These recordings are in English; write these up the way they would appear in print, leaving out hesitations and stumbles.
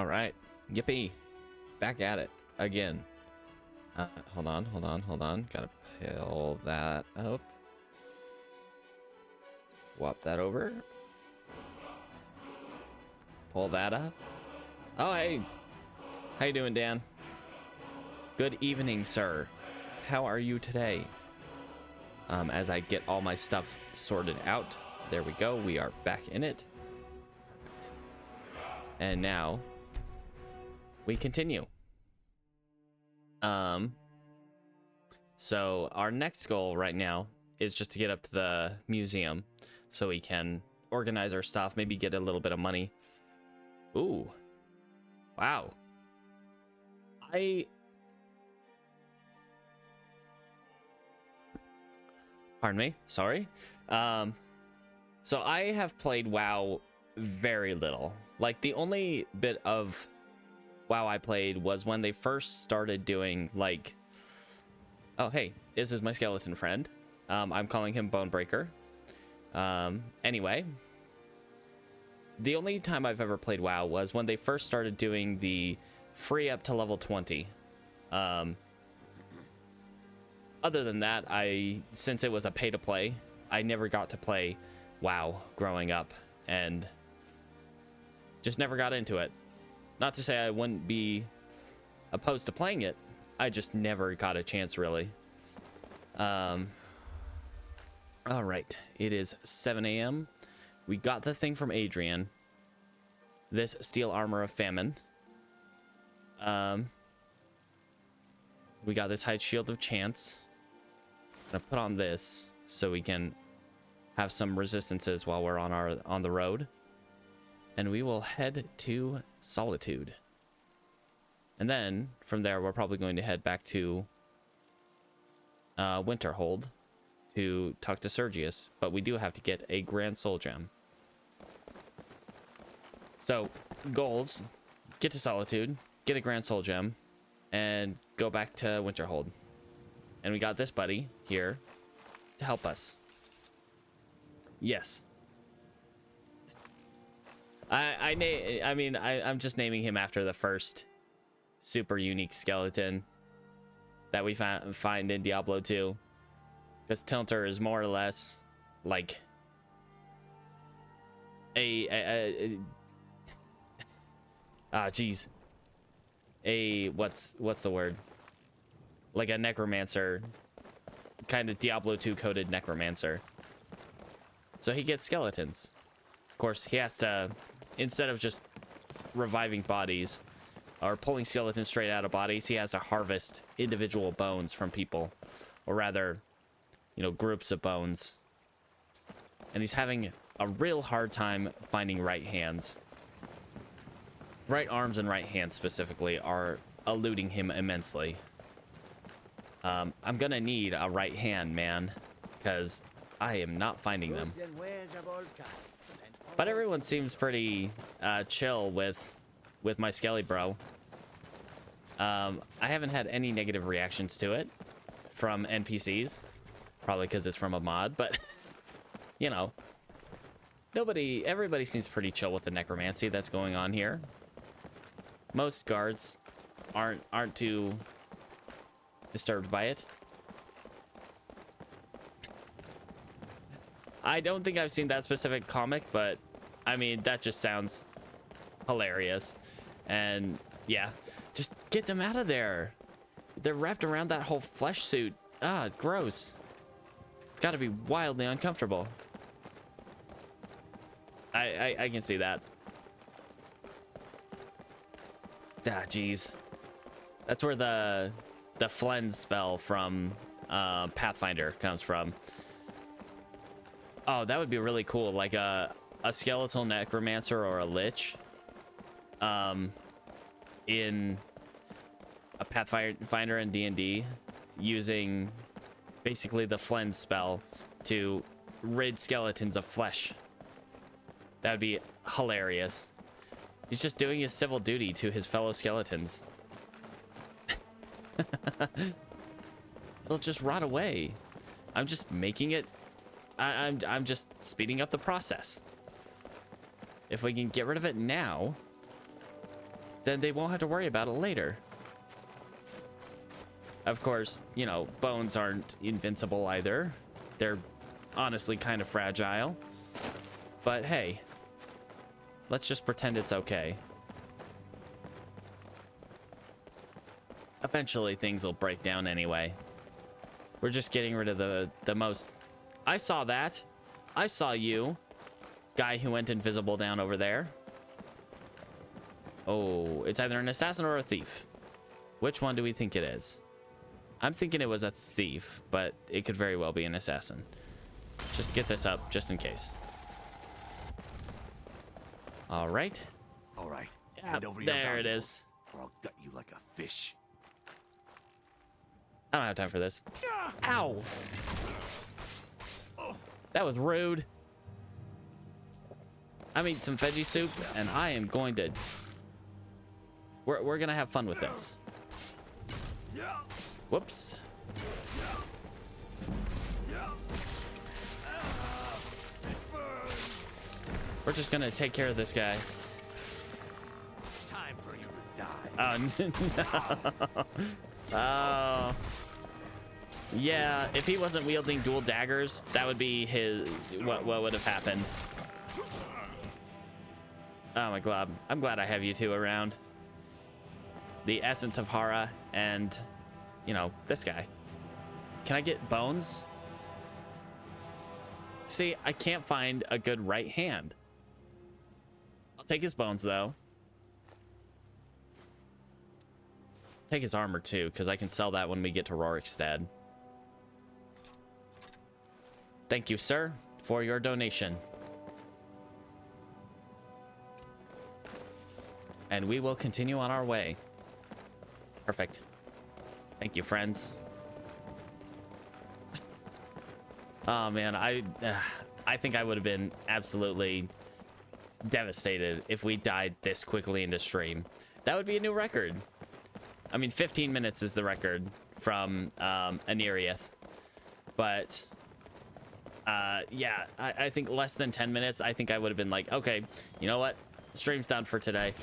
All right. Yippee. Back at it again. Hold on. Gotta pull that up. Swap that over. Pull that up. Oh, hey. How you doing, Dan? Good evening, sir. How are you today? As I get all my stuff sorted out. There we go. We are back in it. And now we continue. So our next goal right now is just to get up to the museum so we can organize our stuff, maybe get a little bit of money. Ooh. Wow. Pardon me. Sorry. So I have played WoW very little. Like, the only bit of WoW I played was when they first started doing, like... Oh, hey, this is my skeleton friend. I'm calling him Bonebreaker. Anyway. The only time I've ever played WoW was when they first started doing the free up to level 20. Other than that, since it was a pay-to-play, I never got to play WoW growing up, and just never got into it. Not to say I wouldn't be opposed to playing it, I just never got a chance, really. All right, it is 7 a.m. We got the thing from Adrian. This steel armor of famine. We got this hide shield of chance. I'm gonna put on this so we can have some resistances while we're on the road. And we will head to Solitude. And then from there we're probably going to head back to Winterhold to talk to Sergius, but we do have to get a Grand Soul Gem. So, goals: get to Solitude, get a Grand Soul Gem, and go back to Winterhold. And we got this buddy here to help us. Yes. I'm just naming him after the first super unique skeleton that we find in Diablo 2. Because Tilntur is more or less like what's the word? Like a necromancer, kind of Diablo 2 coded necromancer. So he gets skeletons. Of course, he has to, instead of just reviving bodies or pulling skeletons straight out of bodies, he has to harvest individual bones from people, or rather, you know, groups of bones. And he's having a real hard time finding right hands. Right arms and right hands specifically are eluding him immensely. I'm gonna need a right hand, man, because I am not finding them. But everyone seems pretty chill with my Skelly bro. I haven't had any negative reactions to it from NPCs, probably because it's from a mod, but you know, everybody seems pretty chill with the necromancy that's going on here. Most guards aren't too disturbed by it. I don't think I've seen that specific comic, but I mean, that just sounds hilarious. And yeah, just get them out of there. They're wrapped around that whole flesh suit. Ah, gross. It's got to be wildly uncomfortable. I can see that. Ah, jeez. That's where the Flens spell from Pathfinder comes from. Oh, that would be really cool. Like a skeletal necromancer or a lich in a Pathfinder and D&D using basically the Flens spell to rid skeletons of flesh. That would be hilarious. He's just doing his civil duty to his fellow skeletons. It'll just rot away. I'm just making it. I'm just speeding up the process. If we can get rid of it now, then they won't have to worry about it later. Of course, you know, bones aren't invincible either. They're honestly kind of fragile. But hey, let's just pretend it's okay. Eventually, things will break down anyway. We're just getting rid of the most... I saw that. I saw you. Guy who went invisible down over there. Oh, it's either an assassin or a thief. Which one do we think it is? I'm thinking it was a thief, but it could very well be an assassin. Just get this up, just in case. All right. All right. Yep, there it is. Or I'll gut you like a fish. I don't have time for this. Ow! That was rude. I mean, some veggie soup, and I am going to... We're gonna have fun with this. Whoops. We're just gonna take care of this guy. Time for you to die. Oh, no. Oh. Yeah, if he wasn't wielding dual daggers, that would be his... what would have happened. Oh my god. I'm glad I have you two around. The essence of Hara and, you know, this guy. Can I get bones? See, I can't find a good right hand. I'll take his bones, though. Take his armor, too, because I can sell that when we get to Rorikstead. Thank you, sir, for your donation. And we will continue on our way. Perfect. Thank you, friends. Oh, man, I think I would have been absolutely devastated if we died this quickly into stream. That would be a new record. I mean, 15 minutes is the record from Aniriath. But, yeah, I think less than 10 minutes, I think I would have been like, okay, you know what? Stream's done for today.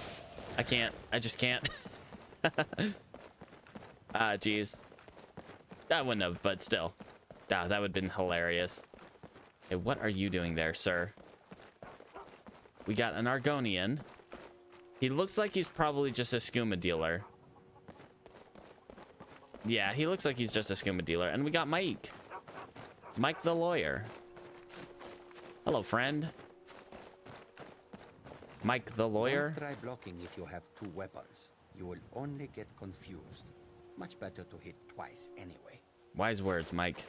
I just can't. Geez. That wouldn't have, but still. That would have been hilarious. Hey, what are you doing there, sir? We got an Argonian. He looks like he's probably just a skooma dealer. Yeah, he looks like he's just a skooma dealer. And we got Mike. Mike the lawyer. Hello, friend. Mike the lawyer. Don't try blocking if you have two weapons. You will only get confused. Much better to hit twice anyway. Wise words, Mike.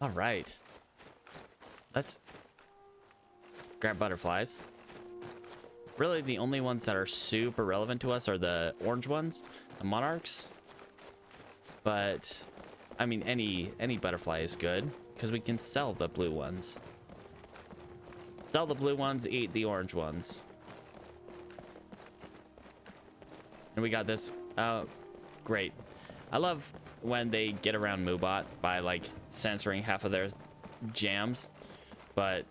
All right. Let's grab butterflies. Really, the only ones that are super relevant to us are the orange ones, the monarchs. But, I mean, any butterfly is good because we can sell the blue ones. Sell the blue ones, eat the orange ones. And we got this. Oh, great. I love when they get around Moobot by, like, censoring half of their jams. But,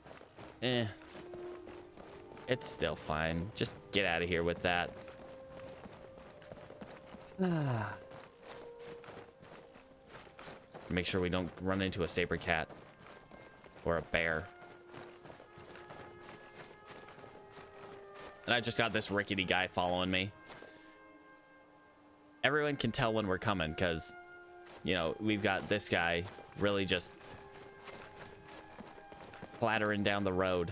it's still fine. Just get out of here with that. Make sure we don't run into a saber cat or a bear. And I just got this rickety guy following me. Everyone can tell when we're coming because, you know, we've got this guy really just clattering down the road.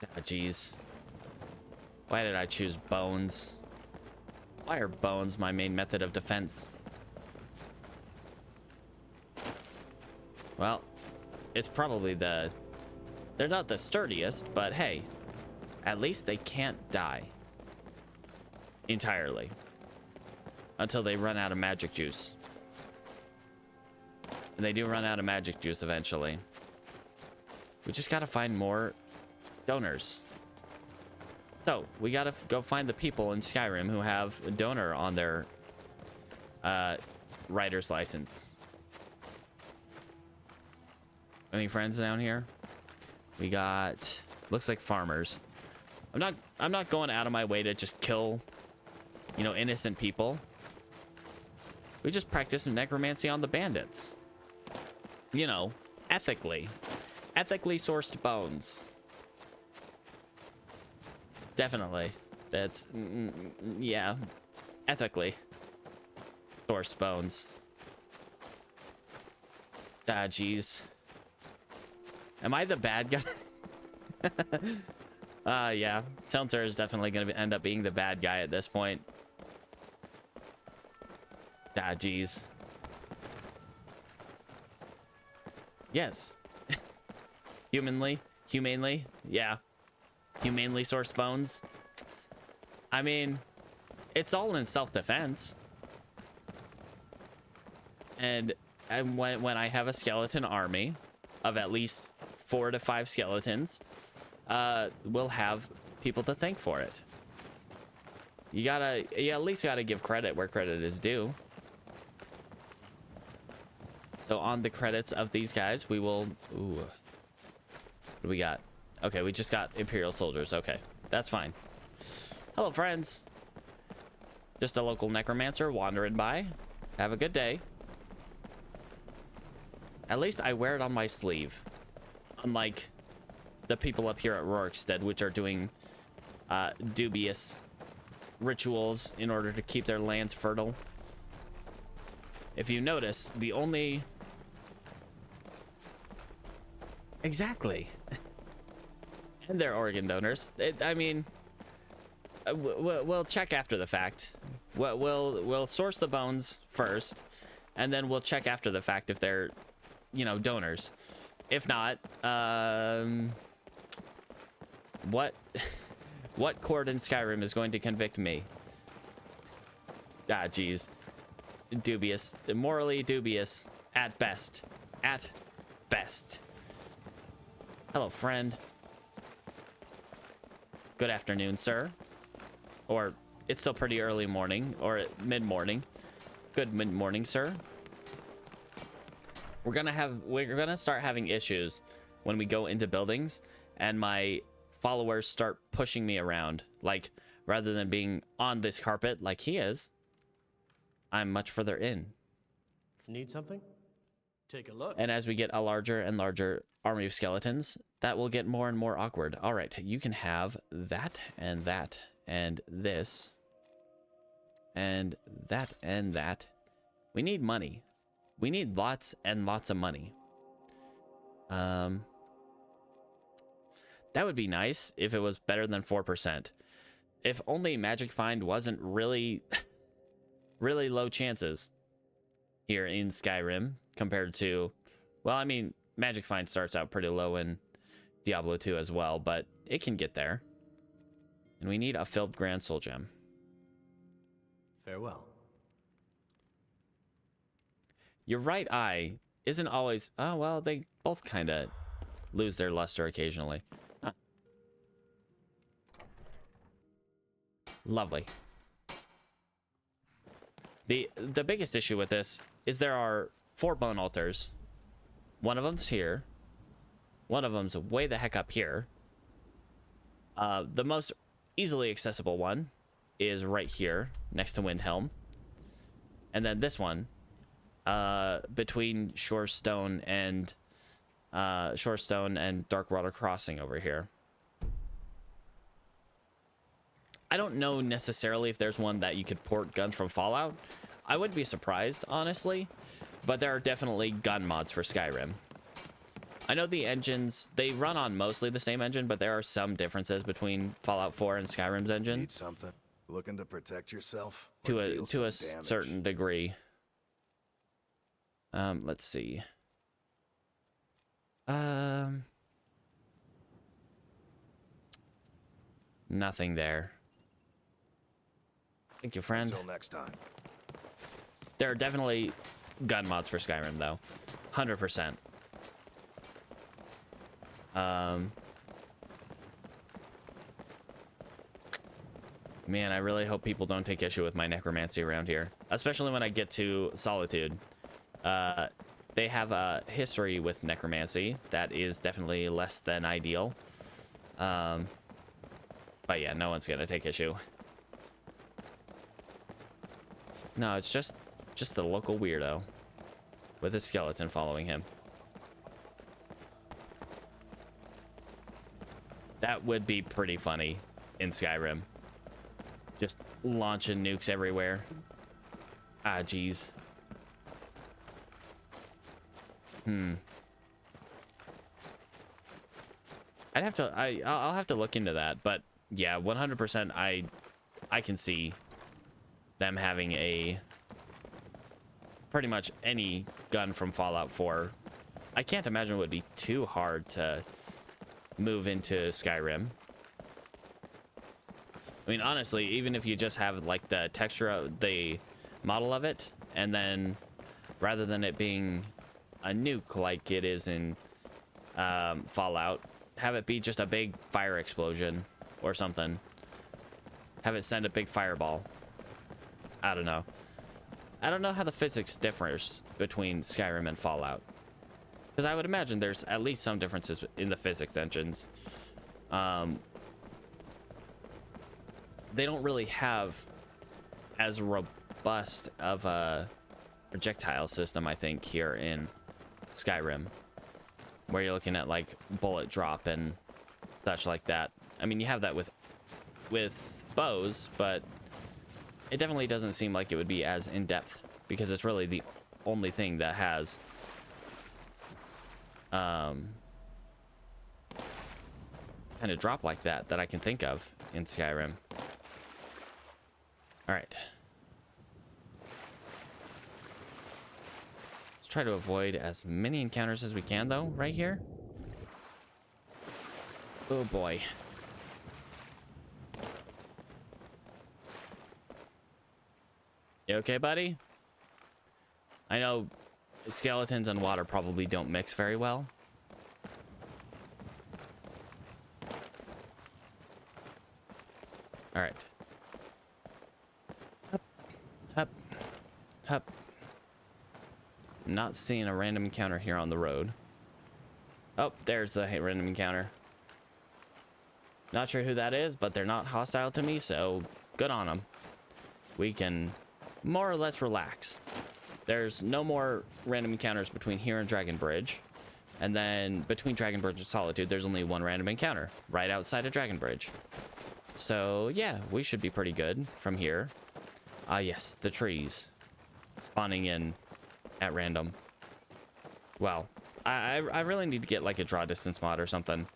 Ah, jeez. Why did I choose bones? Why are bones my main method of defense? Well, it's probably the... They're not the sturdiest, but hey, at least they can't die entirely until they run out of magic juice. And they do run out of magic juice eventually. We just gotta find more donors. So we gotta go find the people in Skyrim who have a donor on their writer's license. Any friends down here? We got, looks like farmers. I'm not going out of my way to just kill, you know, innocent people. We just practice necromancy on the bandits. You know, ethically. Ethically sourced bones. Definitely. That's, yeah. Ethically sourced bones. Ah, jeez. Am I the bad guy? Yeah. Tilntur is definitely going to end up being the bad guy at this point. Ah, jeez. Yes. Humanely? Yeah. Humanely sourced bones. I mean, it's all in self-defense. And when I have a skeleton army of at least 4 to 5 skeletons, we'll have people to thank for it. You at least gotta give credit where credit is due. So on the credits of these guys, we will... Ooh. What do we got? Okay, we just got Imperial soldiers. Okay, that's fine. Hello, friends. Just a local necromancer wandering by. Have a good day. At least I wear it on my sleeve. Unlike the people up here at Rorikstead, which are doing dubious rituals in order to keep their lands fertile. If you notice, the only... Exactly. And they're organ donors. I mean, we'll check after the fact. We'll source the bones first, and then we'll check after the fact if they're, you know, donors. If not, what court in Skyrim is going to convict me? Ah, jeez. Dubious, morally dubious at best. At best. Hello, friend. Good afternoon, sir. Or it's still pretty early morning, or mid-morning. Good mid-morning, sir. We're gonna start having issues when we go into buildings and my followers start pushing me around. Like, rather than being on this carpet like he is, I'm much further in. Need something? Take a look. And as we get a larger and larger army of skeletons, that will get more and more awkward. All right, you can have that and that and this and that and that. We need money. We need lots and lots of money. That would be nice if it was better than 4%. If only Magic Find wasn't really, really low chances here in Skyrim compared to, well, I mean, Magic Find starts out pretty low in Diablo 2 as well, but it can get there. And we need a filled Grand Soul Gem. Farewell. Your right eye isn't always... Oh, well, they both kind of lose their luster occasionally. Huh. Lovely. The biggest issue with this is there are 4 bone altars. One of them's here. One of them's way the heck up here. The most easily accessible one is right here, next to Windhelm. And then this one, between Shorestone and Darkwater Crossing over here. I don't know necessarily if there's one that you could port guns from Fallout. I wouldn't be surprised, honestly, but there are definitely gun mods for Skyrim. I know the engines, they run on mostly the same engine, but there are some differences between Fallout 4 and Skyrim's engine. Need something? Looking to protect yourself? To Or a deal to a some damage? certain degree. Let's see. Nothing there. Thank you, friend. Until next time. There are definitely gun mods for Skyrim, though. 100%. Man, I really hope people don't take issue with my necromancy around here. Especially when I get to Solitude. They have a history with necromancy that is definitely less than ideal. But yeah, no one's gonna take issue. No, it's just the local weirdo with a skeleton following him. That would be pretty funny in Skyrim. Just launching nukes everywhere. Ah, geez. I'll have to look into that, but yeah, 100% I can see them having a pretty much any gun from Fallout 4. I can't imagine it would be too hard to move into Skyrim. I mean, honestly, even if you just have like the texture of the model of it, and then rather than it being a nuke like it is in Fallout, have it be just a big fire explosion or something. Have it send a big fireball. I don't know. I don't know how the physics differs between Skyrim and Fallout. Because I would imagine there's at least some differences in the physics engines. They don't really have as robust of a projectile system, I think, here in Skyrim, where you're looking at like bullet drop and such like that. I mean, you have that with bows, but it definitely doesn't seem like it would be as in-depth, because it's really the only thing that has kind of drop like that I can think of in Skyrim. All right. Let's try to avoid as many encounters as we can, though, right here. Oh, boy. You okay, buddy? I know skeletons and water probably don't mix very well. All right. Hup, hup, hup. I'm not seeing a random encounter here on the road. Oh, there's a random encounter. Not sure who that is, but they're not hostile to me, so good on them. We can more or less relax. There's no more random encounters between here and Dragon Bridge. And then between Dragon Bridge and Solitude, there's only one random encounter right outside of Dragon Bridge. So yeah, we should be pretty good from here. Ah, yes, the trees spawning in at random. Well, I really need to get like a draw distance mod or something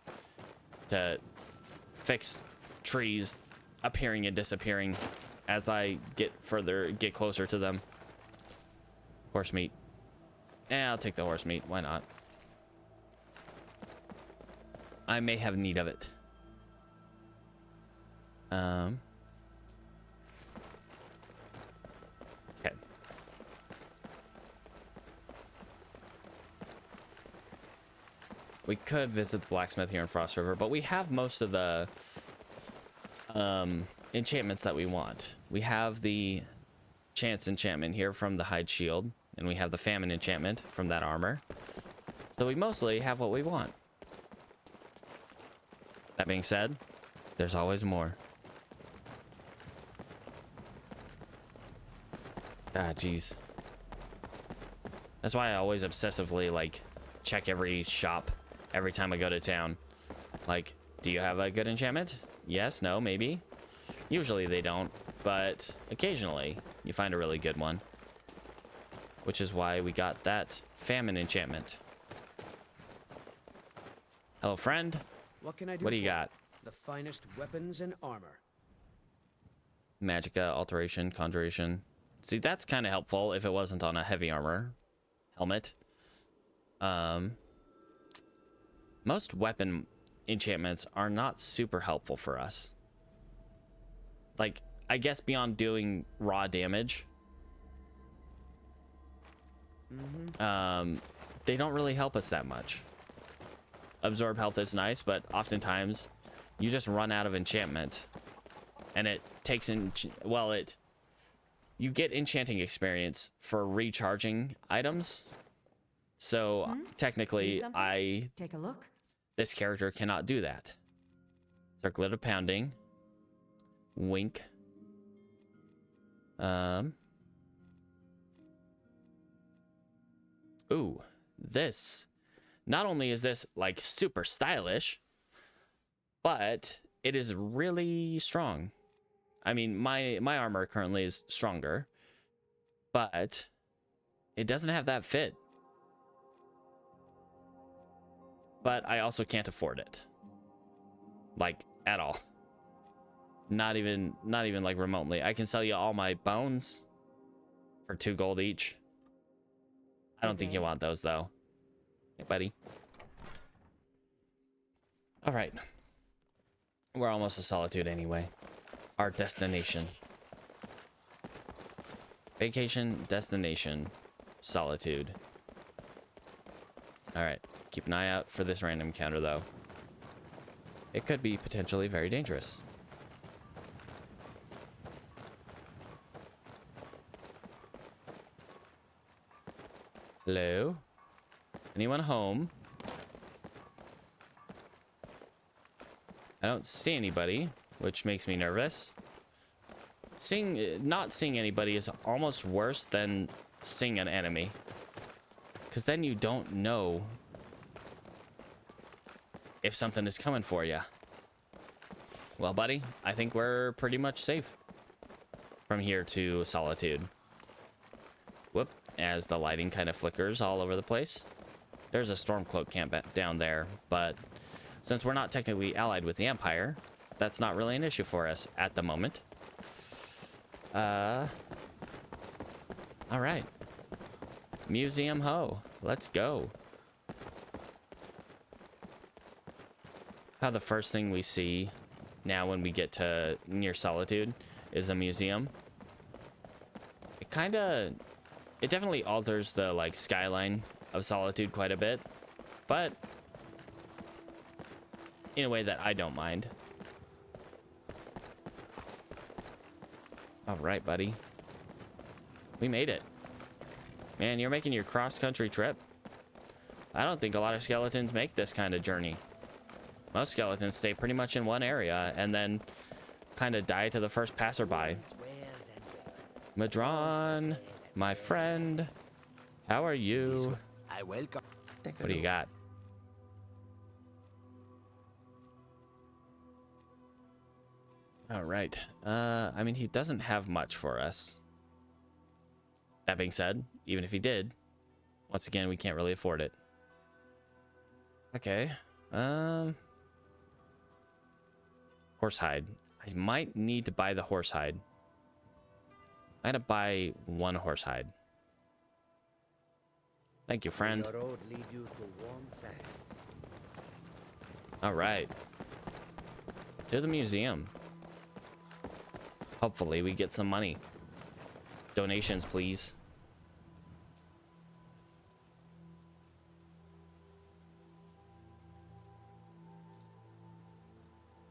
to fix trees appearing and disappearing as I get closer to them. Horse meat. I'll take the horse meat. Why not? I may have need of it. Okay. We could visit the blacksmith here in Frost River, but we have most of the enchantments that we want. We have the chance enchantment here from the hide shield, and we have the famine enchantment from that armor. So we mostly have what we want. That being said, there's always more. Ah, jeez. That's why I always obsessively, like, check every shop every time I go to town. Like, do you have a good enchantment? Yes, no, maybe. Usually they don't, but occasionally you find a really good one. Which is why we got that famine enchantment. Hello, friend. What can I do? What do you got? The finest weapons and armor. Magicka, alteration, conjuration. See, that's kind of helpful if it wasn't on a heavy armor helmet. Most weapon enchantments are not super helpful for us. Like, I guess beyond doing raw damage, they don't really help us that much. Absorb health is nice, but oftentimes you just run out of enchantment, and it takes you get enchanting experience for recharging items. So technically, Take a look. this character cannot do that. Circlet of Pounding, Wink. Ooh, this. Not only is this like super stylish, but it is really strong. I mean, my armor currently is stronger, but it doesn't have that fit. But I also can't afford it. Like, at all. Not even like remotely. I can sell you all my bones for 2 gold each. I don't think you want those though. Hey, buddy. All right. We're almost to Solitude anyway. Our destination. Vacation, destination, Solitude. All right. Keep an eye out for this random encounter though. It could be potentially very dangerous. Hello? Anyone home? I don't see anybody, which makes me nervous. Not seeing anybody is almost worse than seeing an enemy. Because then you don't know if something is coming for you. Well, buddy, I think we're pretty much safe from here to Solitude. Whoop, as the lighting kind of flickers all over the place. There's a Stormcloak camp down there, but since we're not technically allied with the Empire, that's not really an issue for us at the moment. All right. Museum Ho. Let's go. How the first thing we see now when we get to near Solitude is a museum. It definitely alters the like skyline of Solitude quite a bit, but in a way that I don't mind. All right, buddy. We made it. Man, you're making your cross-country trip. I don't think a lot of skeletons make this kind of journey. Most skeletons stay pretty much in one area and then kind of die to the first passerby. Madron, my friend, how are you? I welcome. What do you got? All right. I mean, he doesn't have much for us. That being said, even if he did, once again, we can't really afford it. Okay. Horsehide. I might need to buy the horsehide. I had to buy 1 horsehide. Thank you, friend. The road lead you to warm sands. All right. To the museum. Hopefully we get some money. Donations, please.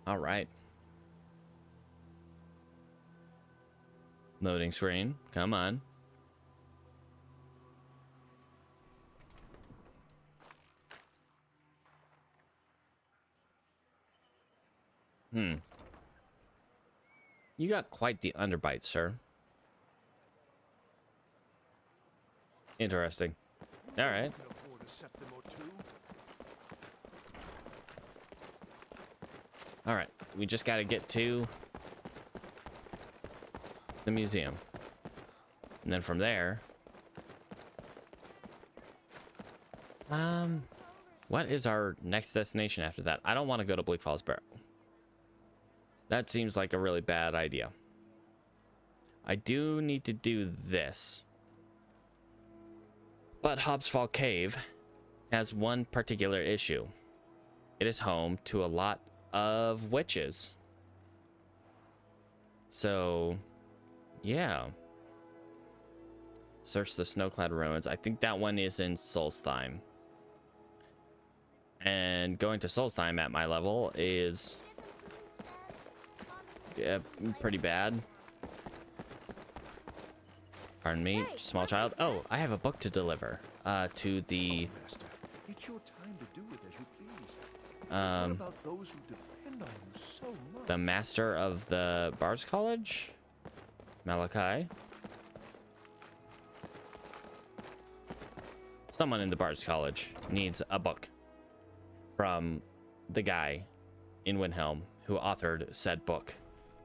All right. Loading screen. Come on. You got quite the underbite, sir. Interesting. All right. All right. We just got to get to the museum. And then from there... what is our next destination after that? I don't want to go to Bleak Falls Barrow. That seems like a really bad idea. I do need to do this. But Hobbs Fall Cave has one particular issue. It is home to a lot of witches. So, yeah. Search the Snowclad Ruins. I think that one is in Solstheim. And going to Solstheim at my level is... yeah, pretty bad. Pardon me, small child. Oh, I have a book to deliver to the Master, it's your time to do it as you please. What um about those who depend The master of the Bard's College, Malachi. Someone in the Bard's College needs a book from the guy in Windhelm who authored said book.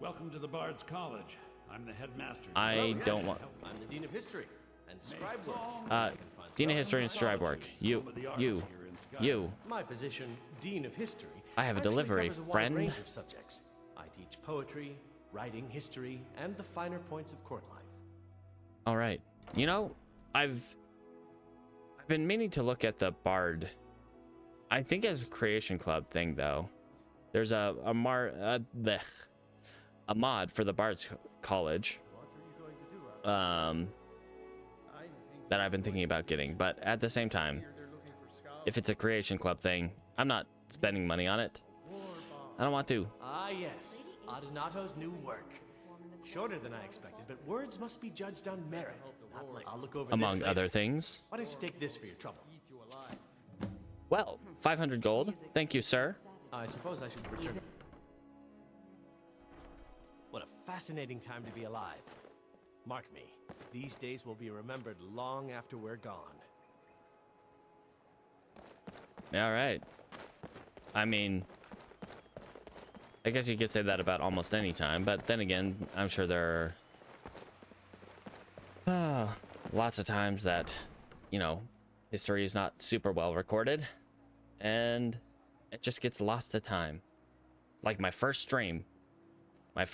Welcome to the Bard's College. I'm the headmaster. I don't want. I'm the Dean of History and Scribe Work. Dean of History and Scribe Work. You. My position, Dean of History. I have a actually delivery, covers a wide friend. range of subjects. I teach poetry, writing, history, and the finer points of court life. All right. You know, I've been meaning to look at the Bard. I think as a Creation Club thing though. There's a mod for the Bard's College. That I've been thinking about getting, but at the same time, if it's a Creation Club thing, I'm not spending money on it. I don't want to. Ah, yes. Adonato's new work. Shorter than I expected, but words must be judged on merit. Not like I'll look over Among this other later. things. Why don't you take this for your trouble? Well, 500 gold. Thank you, sir. I suppose I should return. What a fascinating time to be alive. Mark me, these days will be remembered long after we're gone. All right. I mean, I guess you could say that about almost any time, but then again, I'm sure there are lots of times that, you know, history is not super well recorded and it just gets lost to time. Like my first stream, I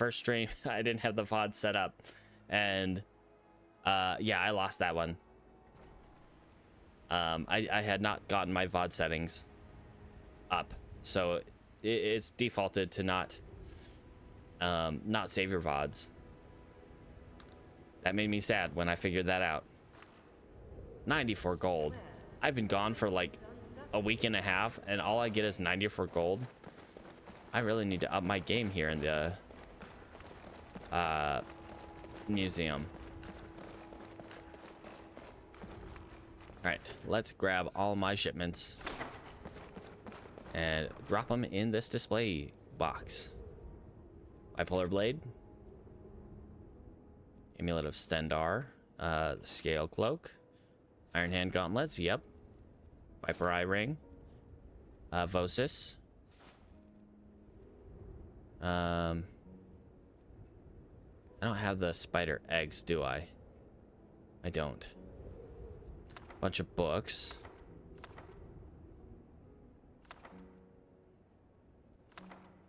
didn't have the VOD set up, and yeah, I lost that one. I had not gotten my VOD settings up, so it's defaulted to not save your VODs. That made me sad when I figured that out. 94 gold. I've been gone for like a week and a half, and all I get is 94 gold. I really need to up my game here in the museum. All right, let's grab all my shipments and drop them in this display box. Bipolar blade, amulet of Stendar, scale cloak, iron hand gauntlets. Yep. Viper eye ring, Vosis. I don't have the spider eggs, do I? I don't. Bunch of books.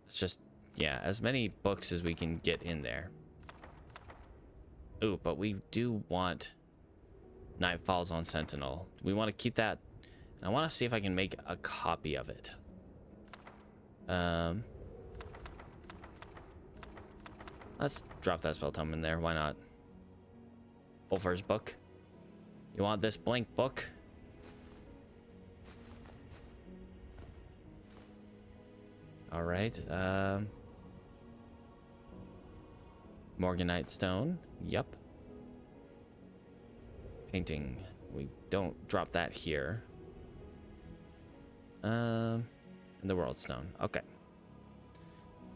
It's just, yeah, as many books as we can get in there. Ooh, but we do want Night Falls on Sentinel. We want to keep that. I want to see if I can make a copy of it. Let's drop that spell tome in there. Why not? Ulfer's book. You want this blank book? All right. Morganite stone. Yep. Painting. We don't drop that here. And the world stone. Okay.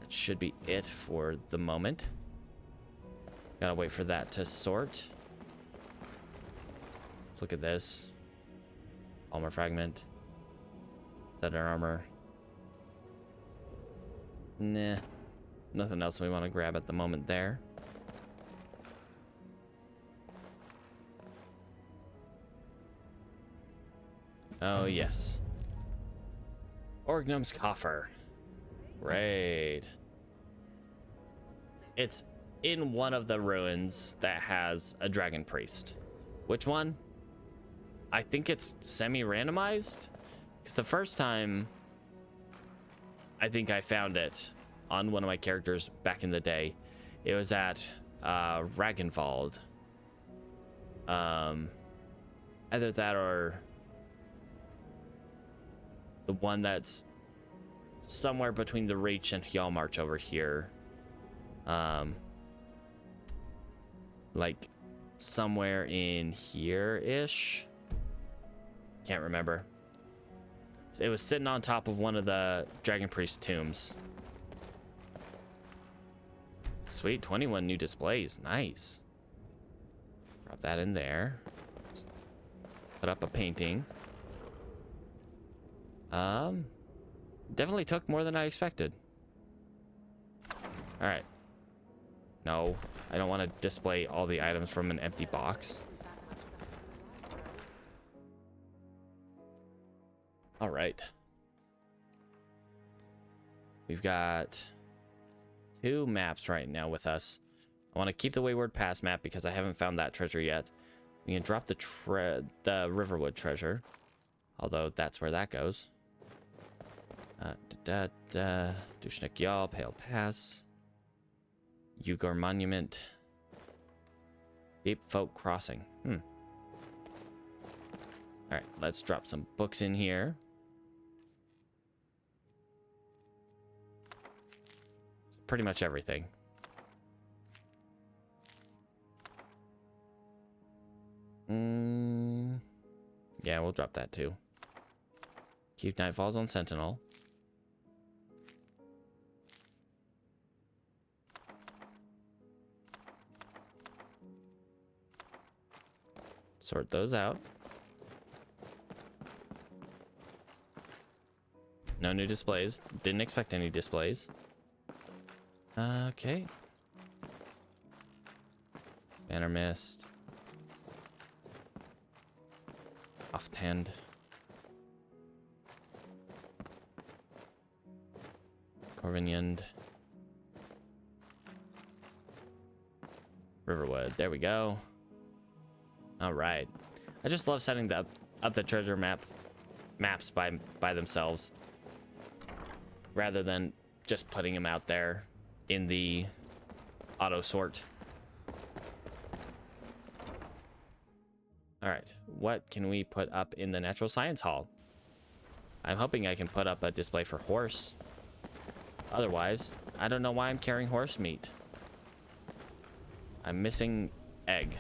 That should be it for the moment. Gotta wait for that to sort. Let's look at this. Armor fragment. Set armor. Nah. Nothing else we want to grab at the moment there. Oh, yes. Orgnum's coffer. Great. It's in one of the ruins that has a dragon priest. Which one? I think it's semi-randomized. Because the first time I think I found it on one of my characters back in the day, it was at Ragnvald. Either that or the one that's somewhere between the Reach and Hjalmarch over here. Like somewhere in here-ish. Can't remember. It was sitting on top of one of the Dragon Priest tombs. Sweet, 21 new displays. Nice. Drop that in there. Put up a painting. Definitely took more than I expected. All right. No, I don't want to display all the items from an empty box. All right. We've got 2 maps right now with us. I want to keep the Wayward Pass map because I haven't found that treasure yet. We can drop the Riverwood treasure, although that's where that goes. Dushnik Yal, Pale Pass, Yugor Monument, Deep Folk Crossing. All right, let's drop some books in here. Pretty much everything. Yeah, we'll drop that too. Keep Nightfalls on Sentinel. Sort those out. No new displays. Didn't expect any displays. Okay. Banner Mist. Off-tend. Corviniand. Riverwood. There we go. All right. I just love setting up the treasure maps by themselves, rather than just putting them out there in the auto sort. All right, what can we put up in the Natural Science Hall? I'm hoping I can put up a display for horse. Otherwise, I don't know why I'm carrying horse meat. I'm missing egg.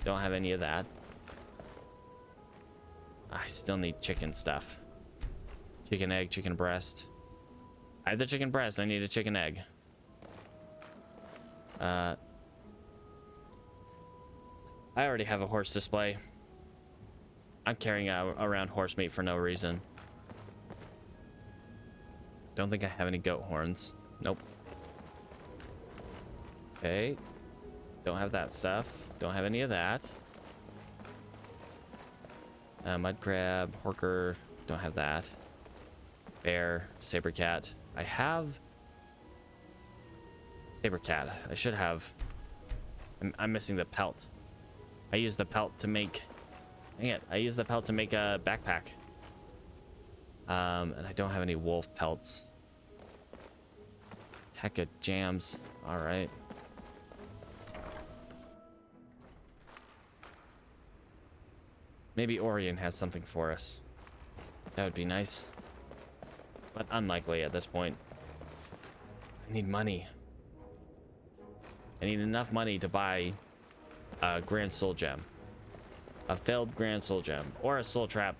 Don't have any of that. I still need chicken stuff. Chicken egg, chicken breast. I have the chicken breast. I need a chicken egg. I already have a horse display. I'm carrying around horse meat for no reason. Don't think I have any goat horns. Nope. Okay. Don't have that stuff. Don't have any of that. Mud crab, horker. Don't have that. Bear, saber cat. I have saber cat. I should have. I'm missing the pelt. I used the pelt to make. Dang it! I used the pelt to make a backpack. And I don't have any wolf pelts. Hecka jams. All right. Maybe Orion has something for us. That would be nice. But unlikely at this point. I need money. I need enough money to buy a Grand Soul Gem. A failed Grand Soul Gem. Or a Soul Trap.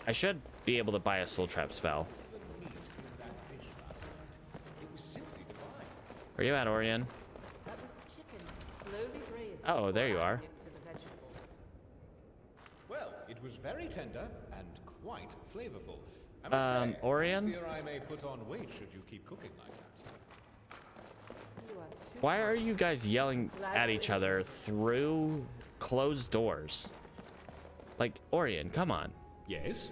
I should be able to buy a Soul Trap spell. Where you at, Orion? Oh, there you are. Well, it was very tender and quite flavorful. I must say, Orion? I fear I may put on weight should you keep cooking like that. Why are you guys yelling at each other through closed doors? Like, Orion, come on. Yes?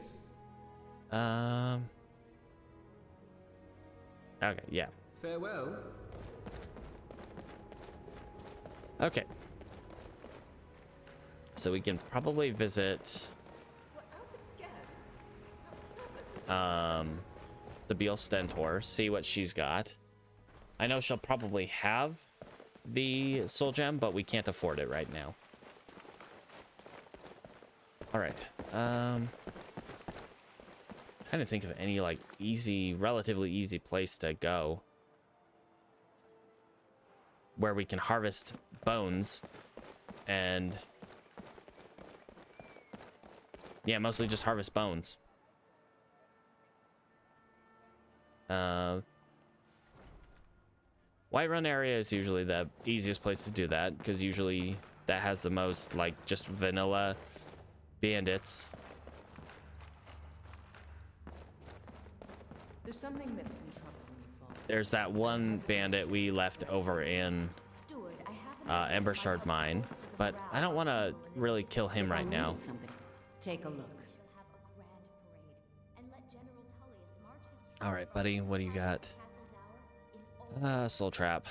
Okay, yeah. Farewell. Okay. So we can probably visit Stabile Stentor, see what she's got. I know she'll probably have the soul gem, but we can't afford it right now. All right. Trying to think of any like relatively easy place to go where we can harvest bones and yeah, mostly just harvest bones. Whiterun area is usually the easiest place to do that, because usually that has the most, like, just vanilla bandits. There's something that's been troubling me, Father. There's that one bandit we left over in Steward, I have Ember Shard Mine, but I don't want to really kill him right now. Take a look. All right, buddy, what do you got? Soul Trap.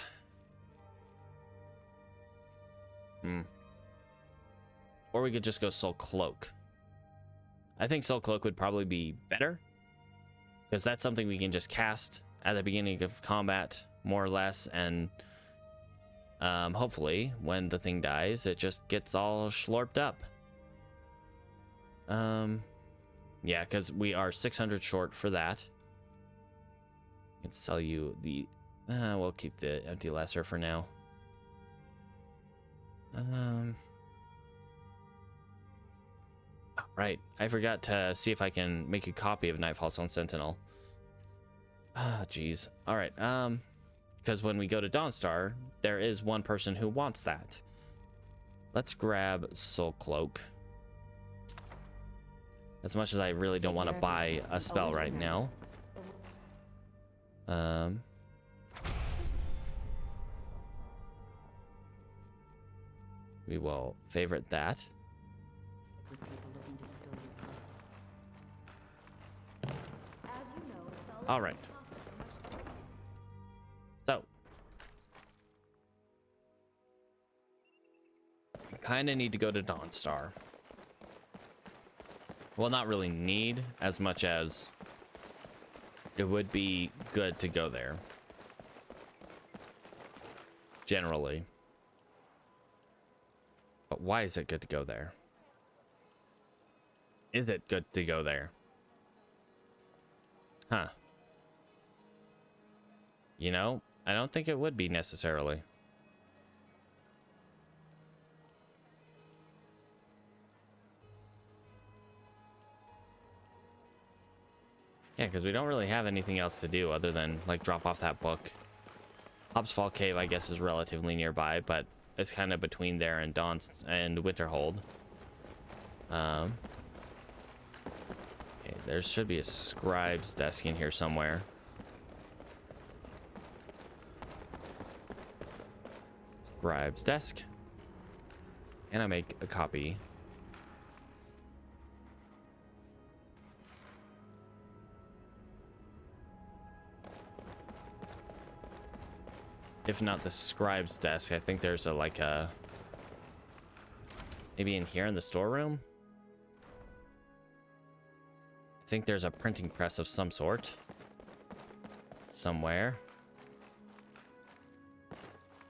Or we could just go Soul Cloak. I think Soul Cloak would probably be better, because that's something we can just cast at the beginning of combat, more or less, and hopefully when the thing dies, it just gets all slurped up. Yeah, because we are 600 short for that. I can sell you the... we'll keep the Empty Lesser for now. Right, I forgot to see if I can make a copy of Nightfall's on Sentinel. Ah, jeez. All right, because when we go to Dawnstar, there is one person who wants that. Let's grab Soul Cloak. As much as I really don't want to buy a spell right now. We will favorite that. All right. So, we kind of need to go to Dawnstar. Well, not really need as much as it would be good to go there. Generally. But why is it good to go there? Is it good to go there? Huh. You know, I don't think it would be necessarily. Yeah, because we don't really have anything else to do other than, like, drop off that book. Hobbs Fall Cave, I guess, is relatively nearby, but it's kind of between there and Winterhold. Okay, there should be a scribe's desk in here somewhere. Scribe's desk. And I make a copy. If not the scribe's desk, I think there's a, like a... Maybe in here in the storeroom? I think there's a printing press of some sort. Somewhere.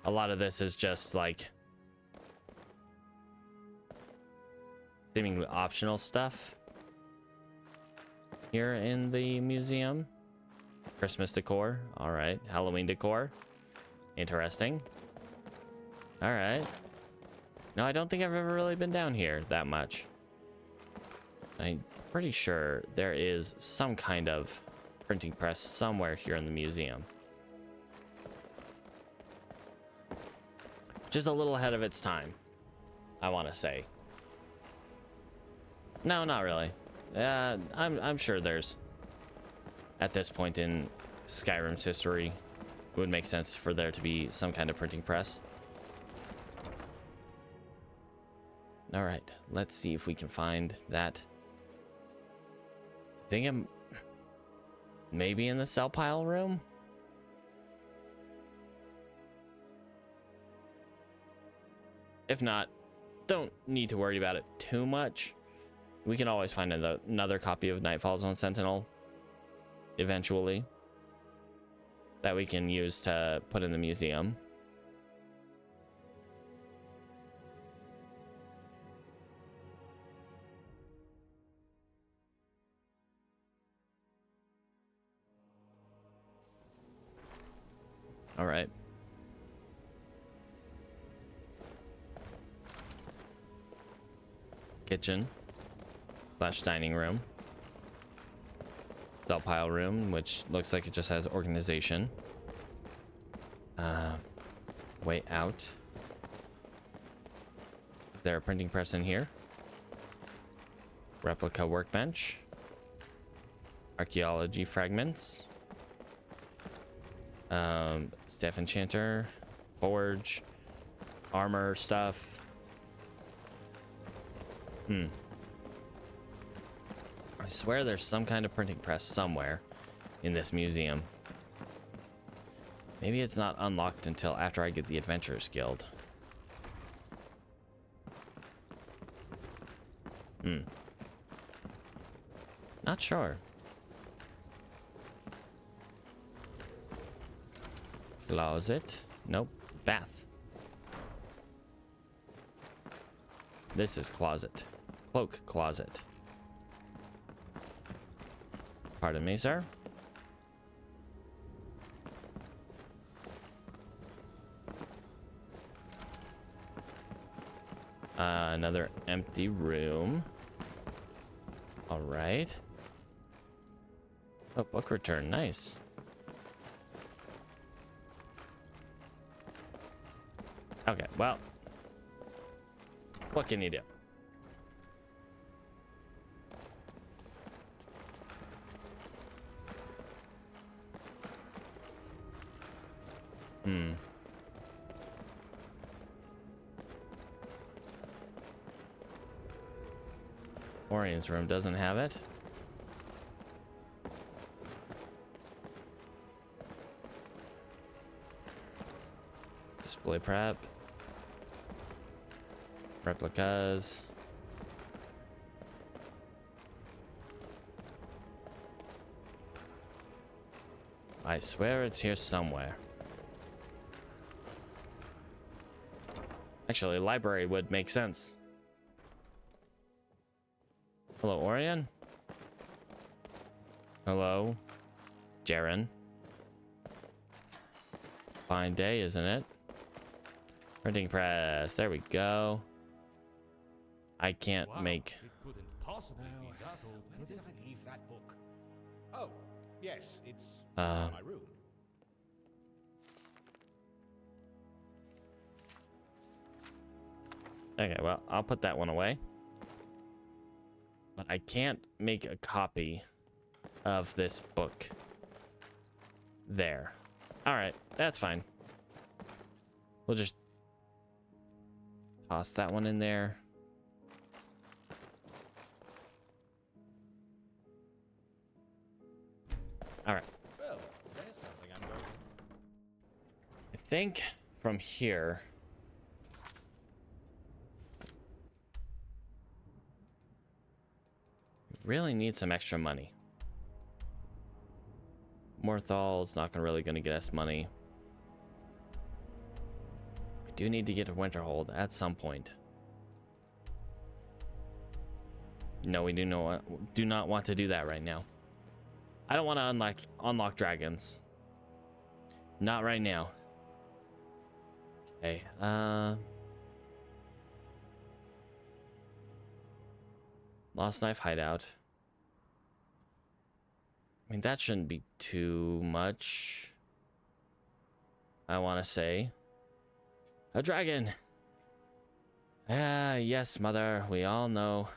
A lot of this is just, like... seemingly optional stuff. Here in the museum. Christmas decor. Alright. Halloween decor. Interesting. All right. No, I don't think I've ever really been down here that much. I'm pretty sure there is some kind of printing press somewhere here in the museum. Just a little ahead of its time, I want to say. No, not really. I'm sure there's, at this point in Skyrim's history, it would make sense for there to be some kind of printing press. All right, let's see if we can find that. I think I'm maybe in the cell pile room. If not, don't need to worry about it too much. We can always find another copy of Nightfall's on Sentinel eventually. That we can use to put in the museum. All right. Kitchen / dining room. Belt pile room, which looks like it just has organization. Way out. Is there a printing press in here? Replica workbench. Archaeology fragments. Staff enchanter. Forge. Armor stuff. I swear there's some kind of printing press somewhere in this museum. Maybe it's not unlocked until after I get the Adventurers Guild. Not sure. Closet. Nope. Bath. This is closet. Cloak closet. Pardon me, sir. Another empty room. All right. Oh, book return. Nice. Okay, well. What can you do? Orion's room doesn't have it. Display prep. Replicas. I swear it's here somewhere. Actually, library would make sense. Hello, Orion. Hello, Jaren. Fine day, isn't it? Printing press. There we go. I can't make. It couldn't possibly be that old. Where did I leave that book? Oh, yes, it's in my room. Okay, well, I'll put that one away. But I can't make a copy of this book. There. All right, that's fine. We'll just toss that one in there. All right. Well, there's something I'm going to... I think from here... really need some extra money. Morthal's not really going to get us money. I do need to get a Winterhold at some point. No, we do not want to do that right now. I don't want to unlock dragons. Not right now. Okay. Lost Knife Hideout. I mean, that shouldn't be too much. I want to say. A dragon! Ah, yes, mother. We all know.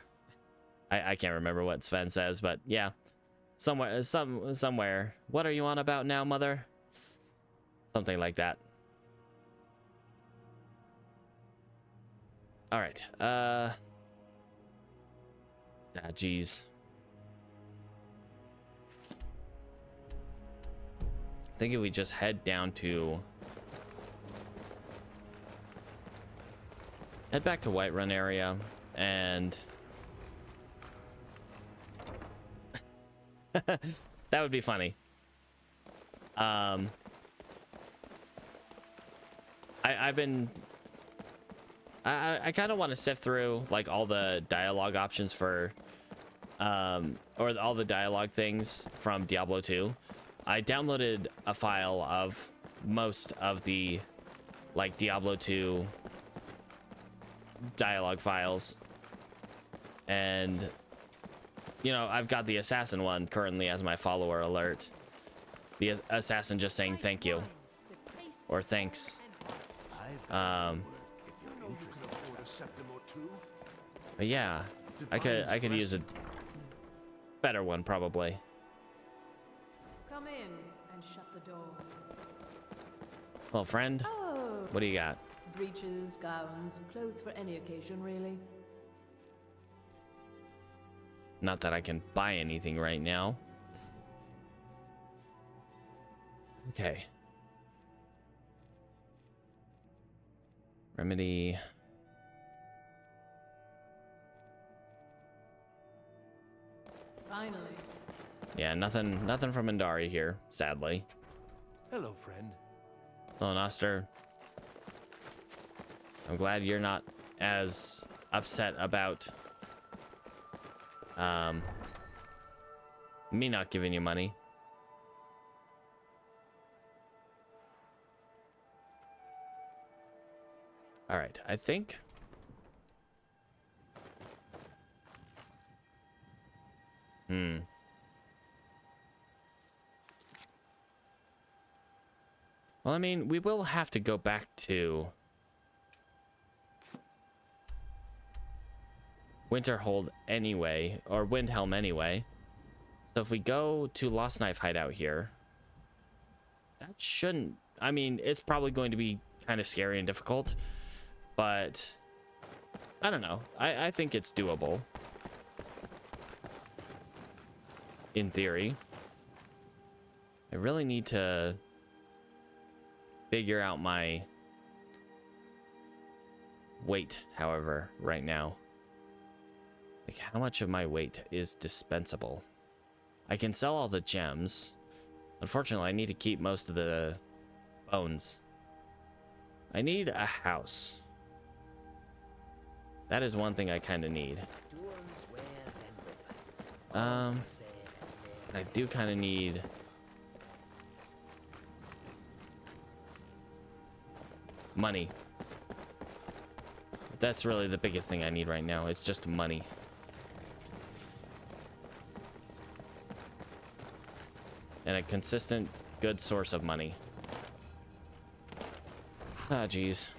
I can't remember what Sven says, but yeah. Somewhere. What are you on about now, mother? Something like that. Alright. Jeez. I think if we just head down to... head back to Whiterun area and... that would be funny. I kind of want to sift through like all the dialogue options for or all the dialogue things from Diablo 2. I downloaded a file of most of the like Diablo 2 dialogue files, and you know, I've got the assassin one currently as my follower alert. The assassin just saying thank you or thanks. But yeah, I could use a better one probably. Come in and shut the door. Well, friend, Oh, what do you got? breeches, gowns, clothes for any occasion, really. Not that I can buy anything right now. Okay. Remedy. Finally. Yeah, nothing from Indari here, sadly. Hello, friend. Hello, Noster. I'm glad you're not as upset about me not giving you money. All right, I think well, I mean, we will have to go back to Winterhold anyway, or Windhelm anyway. So if we go to Lost Knife Hideout here, that shouldn't... I mean, it's probably going to be kind of scary and difficult, but I don't know. I think it's doable. In theory. I really need to figure out my weight, however, right now. Like, how much of my weight is dispensable? I can sell all the gems. Unfortunately, I need to keep most of the bones. I need a house. That is one thing I kind of need. I do kind of need... money. That's really the biggest thing I need right now. It's just money. And a consistent, good source of money. Ah, geez.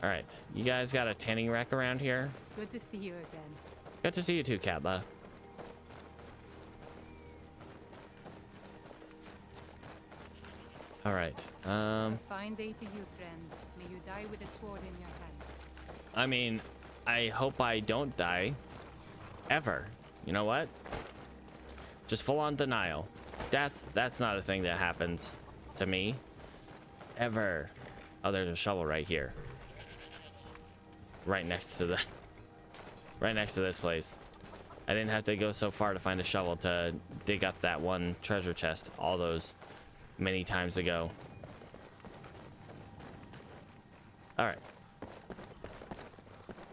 All right, you guys got a tanning rack around here? Good to see you again. Good to see you too, Katla. All right. A fine day to you, friend. May you die with a sword in your hands. I mean, I hope I don't die. Ever. You know what? Just full on denial. Death, that's not a thing that happens to me. Ever. Oh, there's a shovel right here. Right next to the... right next to this place. I didn't have to go so far to find a shovel to dig up that one treasure chest all those many times ago. All right.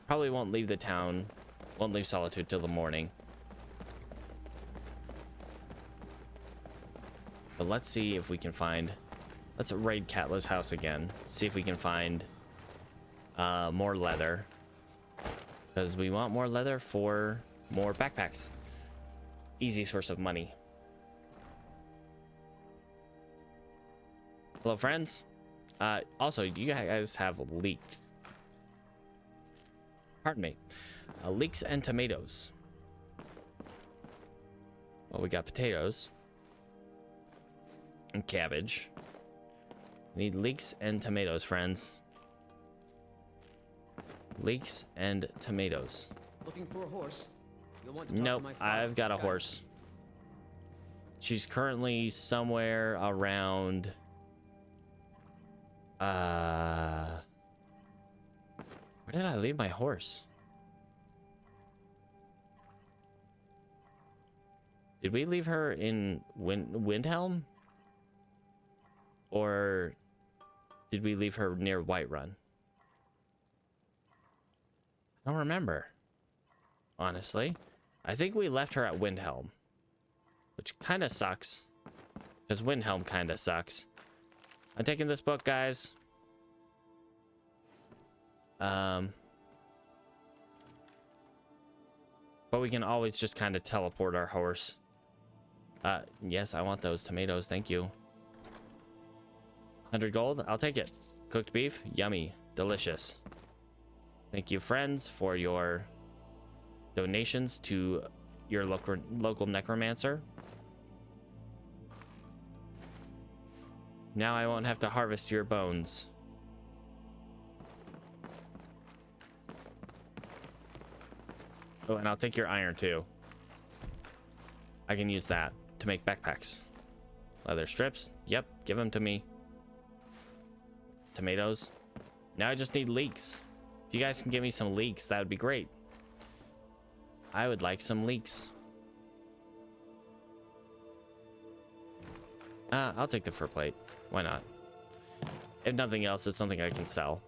Probably won't leave the town. Won't leave Solitude till the morning. But let's see if we can find... Let's raid Katla's house again. See if we can find more leather. Because we want more leather for more backpacks. Easy source of money. Hello, friends. Also, you guys have leeks. Pardon me. Leeks and tomatoes. Well, we got potatoes. And cabbage. We need leeks and tomatoes, friends. Leeks and tomatoes. Looking for a horse? You'll want to talk Nope, to my father. I've got a Guy. horse. She's currently somewhere around... Where did I leave my horse? Did we leave her in Windhelm? Or did we leave her near Whiterun? I don't remember. Honestly. I think we left her at Windhelm. Which kind of sucks. Because Windhelm kind of sucks. I'm taking this book, guys. But we can always just kind of teleport our horse. Yes, I want those tomatoes. Thank you. 100 gold. I'll take it. Cooked beef. Yummy. Delicious. Thank you, friends, for your donations to your local necromancer. Now I won't have to harvest your bones. Oh, and I'll take your iron too. I can use that to make backpacks. Leather strips. Yep, give them to me. Tomatoes. Now I just need leeks. If you guys can give me some leeks, that would be great. I would like some leeks. I'll take the fur plate. Why not? If nothing else, it's something I can sell.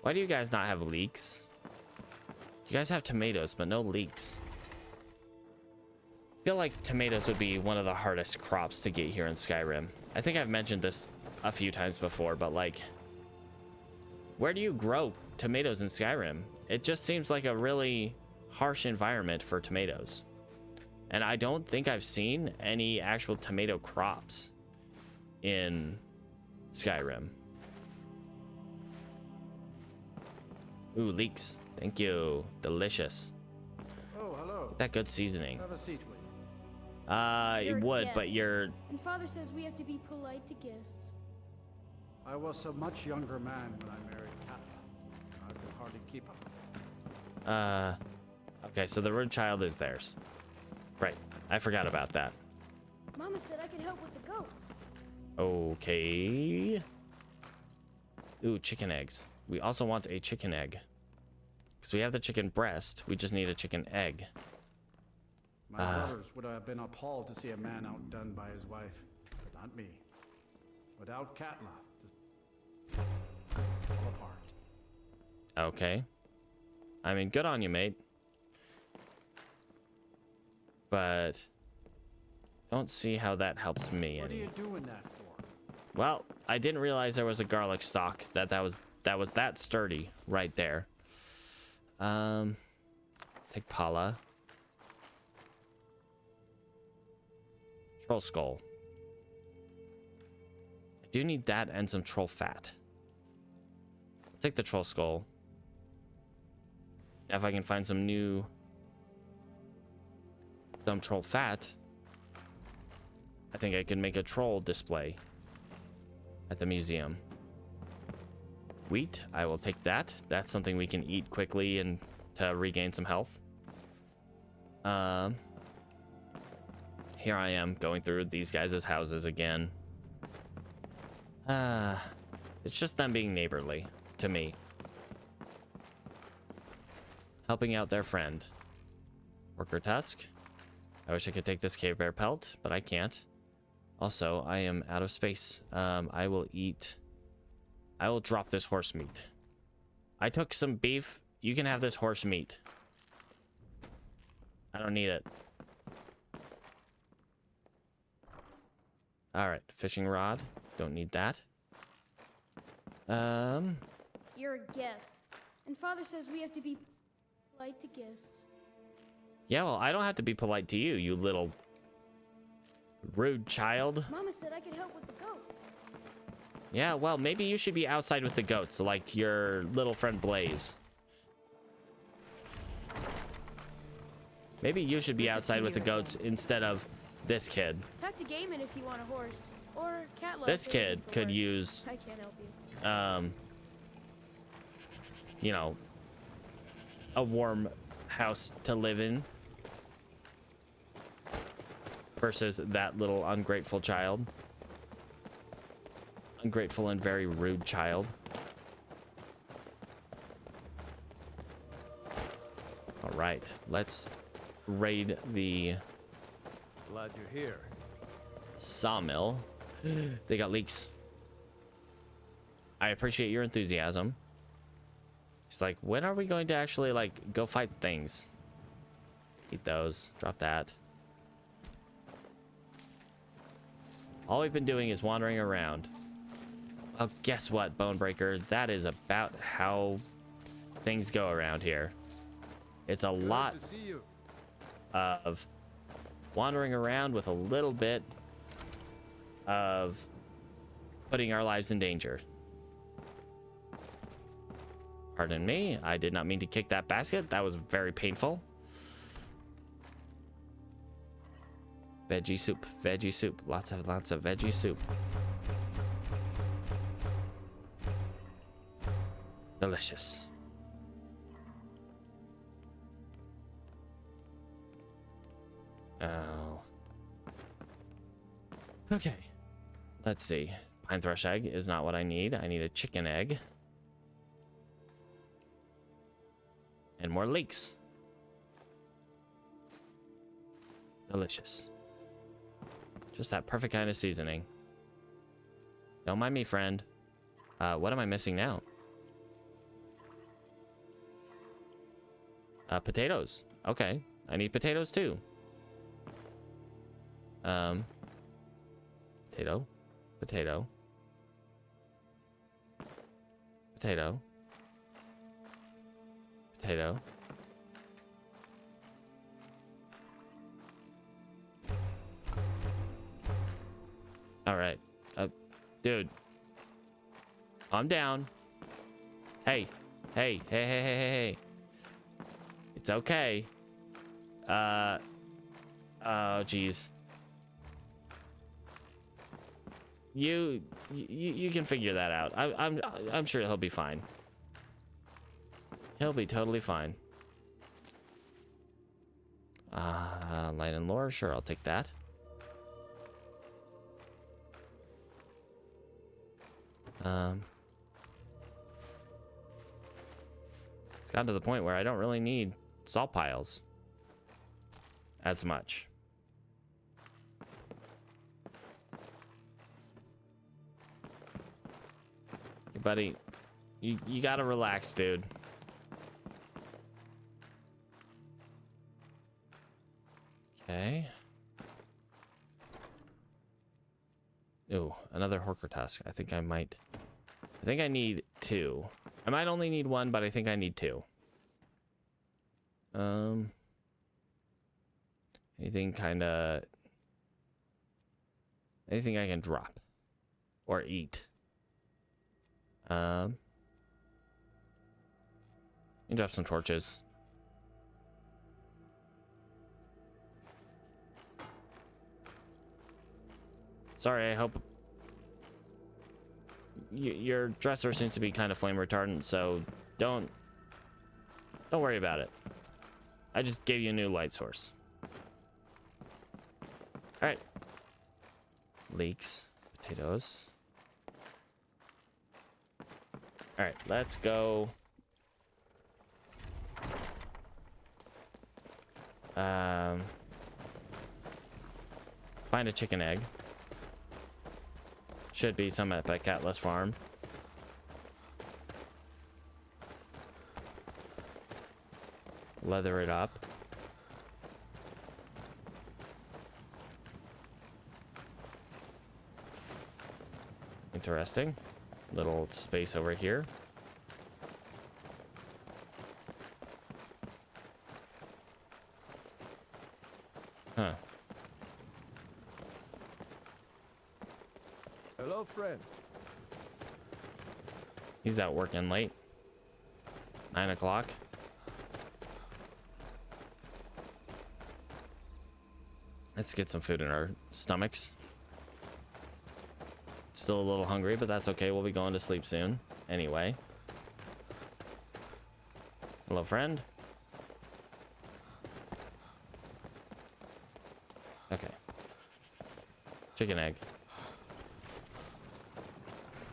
Why do you guys not have leeks? You guys have tomatoes, but no leeks. I feel like tomatoes would be one of the hardest crops to get here in Skyrim. I think I've mentioned this a few times before, but like, where do you grow tomatoes in Skyrim? It just seems like a really harsh environment for tomatoes. And I don't think I've seen any actual tomato crops in Skyrim. Ooh, leeks. Thank you. Delicious. Oh, hello. That good seasoning. Have a seat, will you? It would, but you're... And Father says we have to be polite to guests. I was a much younger man when I married Katla. I could hardly keep up. Okay, so the rude child is theirs. Right. I forgot about that. Mama said I could help with the goats. Okay. Ooh, chicken eggs. We also want a chicken egg. Because we have the chicken breast. We just need a chicken egg. My brothers would have been appalled to see a man outdone by his wife, but not me. Without Katla, fall apart. Okay. I mean, good on you, mate. But don't see how that helps me What are any. you doing that for? Well, I didn't realize there was a garlic stalk that was that sturdy right there. Take Pala. Troll skull. I do need that and some troll fat. I'll take the troll skull. Now if I can find some troll fat, I think I can make a troll display at the museum. Wheat, I will take that. That's something we can eat quickly and to regain some health. Here I am going through these guys' houses again. It's just them being neighborly to me. Helping out their friend. Worker tusk. I wish I could take this cave bear pelt, but I can't. Also, I am out of space. I will drop this horse meat. I took some beef. You can have this horse meat. I don't need it. All right, fishing rod. Don't need that. You're a guest, and Father says we have to be polite to guests. Yeah, well, I don't have to be polite to you, you little rude child. Mama said I could help with the goats. Yeah, well, maybe you should be outside with the goats, like your little friend Blaze. Maybe you should be outside with the goats instead of this kid. Talk to Gaiman if you want a horse, or Catla. This kid could use, I can't help you. you know, a warm house to live in versus that little ungrateful child. Ungrateful and very rude child. All right, let's raid the Glad you're here. sawmill. They got leaks. I appreciate your enthusiasm. It's like, when are we going to actually like go fight things? Eat those. Drop that. All we've been doing is wandering around. Well, guess what, Bonebreaker? That is about how things go around here. It's a lot to see you. of wandering around with a little bit of putting our lives in danger. Pardon me, I did not mean to kick that basket. That was very painful. Veggie soup, lots of veggie soup. Delicious. Oh. Okay. Let's see. Pine thrush egg is not what I need. I need a chicken egg. And more leeks. Delicious. Just that perfect kind of seasoning. Don't mind me, friend. What am I missing now? Potatoes. Okay. I need potatoes too. Potato. Potato. Potato. Potato. All right. Dude. Calm down. Hey. Hey. Hey, hey, hey, hey, hey. It's okay. Oh, jeez. You can figure that out. I'm sure he'll be fine. He'll be totally fine. Light and lore, sure, I'll take that. It's gotten to the point where I don't really need salt piles as much. Hey, buddy, you gotta relax, dude. Okay. Ooh, another Horker tusk. I think I need 2. I might only need 1, but I think I need 2. Anything I can drop or eat. You can drop some torches. Sorry, I hope your dresser seems to be kind of flame retardant, so don't worry about it. I just gave you a new light source. All right. Leeks, potatoes. All right, let's go. Find a chicken egg. Should be some at that Catless farm. Leather it up. Interesting. Little space over here. Huh. Hello, friend. He's out working late. 9 o'clock. Let's get some food in our stomachs. Still a little hungry, but that's okay. We'll be going to sleep soon. Anyway. Hello, friend. Okay. Chicken egg.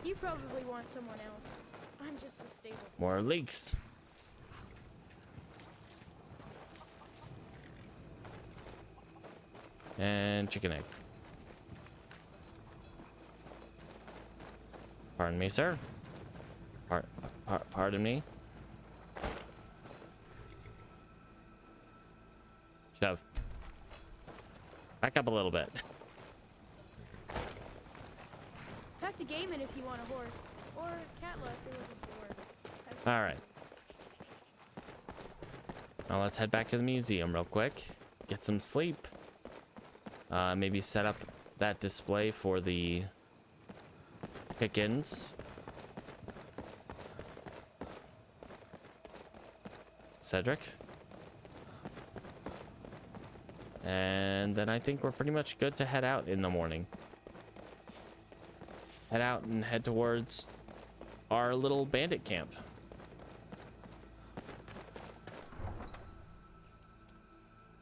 You probably want someone else. I'm just the stable. More leeks. And chicken egg. Pardon me, sir. Pardon me. Shove. Back up a little bit. Talk to Gaiman if you want a horse. Or Catla if you're looking for work. All right. Now let's head back to the museum real quick. Get some sleep. Maybe set up that display for the chickens. Cedric. And then I think we're pretty much good to head out in the morning. Head out and head towards our little bandit camp.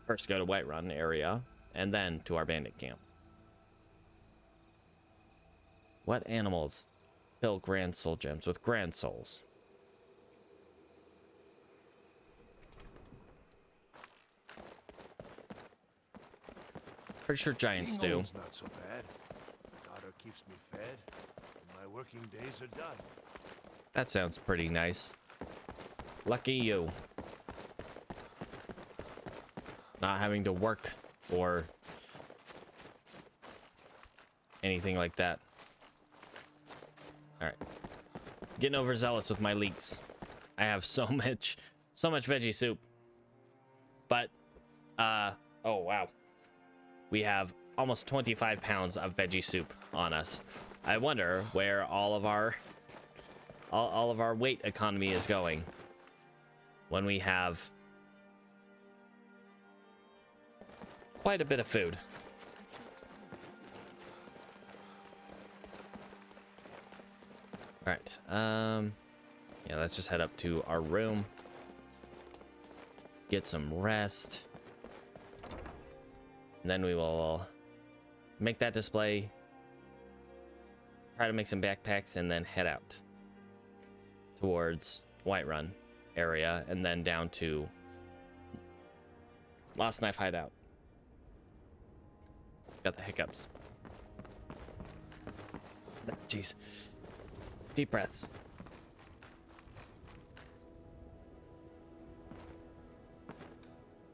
First go to Whiterun area, and then to our bandit camp. What animals fill grand soul gems with grand souls? Pretty sure giants do. It's not so bad. Daughter keeps me fed, and my working days are done. That sounds pretty nice. Lucky you. Not having to work or anything like that. All right. Getting overzealous with my leeks. I have so much veggie soup. But, oh wow. We have almost 25 pounds of veggie soup on us. I wonder where all of our weight economy is going when we have quite a bit of food. All right. Yeah, let's just head up to our room. Get some rest. And then we will make that display. Try to make some backpacks and then head out towards Whiterun area and then down to Lost Knife Hideout. Got the hiccups. Jeez. Deep breaths.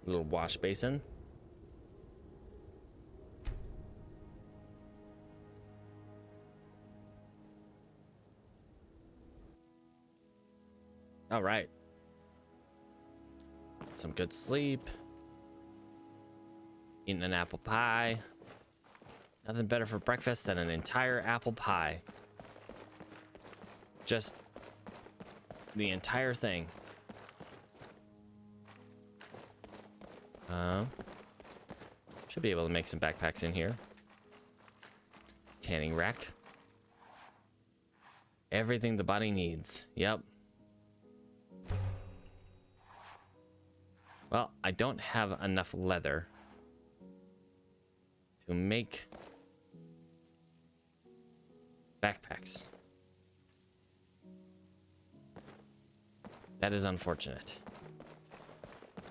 Little wash basin. All right. Some good sleep. Eating an apple pie. Nothing better for breakfast than an entire apple pie. Just the entire thing. Should be able to make some backpacks in here. Tanning rack. Everything the body needs. Yep. Well, I don't have enough leather to make backpacks. That is unfortunate.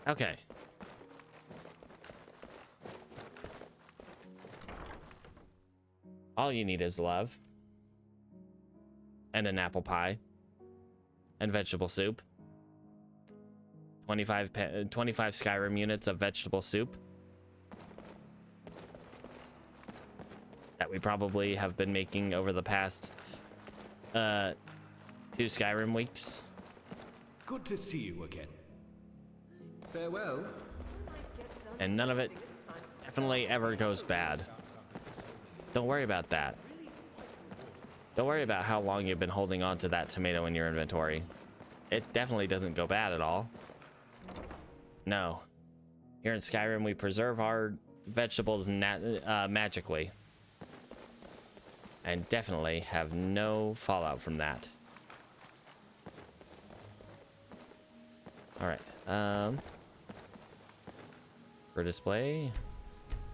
Okay. All you need is love. And an apple pie. And vegetable soup. 25 Skyrim units of vegetable soup. That we probably have been making over the past 2 Skyrim weeks. Good to see you again. Farewell. And none of it definitely ever goes bad. Don't worry about that. Don't worry about how long you've been holding on to that tomato in your inventory. It definitely doesn't go bad at all. No. Here in Skyrim, we preserve our vegetables magically. And definitely have no fallout from that. Alright. For display,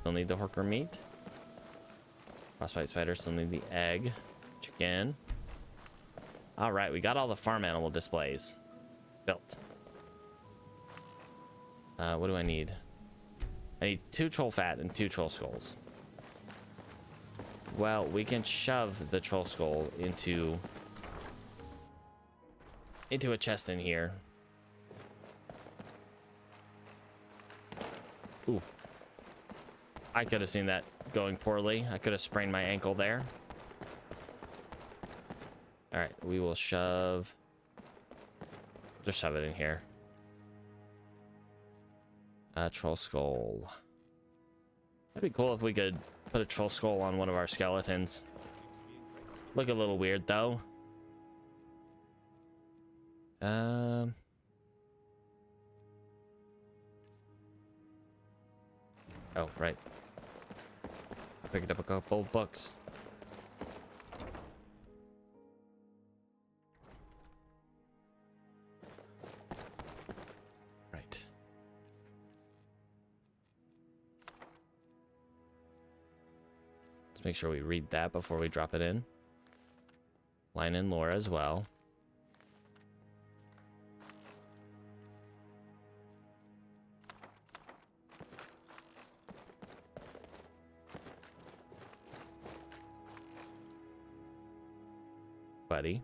still need the horker meat. Frostbite spider, still need the egg. Chicken. Alright, we got all the farm animal displays built. What do I need? I need 2 troll fat and 2 troll skulls. Well, we can shove the troll skull into a chest in here. Ooh. I could have seen that going poorly. I could have sprained my ankle there. All right, we will just shove it in here. Troll skull. That'd be cool if we could put a troll skull on one of our skeletons. Look a little weird though. Oh, right. Picked up a couple books. Right. Let's make sure we read that before we drop it in. Line in lore as well. Buddy.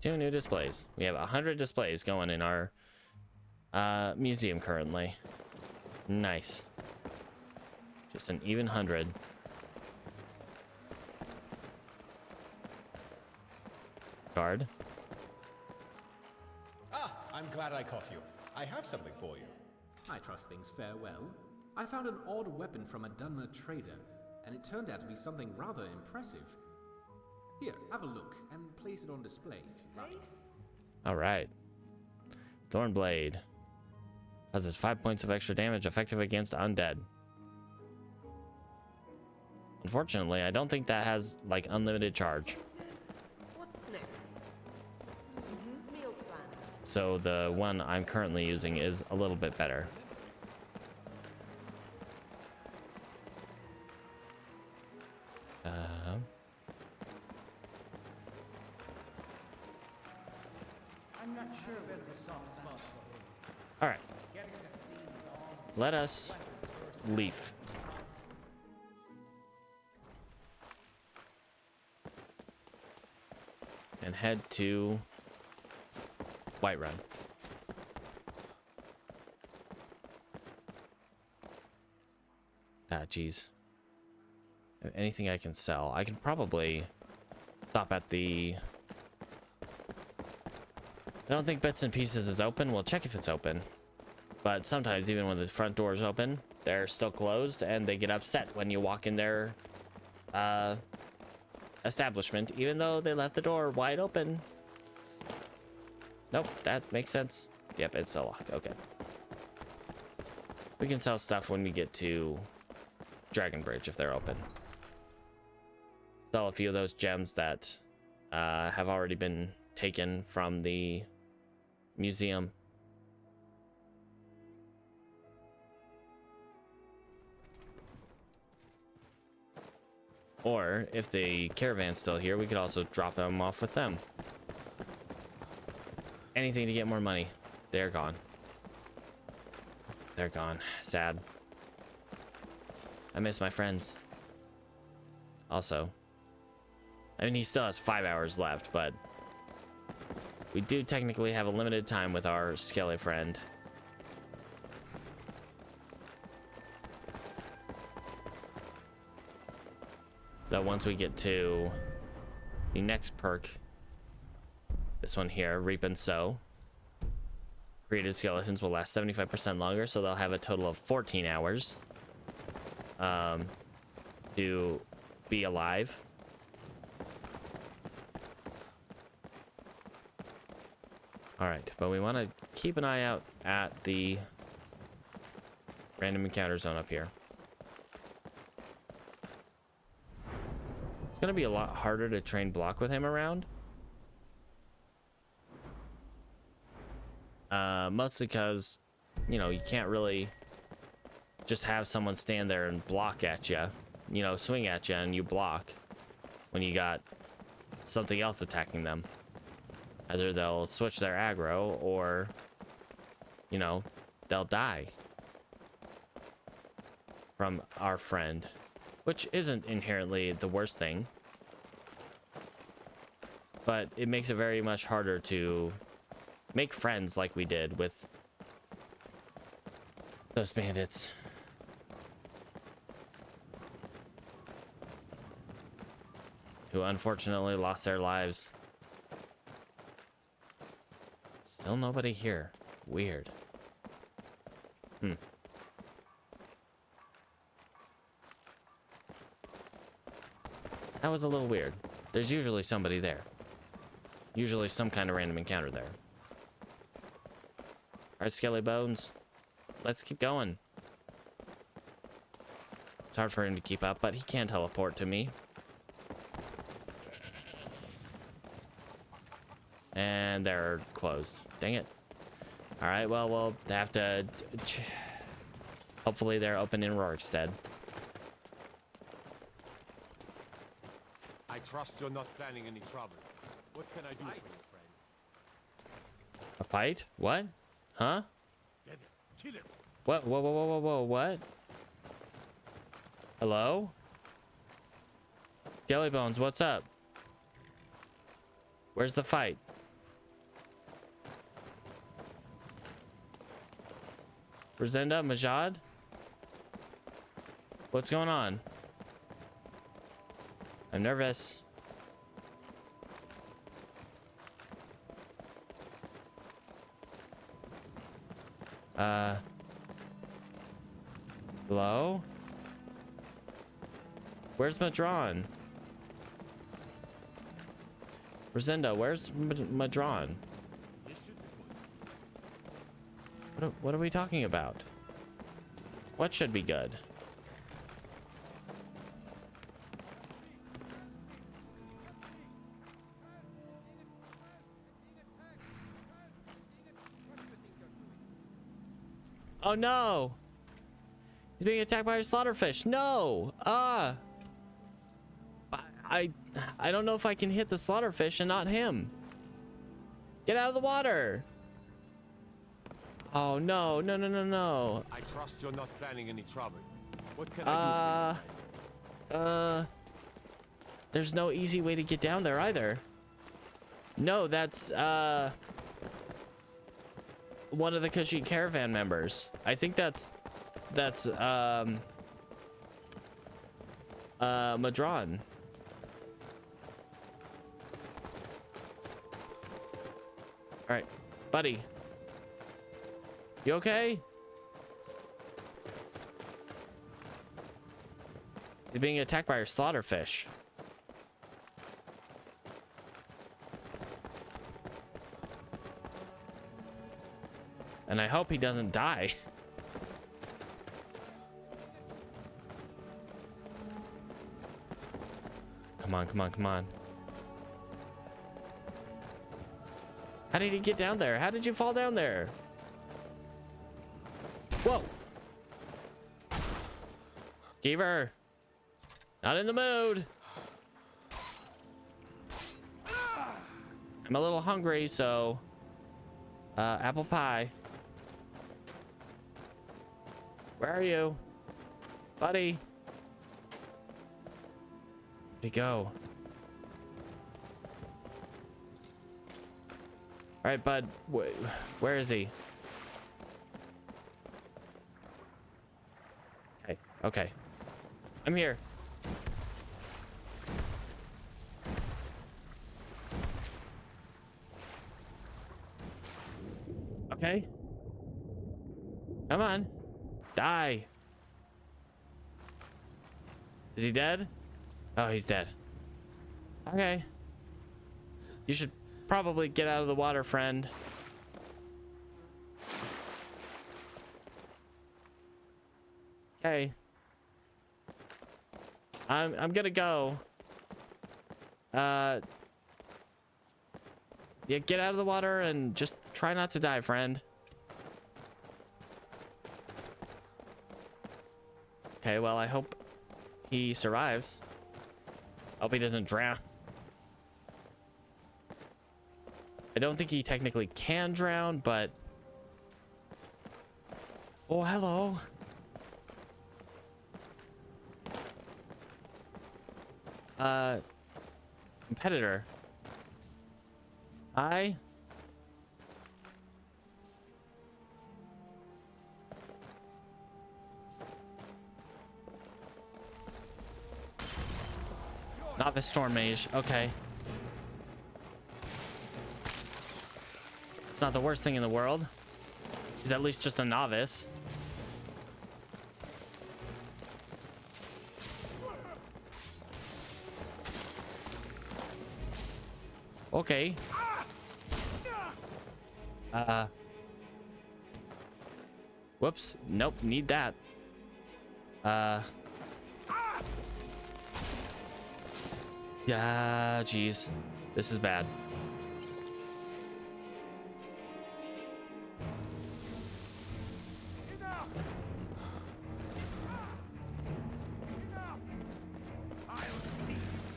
Two new displays. We have 100 displays going in our museum currently. Nice. Just an even 100. Guard. Ah, I'm glad I caught you. I have something for you. I trust things fare well. I found an odd weapon from a Dunmer trader, and it turned out to be something rather impressive. Here, have a look, and place it on display if you like. All right. Thornblade. Causes 5 points of extra damage, effective against undead. Unfortunately, I don't think that has, like, unlimited charge. What's next? Meal plan. So the one I'm currently using is a little bit better. I'm not sure where the soft spots All right. Let us leave. And head to Whiterun. Ah, geez. Anything I can sell? I can probably stop at the... I don't think Bits and Pieces is open. We'll check if it's open. But sometimes, even when the front door is open, they're still closed, and they get upset when you walk in their establishment, even though they left the door wide open. Nope, that makes sense. Yep, it's still locked. Okay. We can sell stuff when we get to Dragon Bridge if they're open. Sell a few of those gems that have already been taken from the museum. Or if the caravan's still here, we could also drop them off with them. Anything to get more money. They're gone. They're gone. Sad. I miss my friends. Also, I mean, he still has 5 hours left, but we do technically have a limited time with our skelly friend. That once we get to the next perk, this one here, Reap and Sow, created skeletons will last 75% longer, so they'll have a total of 14 hours to be alive. All right, but we want to keep an eye out at the random encounter zone up here. It's going to be a lot harder to train block with him around. Mostly because, you know, you can't really just have someone stand there and block at you. You know, swing at you and you block when you got something else attacking them. Either they'll switch their aggro or, you know, they'll die from our friend, which isn't inherently the worst thing, but it makes it very much harder to make friends like we did with those bandits. who unfortunately lost their lives. Still nobody here. Weird. That was a little weird. There's usually somebody there. Usually some kind of random encounter there. Alright, Skelly Bones. Let's keep going. It's hard for him to keep up, but he can teleport to me. And they're closed. Dang it. Alright, well, we'll have to... Hopefully they're open in Rorikstead. I trust you're not planning any trouble. What can I do for you, friend? A fight? What? Huh? Get him. Kill him. What? Whoa, whoa, whoa, whoa, whoa, what? Hello? Skelly Bones, what's up? Where's the fight? Rosenda, Majad? What's going on? I'm nervous. Hello? Where's Madron? Rosenda, where's Madron? What are we talking about? What should be good? Oh no! He's being attacked by a slaughterfish. No! I don't know if I can hit the slaughterfish and not him. Get out of the water! Oh no, no, no, no, no. I trust you're not planning any trouble. What can I do for you? There's no easy way to get down there either. No, that's one of the Kashyyyk caravan members. I think that's Madron. All right, buddy. You okay? He's being attacked by a slaughterfish. And I hope he doesn't die. Come on, come on, come on. How did he get down there? How did you fall down there? Whoa. Skeever. Not in the mood. I'm a little hungry, so apple pie. Where are you? Buddy. Where'd he go? All right, bud. Where is he? Okay, okay. I'm here. Okay. Come on. Die. Is he dead? Oh, he's dead. Okay. You should probably get out of the water, friend. Okay. I'm gonna go. Yeah, get out of the water and just try not to die, friend. Okay, well, I hope he survives. Hope he doesn't drown. I don't think he technically can drown, but... Oh, hello. Competitor. Hi. Novice Storm Mage. Okay. It's not the worst thing in the world. He's at least just a novice. Okay. Whoops. Nope. Need that. Yeah, jeez. This is bad.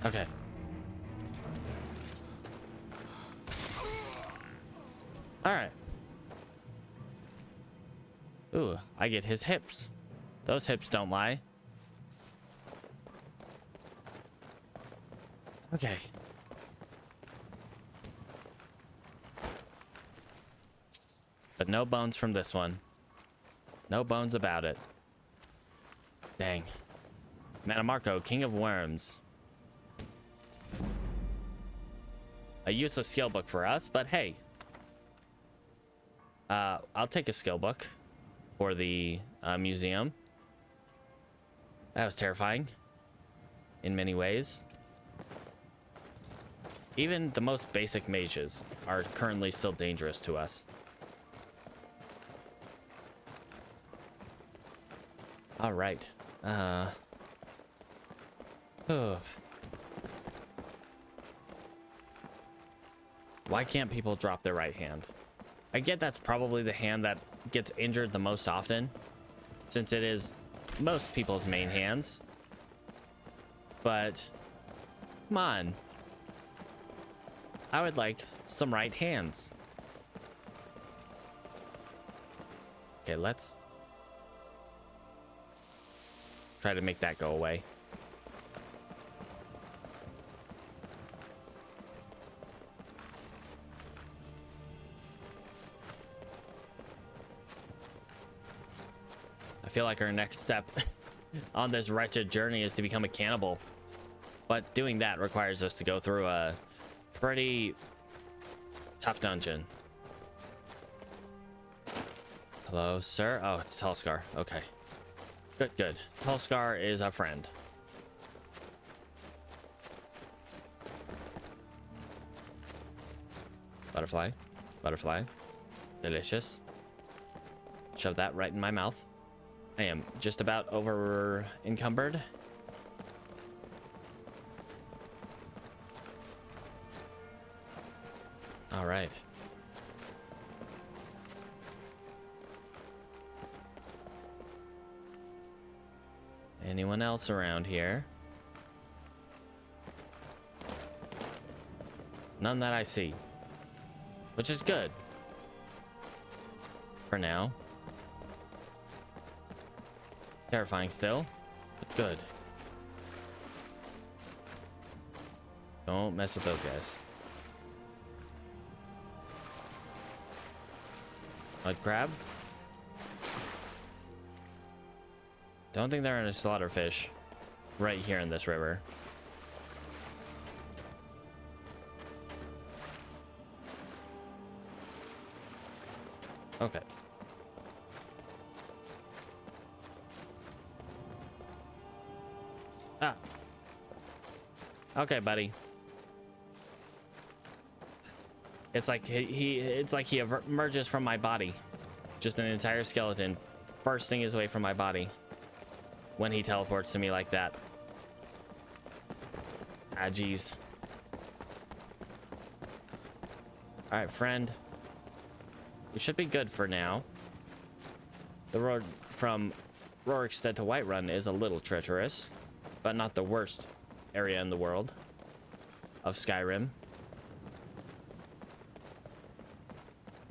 Okay. All right. Ooh, I get his hips. Those hips don't lie. Okay. But no bones from this one. No bones about it. Dang. Manamarco, King of Worms. A useless skill book for us, but hey. I'll take a skill book for the museum. That was terrifying in many ways. Even the most basic mages are currently still dangerous to us. All right. Why can't people drop their right hand? I get that's probably the hand that gets injured the most often, since it is most people's main hands. But, come on. I would like some right hands. Okay, let's try to make that go away. I feel like our next step on this wretched journey is to become a cannibal. But doing that requires us to go through a pretty tough dungeon. Hello, sir. Oh, it's Tallscar. Okay. Good, good. Tallscar is a friend. Butterfly. Butterfly. Delicious. Shove that right in my mouth. I am just about over encumbered. All right. Anyone else around here? None that I see. Which is good. For now. Terrifying still, but good. Don't mess with those guys. Mud crab? Don't think they're in a slaughterfish right here in this river. Okay. Ah. Okay, buddy. It's like he emerges from my body. Just an entire skeleton bursting his way from my body when he teleports to me like that. Ah, jeez. All right, friend. We should be good for now. The road from Rorikstead to Whiterun is a little treacherous, but not the worst area in the world of Skyrim.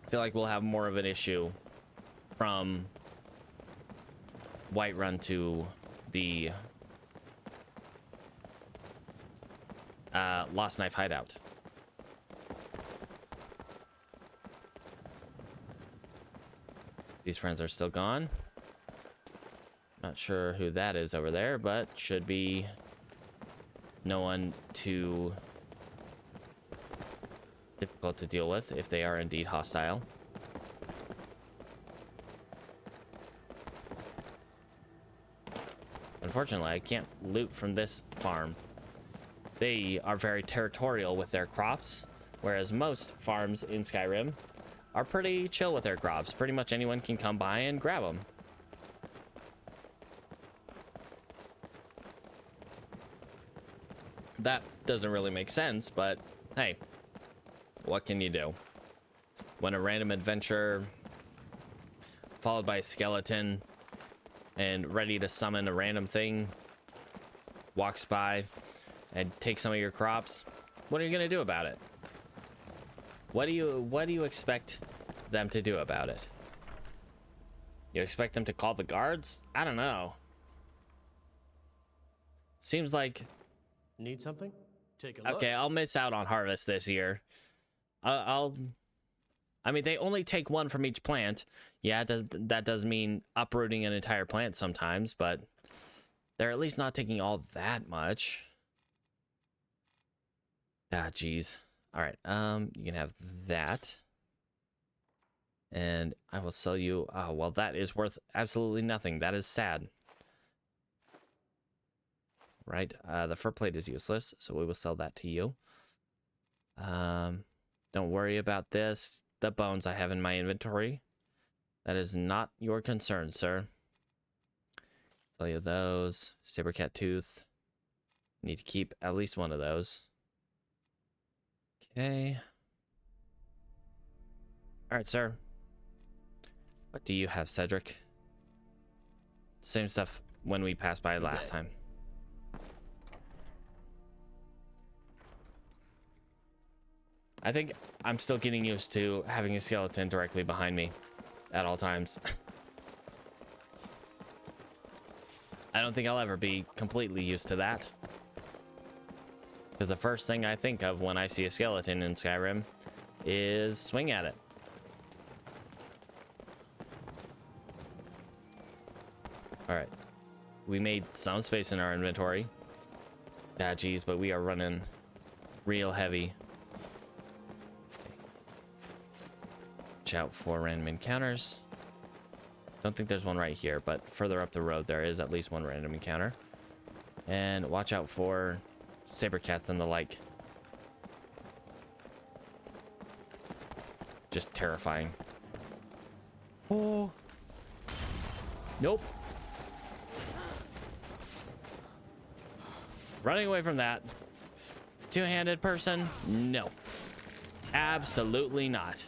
I feel like we'll have more of an issue from Whiterun to the Lost Knife hideout. These friends are still gone. Not sure who that is over there, but should be no one too difficult to deal with if they are indeed hostile. Unfortunately, I can't loot from this farm. They are very territorial with their crops, whereas most farms in Skyrim are pretty chill with their crops. Pretty much anyone can come by and grab them. That doesn't really make sense, but hey, what can you do? When a random adventure followed by a skeleton and ready to summon a random thing walks by and takes some of your crops, what are you gonna do about it? What do you expect them to do about it? You expect them to call the guards? I don't know. Seems like... Need something? Take a look. Okay, I'll miss out on harvest this year. I mean, they only take one from each plant. Yeah, that does mean uprooting an entire plant sometimes, but they're at least not taking all that much. Ah, geez. All right, you can have that. And I will sell you... Oh, well, that is worth absolutely nothing. That is sad. Right, the fur plate is useless, so we will sell that to you. Don't worry about this. The bones I have in my inventory. That is not your concern, sir. Sell you those. Sabercat tooth. Need to keep at least one of those. Okay. Alright, sir. What do you have, Cedric? Same stuff when we passed by last time. I think I'm still getting used to having a skeleton directly behind me at all times. I don't think I'll ever be completely used to that. Because the first thing I think of when I see a skeleton in Skyrim is swing at it. Alright. We made some space in our inventory. Ah, geez, but we are running real heavy. Watch out for random encounters. Don't think there's one right here, but further up the road there is at least one random encounter. And watch out for saber cats and the like. Just terrifying. Oh. Nope. Running away from that. Two-handed person? No. Absolutely not.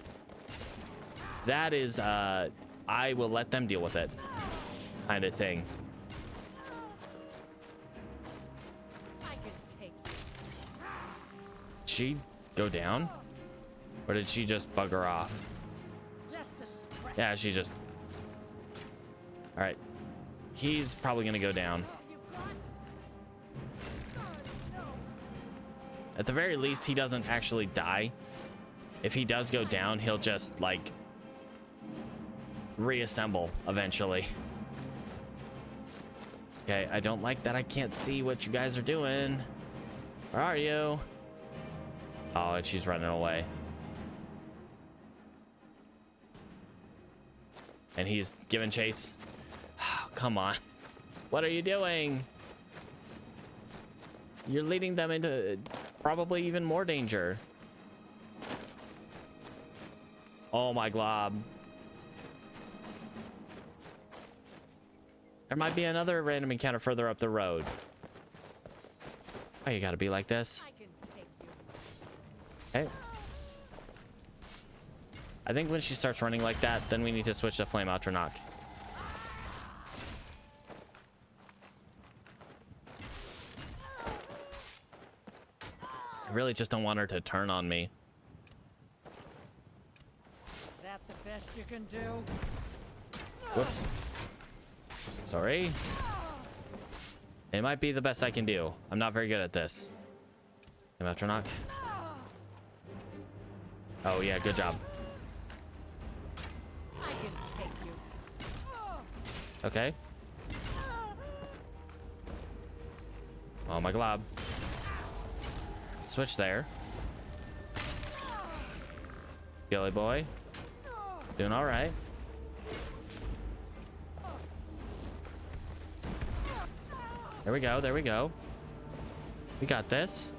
That is, I will let them deal with it kind of thing. Did she go down? Or did she just bugger off? Yeah, she just... Alright. He's probably gonna go down. At the very least, he doesn't actually die. If he does go down, he'll just, like... reassemble eventually. Okay, I don't like that I can't see what you guys are doing. Where are you? Oh, and she's running away. And he's giving chase. Oh, come on. What are you doing? You're leading them into probably even more danger. Oh my glob. There might be another random encounter further up the road. Oh, you gotta be like this. Okay. I think when she starts running like that, then we need to switch to Flame Outronach. I really just don't want her to turn on me. Is that the best you can do? Whoops. Sorry. It might be the best I can do. I'm not very good at this. Metronach. Oh yeah, good job. I can take you. Okay. Oh my glob. switch there. Skilly boy. Doing all right. There we go. There we go. We got this.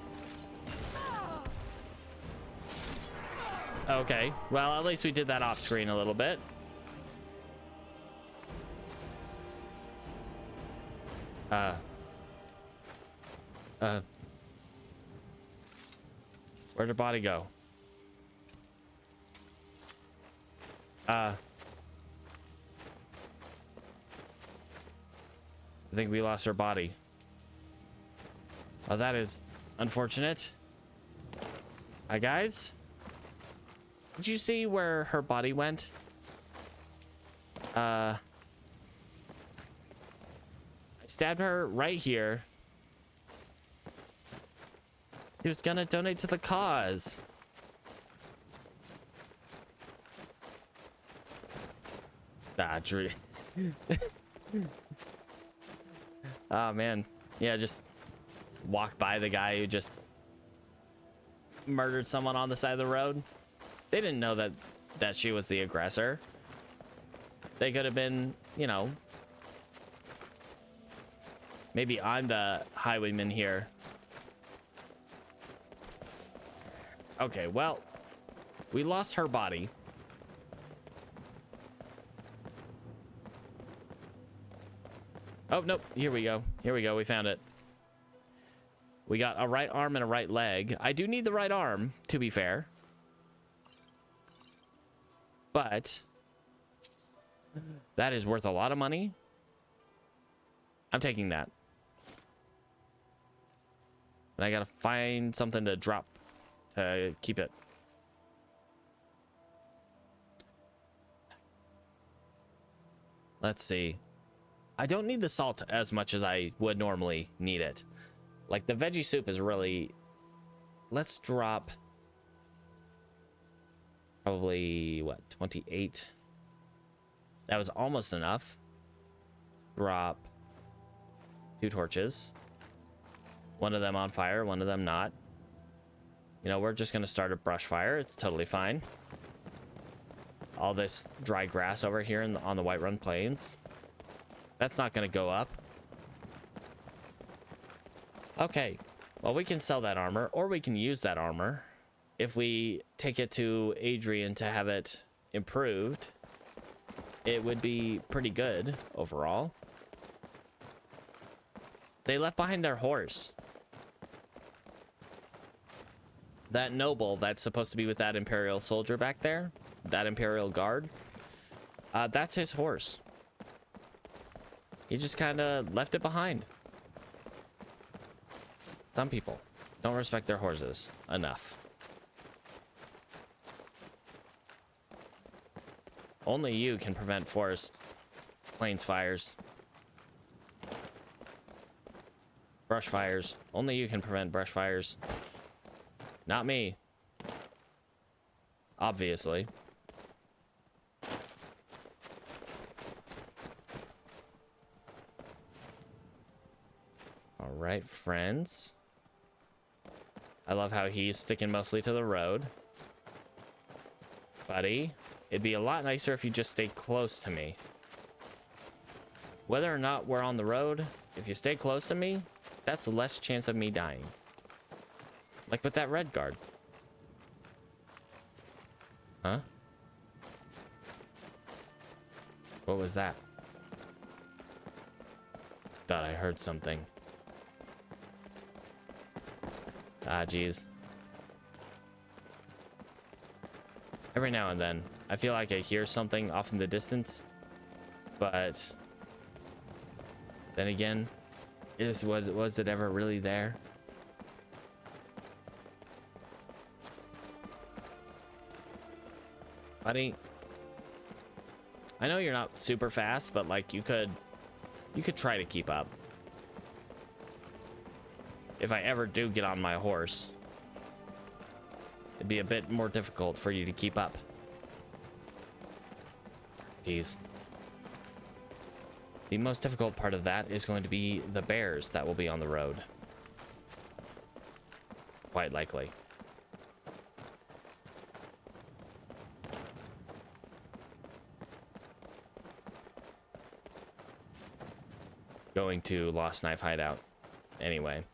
Okay. Well, at least we did that off screen a little bit. Where'd her body go? I think we lost her body. Oh, that is unfortunate. Hi, guys. Did you see where her body went? I stabbed her right here. She was gonna donate to the cause. Ah, Drew. Oh, man. Yeah, just walk by the guy who just murdered someone on the side of the road. They didn't know that she was the aggressor. They could have been, you know, maybe I'm the highwayman here. Okay, well, we lost her body. Oh, nope. Here we go. Here we go. We found it. We got a right arm and a right leg. I do need the right arm, to be fair. But that is worth a lot of money. I'm taking that. And I gotta find something to drop to keep it. Let's see. I don't need the salt as much as I would normally need it. Like, the veggie soup is really... Let's drop... Probably, what, 28? That was almost enough. Drop 2 torches. One of them on fire, one of them not. You know, we're just going to start a brush fire. It's totally fine. All this dry grass over here on the Whiterun Plains. That's not going to go up. Okay. Well, we can sell that armor, or we can use that armor. If we take it to Adrian to have it improved, it would be pretty good overall. They left behind their horse. That noble that's supposed to be with that Imperial soldier back there, that Imperial guard, that's his horse. He just kind of left it behind. Some people don't respect their horses enough. Only you can prevent forest plains fires. Brush fires. Only you can prevent brush fires. Not me. Obviously. All right, friends. I love how he's sticking mostly to the road. Buddy, it'd be a lot nicer if you just stayed close to me. Whether or not we're on the road, if you stay close to me, that's less chance of me dying. Like with that red guard. Huh? What was that? Thought I heard something. Ah, geez. Every now and then, I feel like I hear something off in the distance, but then again, was it ever really there? Buddy, I know you're not super fast, but like you could try to keep up. If I ever do get on my horse, it'd be a bit more difficult for you to keep up. Jeez. The most difficult part of that is going to be the bears that will be on the road. quite likely. Going to Lost Knife hideout anyway.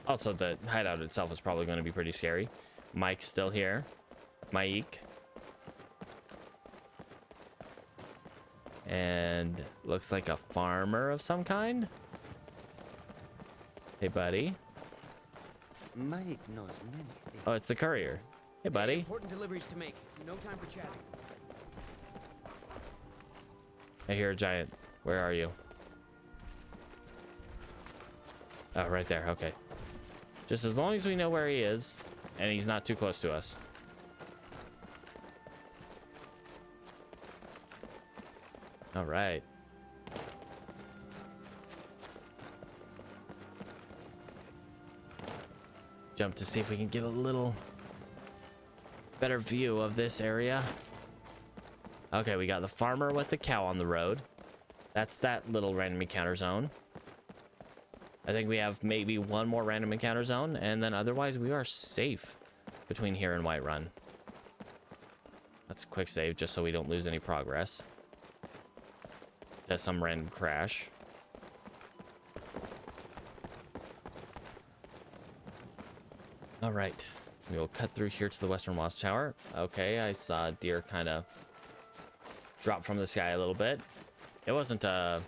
Also, the hideout itself is probably going to be pretty scary. Mike's still here. Mike. And looks like a farmer of some kind. Hey, buddy. Mike knows many things. Oh, it's the courier. Hey, buddy. Important deliveries to make. No time for chatting. I hear a giant. Where are you? Oh, right there. Okay. Just as long as we know where he is, and he's not too close to us. All right. Jump to see if we can get a little better view of this area. Okay, we got the farmer with the cow on the road. That's that little random encounter zone. I think we have maybe one more random encounter zone, and then otherwise we are safe between here and Whiterun. Let's quick save just so we don't lose any progress. Just some random crash. All right, we will cut through here to the Western Watchtower. Okay, I saw a deer kind of drop from the sky a little bit. It wasn't a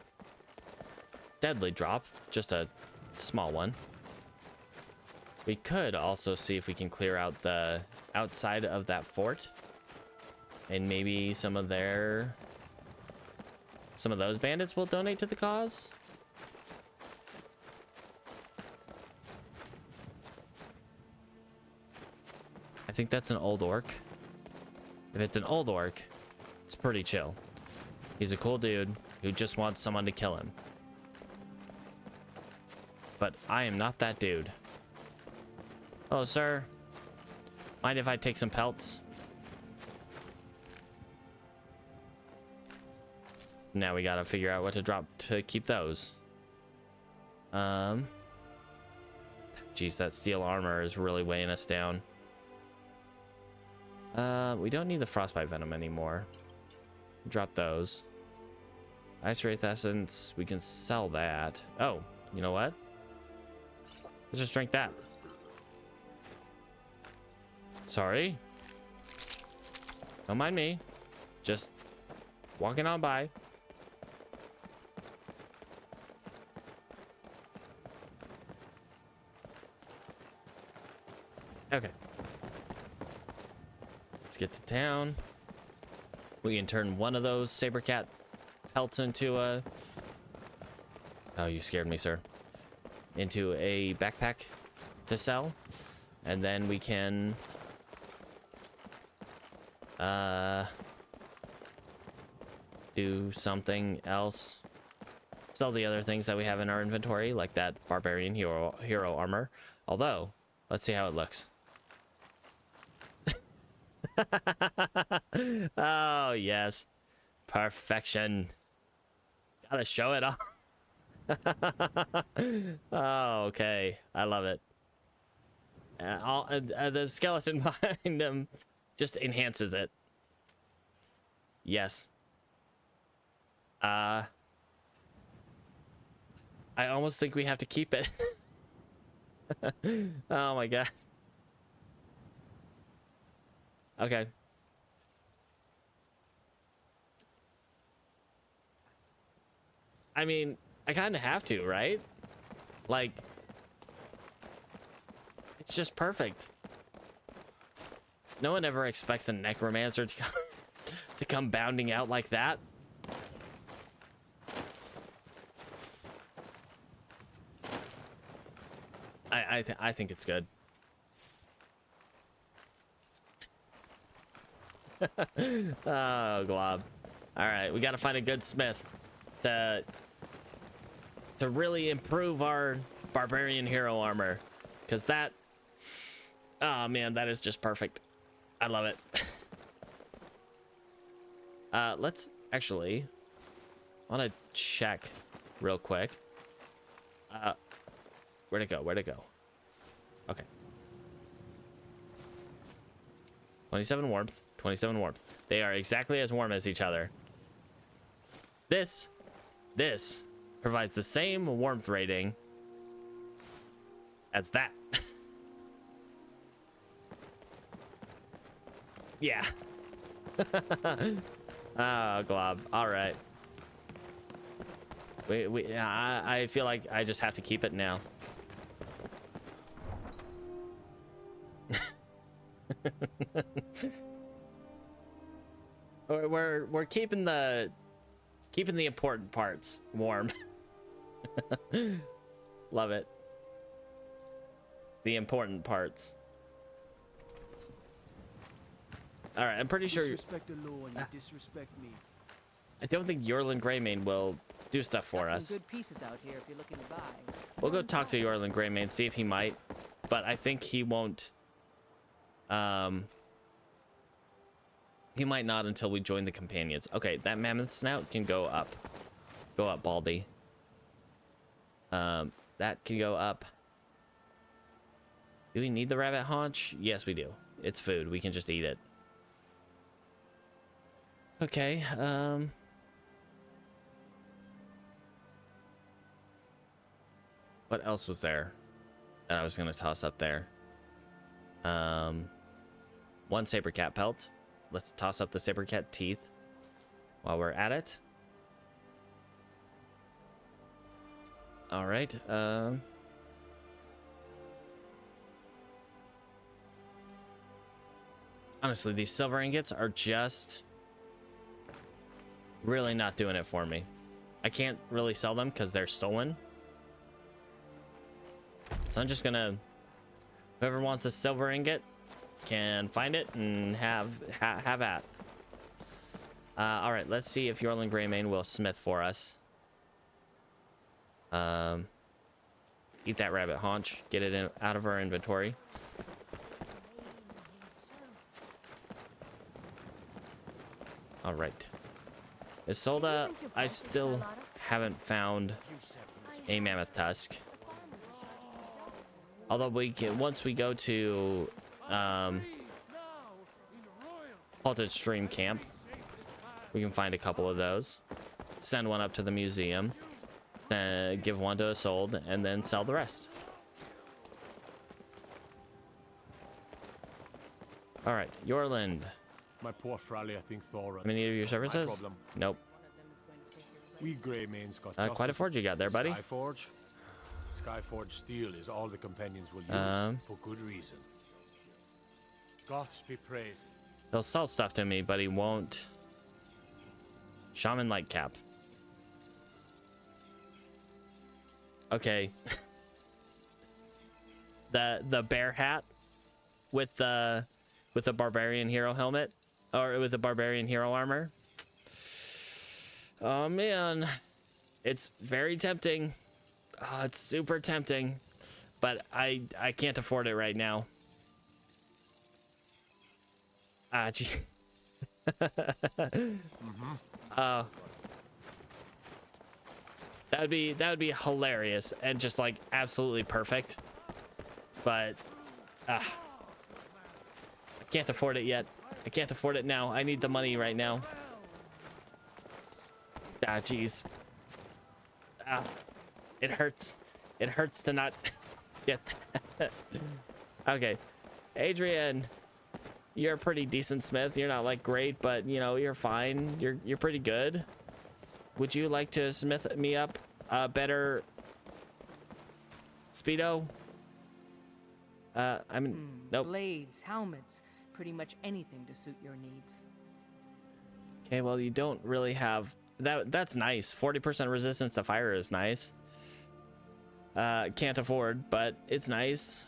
deadly drop, just a small one. We could also see if we can clear out the outside of that fort, and maybe some of those bandits will donate to the cause. I think that's an old orc. If it's an old orc, it's pretty chill. He's a cool dude who just wants someone to kill him. But I am not that dude. Oh, sir. Mind if I take some pelts? Now we gotta figure out what to drop to keep those. Geez, that steel armor is really weighing us down. We don't need the frostbite venom anymore. Drop those. Ice Wraith Essence, we can sell that. Oh, you know what? Let's just drink that. Sorry. Don't mind me. Just walking on by. Okay. Let's get to town. We can turn one of those Sabercat pelts into a... Oh, you scared me, sir. Into a backpack to sell. And then we can... do something else. Sell the other things that we have in our inventory, like that barbarian hero armor. Although, let's see how it looks. Oh, yes. Perfection. Gotta show it off. Oh, okay. I love it. The skeleton behind him just enhances it. Yes. I almost think we have to keep it. Oh my god. Okay. I mean, I kind of have to, right? Like, it's just perfect. No one ever expects a necromancer to come bounding out like that. I think it's good. Oh, Glob. All right, we got to find a good smith to really improve our barbarian hero armor, because that, oh man, that is just perfect. I love it. Let's actually, I want to check real quick. Where'd it go? Okay. 27 warmth, 27 warmth. They are exactly as warm as each other. This provides the same warmth rating as that. Yeah. Oh, glob. All right. I feel like I just have to keep it now. We're keeping the important parts warm. Love it. The important parts. All right, I'm pretty sure. Disrespect the law and you disrespect me. I don't think Yorlin Greymane will do stuff for Got us. some good pieces out here if you're looking to buy. We'll go talk to Yorlin Greymane, see if he might, but I think he won't. He might not until we join the companions. Okay, that mammoth snout can go up. Go up, Baldy. That can go up. Do we need the rabbit haunch? Yes, we do. It's food. We can just eat it. Okay, what else was there that I was gonna toss up there? One saber cat pelt. Let's toss up the saber cat teeth while we're at it. All right. Honestly, these silver ingots are just really not doing it for me. I can't really sell them because they're stolen. So I'm just gonna, whoever wants a silver ingot can find it and have at. All right, let's see if Yorlin Greymane will smith for us. Eat that rabbit haunch, get it out of our inventory. All right. Isolda, I still haven't found a mammoth tusk. Although we can, once we go to Halted Stream Camp, we can find a couple of those. Send one up to the museum, give one to Isolde, and then sell the rest. All right, Yorland. My poor Frally, I think Thora. How many of your services? Nope. We Greymanes got Quite a forge you got there, buddy. Skyforge. Skyforge steel is all the companions will use for good reason. Gods be praised. He'll sell stuff to me, but he won't. Shaman light cap. Okay. The bear hat with the barbarian hero helmet, or with the barbarian hero armor. Oh man, it's very tempting. Oh, it's super tempting, but I can't afford it right now. Ah, gee. That would be hilarious and just like absolutely perfect, but I can't afford it yet. I can't afford it now. I need the money right now. Ah, jeez. Ah, it hurts. It hurts to not get that. Okay, Adrian, you're a pretty decent smith. You're not like great, but you know, you're fine. You're pretty good. Would you like to smith me up a better speedo? I mean, nope. Blades, helmets, pretty much anything to suit your needs. Okay, well, you don't really have that. That's nice. 40% resistance to fire is nice. Can't afford, but it's nice.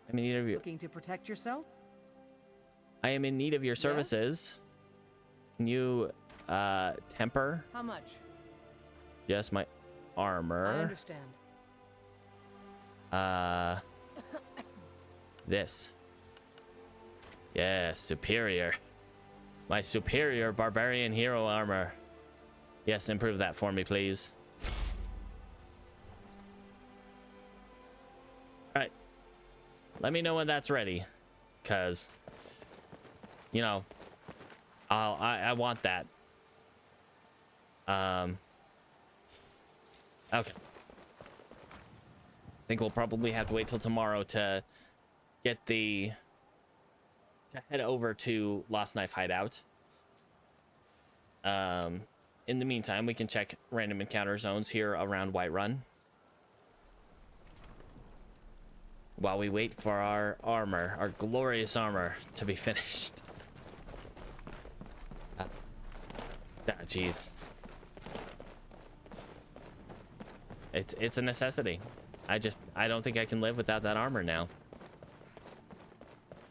I'm in need of you. Looking to protect yourself? I am in need of your services. Can you temper How much? just my armor? I understand. This. Yes, superior. My superior barbarian hero armor. Yes, improve that for me, please. All right, Let me know when that's ready, cause you know, I want that. Okay. I think we'll probably have to wait till tomorrow to get to head over to Lost Knife Hideout. In the meantime, we can check random encounter zones here around Whiterun while we wait for our armor, our glorious armor, to be finished. Jeez. It's a necessity. I don't think I can live without that armor now.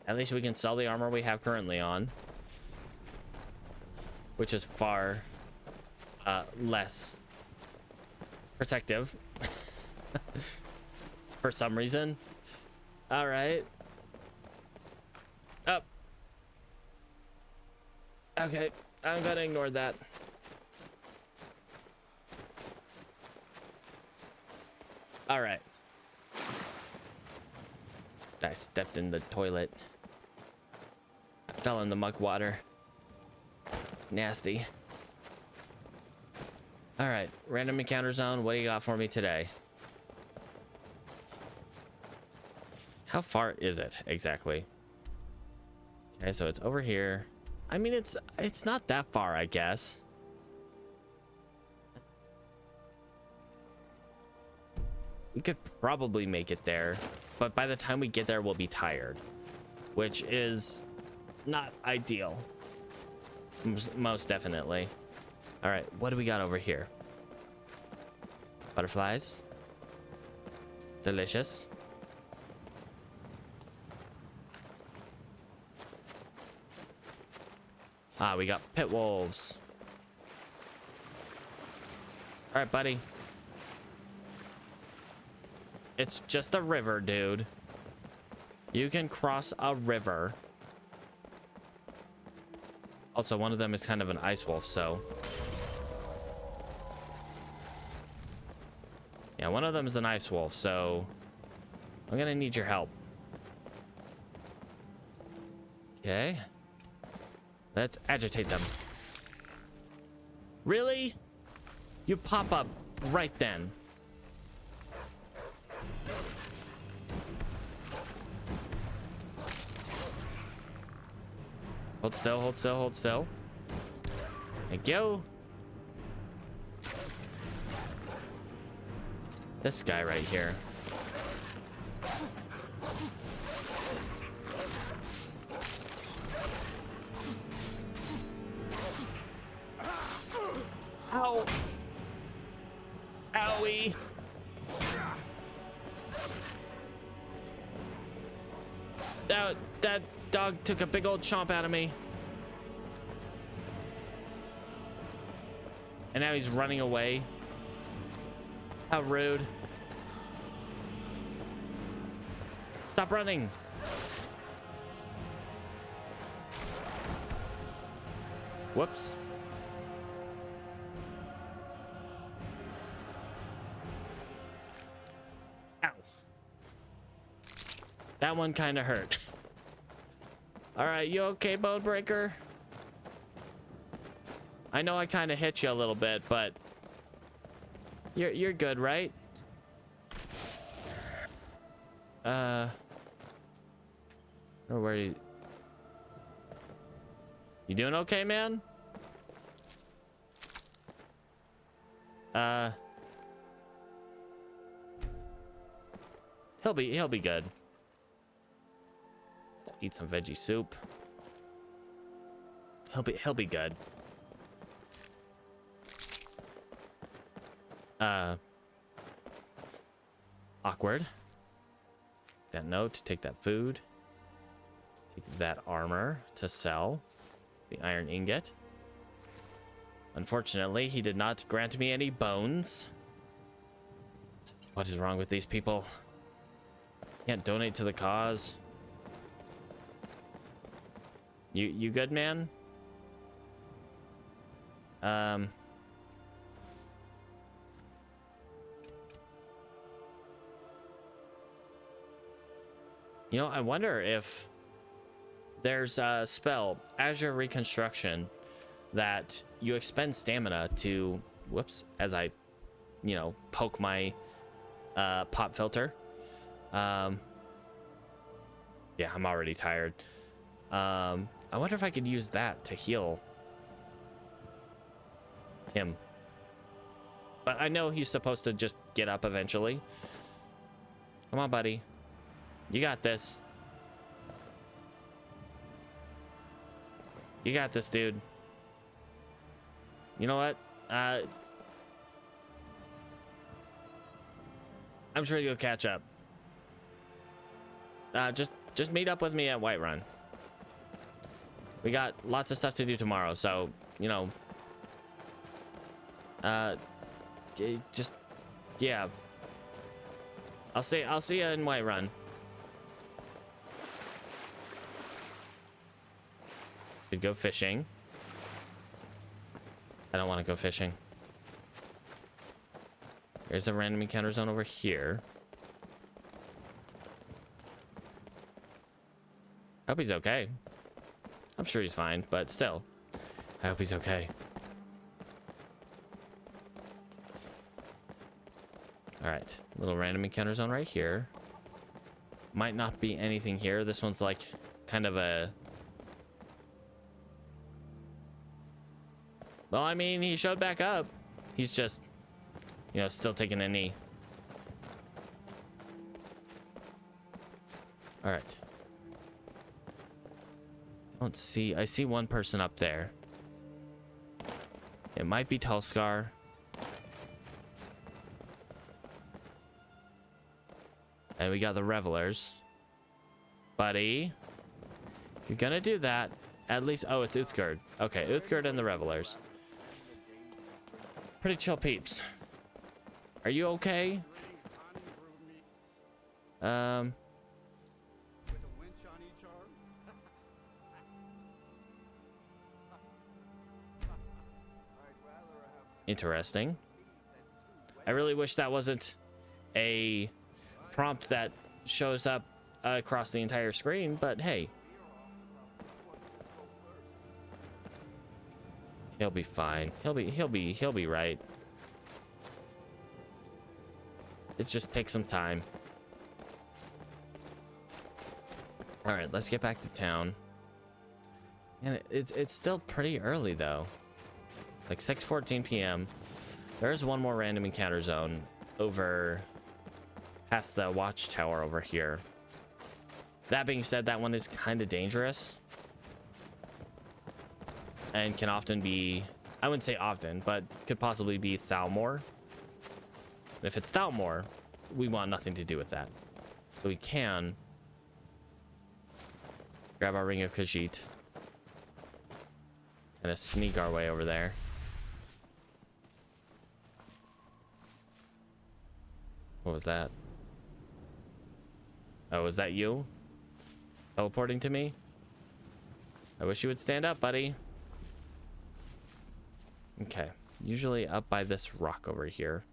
At least we can sell the armor we have currently on, which is far less protective for some reason. All right. Up. Okay, I'm gonna ignore that. All right. I stepped in the toilet. I fell in the muck water. Nasty. All right, random encounter zone. What do you got for me today? How far is it exactly? Okay, so it's over here. I mean, it's not that far, I guess. We could probably make it there, but by the time we get there, we'll be tired, which is not ideal. Most definitely. All right, what do we got over here? Butterflies. Delicious. Ah, we got pit wolves. All right, buddy. It's just a river, dude. You can cross a river. Also, one of them is kind of an ice wolf, so. Yeah, one of them is an ice wolf, so I'm gonna need your help. Okay. Let's agitate them. Really? You pop up right then. Hold still, hold still, hold still. Thank you. This guy right here. Ow. Owie. That dog took a big old chomp out of me. And now he's running away. How rude. Stop running. Whoops. Ow. That one kind of hurt. All right, you okay, Bone Breaker? I know I kind of hit you a little bit, but you're good, right? Or where you doing okay, man? He'll be good. Let's eat some veggie soup. He'll be good. Awkward. That note, take that food. Take that armor to sell. The iron ingot. Unfortunately, he did not grant me any bones. What is wrong with these people? Can't donate to the cause. You good, man? You know, I wonder if there's a spell, Azure Reconstruction, that you expend stamina to, whoops, as I, you know, poke my pop filter. Yeah, I'm already tired. I wonder if I could use that to heal him. But I know he's supposed to just get up eventually. Come on, buddy. You got this. You got this, dude. You know what? I'm sure you'll catch up. Just meet up with me at Whiterun. We got lots of stuff to do tomorrow, so, you know, just, yeah. I'll see you in Whiterun. Could go fishing. I don't want to go fishing. There's a random encounter zone over here. I hope he's okay. I'm sure he's fine, but still, I hope he's okay. All right, little random encounter zone right here. Might not be anything here. This one's like kind of a... Well, I mean, he showed back up. He's just, you know, still taking a knee. All right. Don't see. I see one person up there. It might be Tulskar. And we got the Revelers. Buddy, if you're gonna do that, at least... Oh, it's Uthgerd. Okay, Uthgerd and the Revelers. Pretty chill peeps. Are you okay? Interesting. I really wish that wasn't a prompt that shows up across the entire screen, but hey. He'll be fine. He'll be right. It just takes some time. All right, let's get back to town. And it's still pretty early though. Like 6:14 p.m. There's one more random encounter zone over past the watchtower over here. That being said, that one is kind of dangerous. And can often be, I wouldn't say often, but could possibly be Thalmor. And if it's Thalmor, we want nothing to do with that. So we can grab our Ring of Khajiit and sneak our way over there. What was that? Oh, was that you? Teleporting to me? I wish you would stand up, buddy. Okay, usually up by this rock over here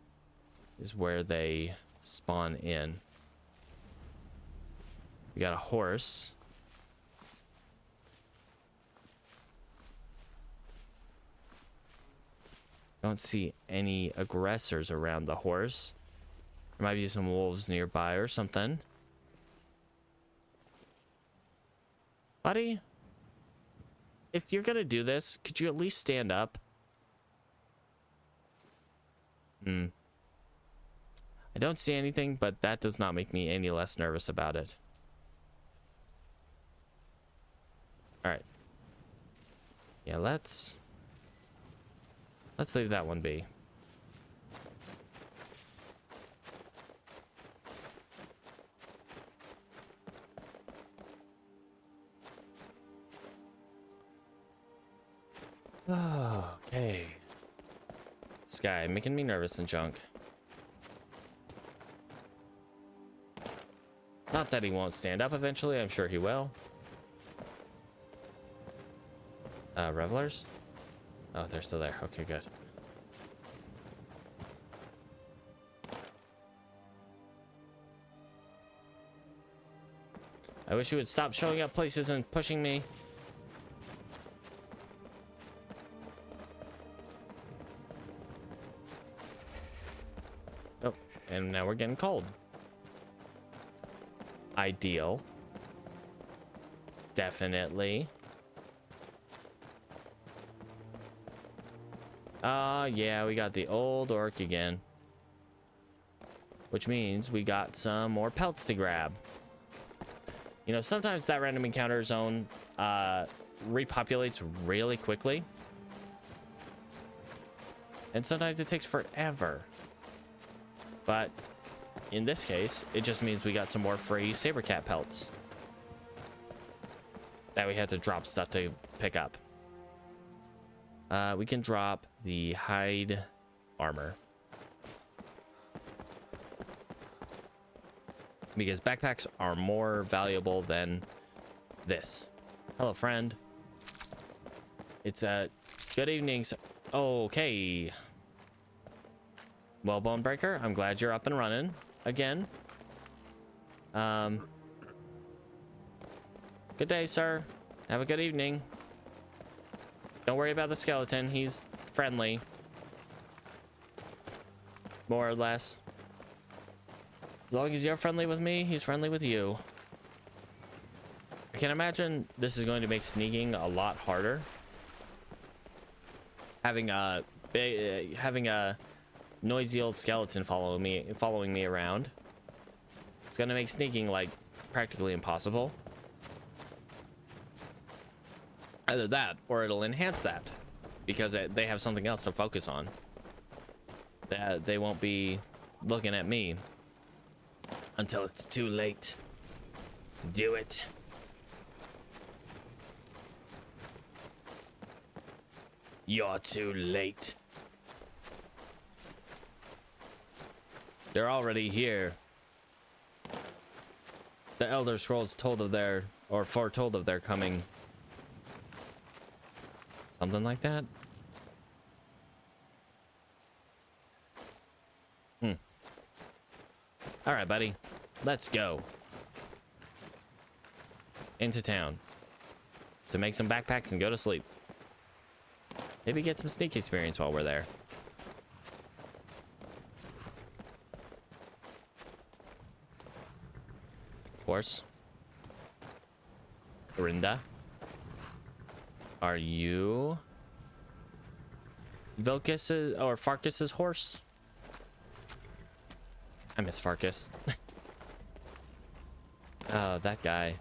is where they spawn in. We got a horse. Don't see any aggressors around the horse. There might be some wolves nearby or something. Buddy, if you're gonna do this, could you at least stand up? I don't see anything, but that does not make me any less nervous about it. All right. Yeah, let's leave that one be. Okay. This guy making me nervous and junk. Not that he won't stand up eventually, I'm sure he will. Revelers? Oh, they're still there. Okay, good. I wish you would stop showing up places and pushing me. Oh, and now we're getting cold. Ideal. Definitely. Yeah, we got the old orc again. Which means we got some more pelts to grab. You know, sometimes that random encounter zone repopulates really quickly. And sometimes it takes forever. But in this case, it just means we got some more free sabercat pelts that we had to drop stuff to pick up. We can drop the hide armor, because backpacks are more valuable than this. Hello, friend. It's a good evening. Okay. Well, Bonebreaker, I'm glad you're up and running again. Good day, sir. Have a good evening. Don't worry about the skeleton. He's friendly. More or less. As long as you're friendly with me, he's friendly with you. I can imagine this is going to make sneaking a lot harder. Having a noisy old skeleton following me around. It's gonna make sneaking like practically impossible. Either that, or it'll enhance that, because they have something else to focus on. That they won't be looking at me until it's too late. Do it. You're too late. They're already here. The Elder Scrolls told of their, or foretold of their coming. Something like that. All right, buddy. Let's go. Into town. To make some backpacks and go to sleep. Maybe get some sneak experience while we're there. Of course. Corinda. Are you Vilkis's or Farkas's horse? I miss Farkas. Oh, that guy.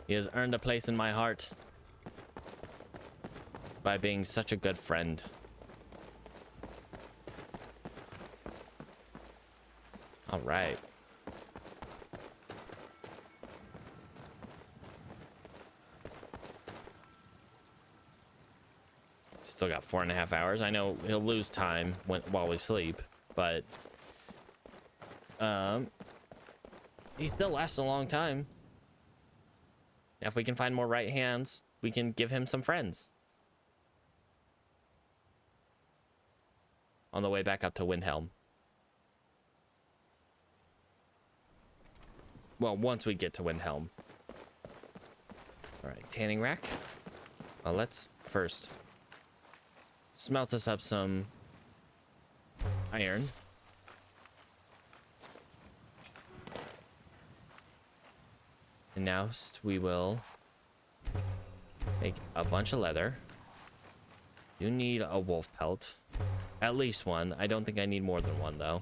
He has earned a place in my heart by being such a good friend. All right. Still got 4.5 hours. I know he'll lose time while we sleep, but he still lasts a long time. If we can find more right hands, we can give him some friends. On the way back up to Windhelm. Well, once we get to Windhelm. All right, tanning rack. Well, let's first smelt us up some iron. And now we will make a bunch of leather. You need a wolf pelt. At least one. I don't think I need more than one, though.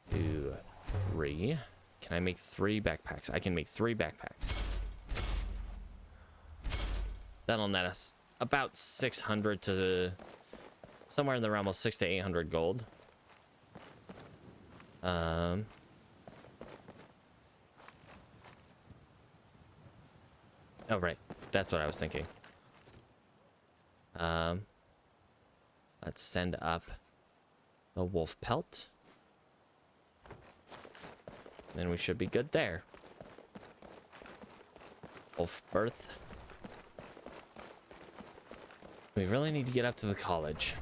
2, 3. Can I make 3 backpacks? I can make 3 backpacks. That'll net us about 600 to somewhere in the realm of 600 to 800 gold. Oh, right. That's what I was thinking. Let's send up the wolf pelt. Then we should be good there. Wolf birth. We really need to get up to the college.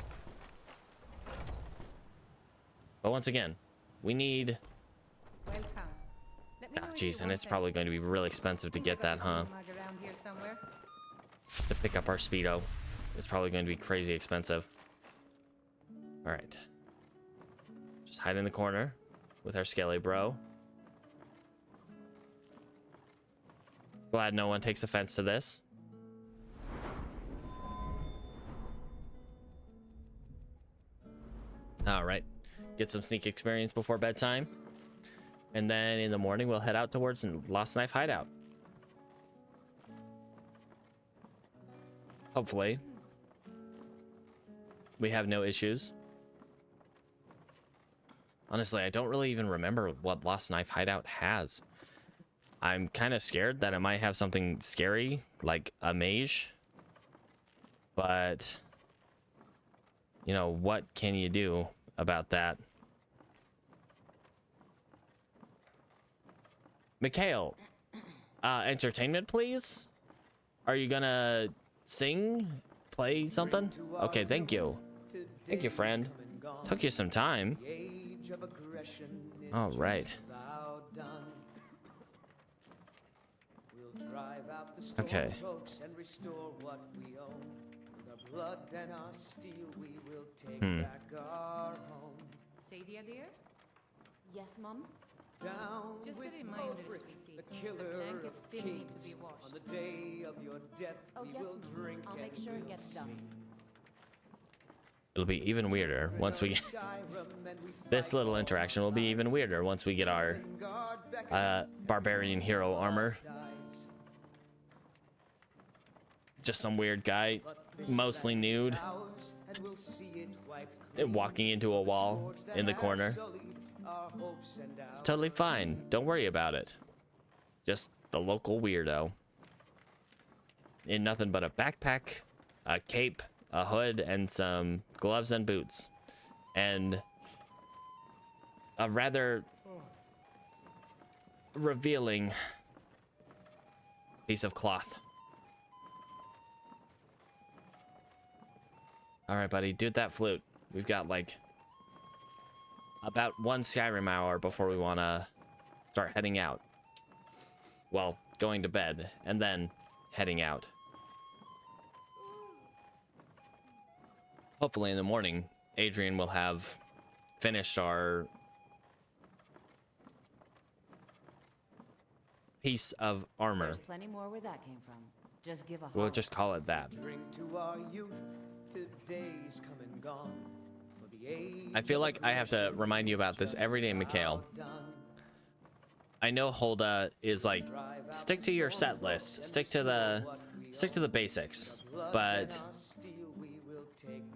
But once again, we need... Welcome. Let me know if Jeez, you and want it's probably going to be really expensive to get that, huh? mug around here somewhere. To pick up our Speedo. It's probably going to be crazy expensive. Alright. Just hide in the corner with our scaly bro. Glad no one takes offense to this. Alright. Get some sneak experience before bedtime. And then in the morning, we'll head out towards Lost Knife Hideout. Hopefully. We have no issues. Honestly, I don't really even remember what Lost Knife Hideout has. I'm kind of scared that it might have something scary, like a mage. But, you know, what can you do about that? Mikhail, entertainment, please? Are you gonna sing? Play something? Okay, thank you. Thank you, friend. Took you some time. All right. Okay. Sadia, dear? Yes, Mom? Just a reminder, sweetie. The blankets still need to be washed. On the day of your death, Oh, yes, Mom. I'll make sure it gets done. It'll be even weirder once we get... This little interaction will be even weirder once we get our barbarian hero armor. Just some weird guy, mostly nude, walking into a wall in the corner. It's totally fine. Don't worry about it. Just the local weirdo. In nothing but a backpack, a cape, a hood, and some gloves and boots. And a rather revealing piece of cloth. All right, buddy, do that flute. We've got like about 1 Skyrim hour before we want to start heading out. Well, going to bed and then heading out. Hopefully in the morning, Adrian will have finished our piece of armor. There's plenty more where that came from. Just give a We'll just call it that. Drink to our youth, today's come and gone. For the age I feel like I have to remind you about this every day, Mikhail. I know Hulda is like, stick to your set list, stick to the basics, but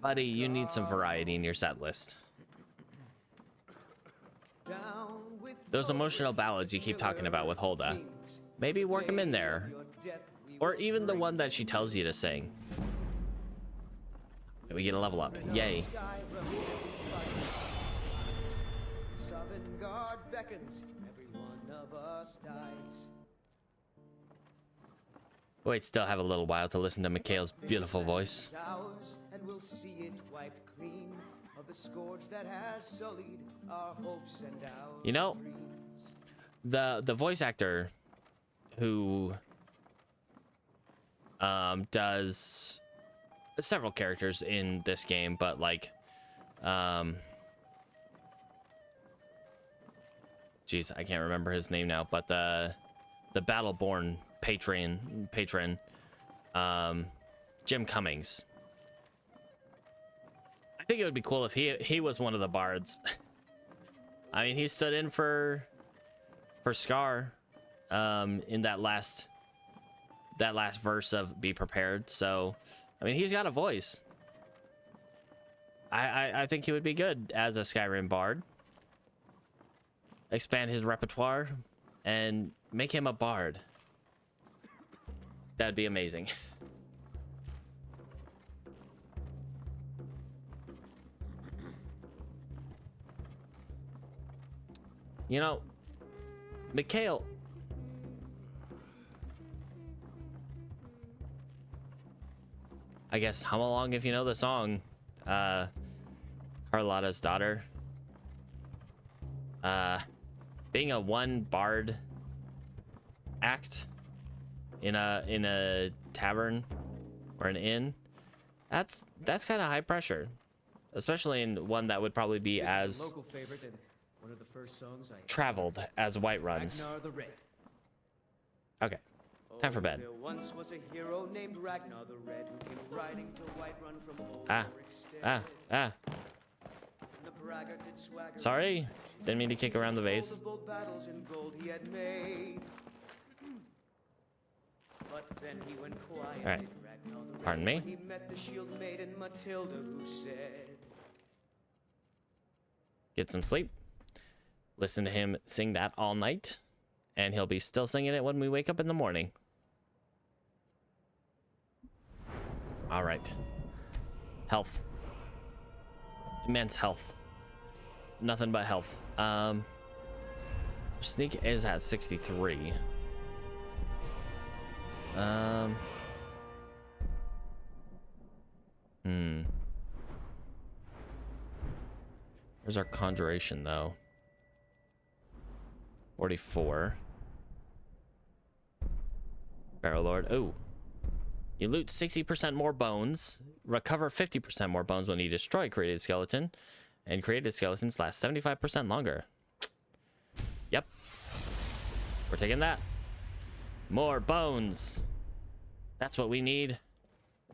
buddy, you need some variety in your set list. Those emotional ballads you keep talking about with Hulda, maybe work them in there, or even the one that she tells you to sing. We get a level up, yay. Sovngarde beckons, every one of us dies. Wait, still have a little while to listen to Mikhail's beautiful voice. Ours, and we'll see it wiped clean of the scourge that has sullied our hopes and our You know, the voice actor who does several characters in this game, but like geez, I can't remember his name now, but the Battleborn patron Jim Cummings. I think it would be cool if he was one of the bards. I mean, he stood in for Scar in that last verse of Be Prepared. So, I mean, he's got a voice. I think he would be good as a Skyrim bard. Expand his repertoire and make him a bard. That'd be amazing. You know, Mikhail. I guess hum along if you know the song. Carlotta's Daughter. Being a one bard act in a tavern or an inn, that's kind of high pressure, especially in one that would probably be This is as a local favorite and one of the first songs I traveled as Whiteruns. Ragnar the Red. Okay, time for bed. There once was a hero named Ragnar the Red who came riding to Whiterun from old The braggart did swagger. Sorry, didn't mean to kick around the vase. The bold battles in gold he had made. But then he went quiet. All right. Ragnar the Red, Pardon me. when he met the shield maiden Matilda, who said, Get some sleep. Listen to him sing that all night, and he'll be still singing it when we wake up in the morning. All right. Health. Immense health. Nothing but health. Sneak is at 63. Where's our conjuration though? 44. Barrel Lord. Oh. You loot 60% more bones, recover 50% more bones when you destroy a created skeleton, and created skeletons last 75% longer. Yep. We're taking that. More bones. That's what we need.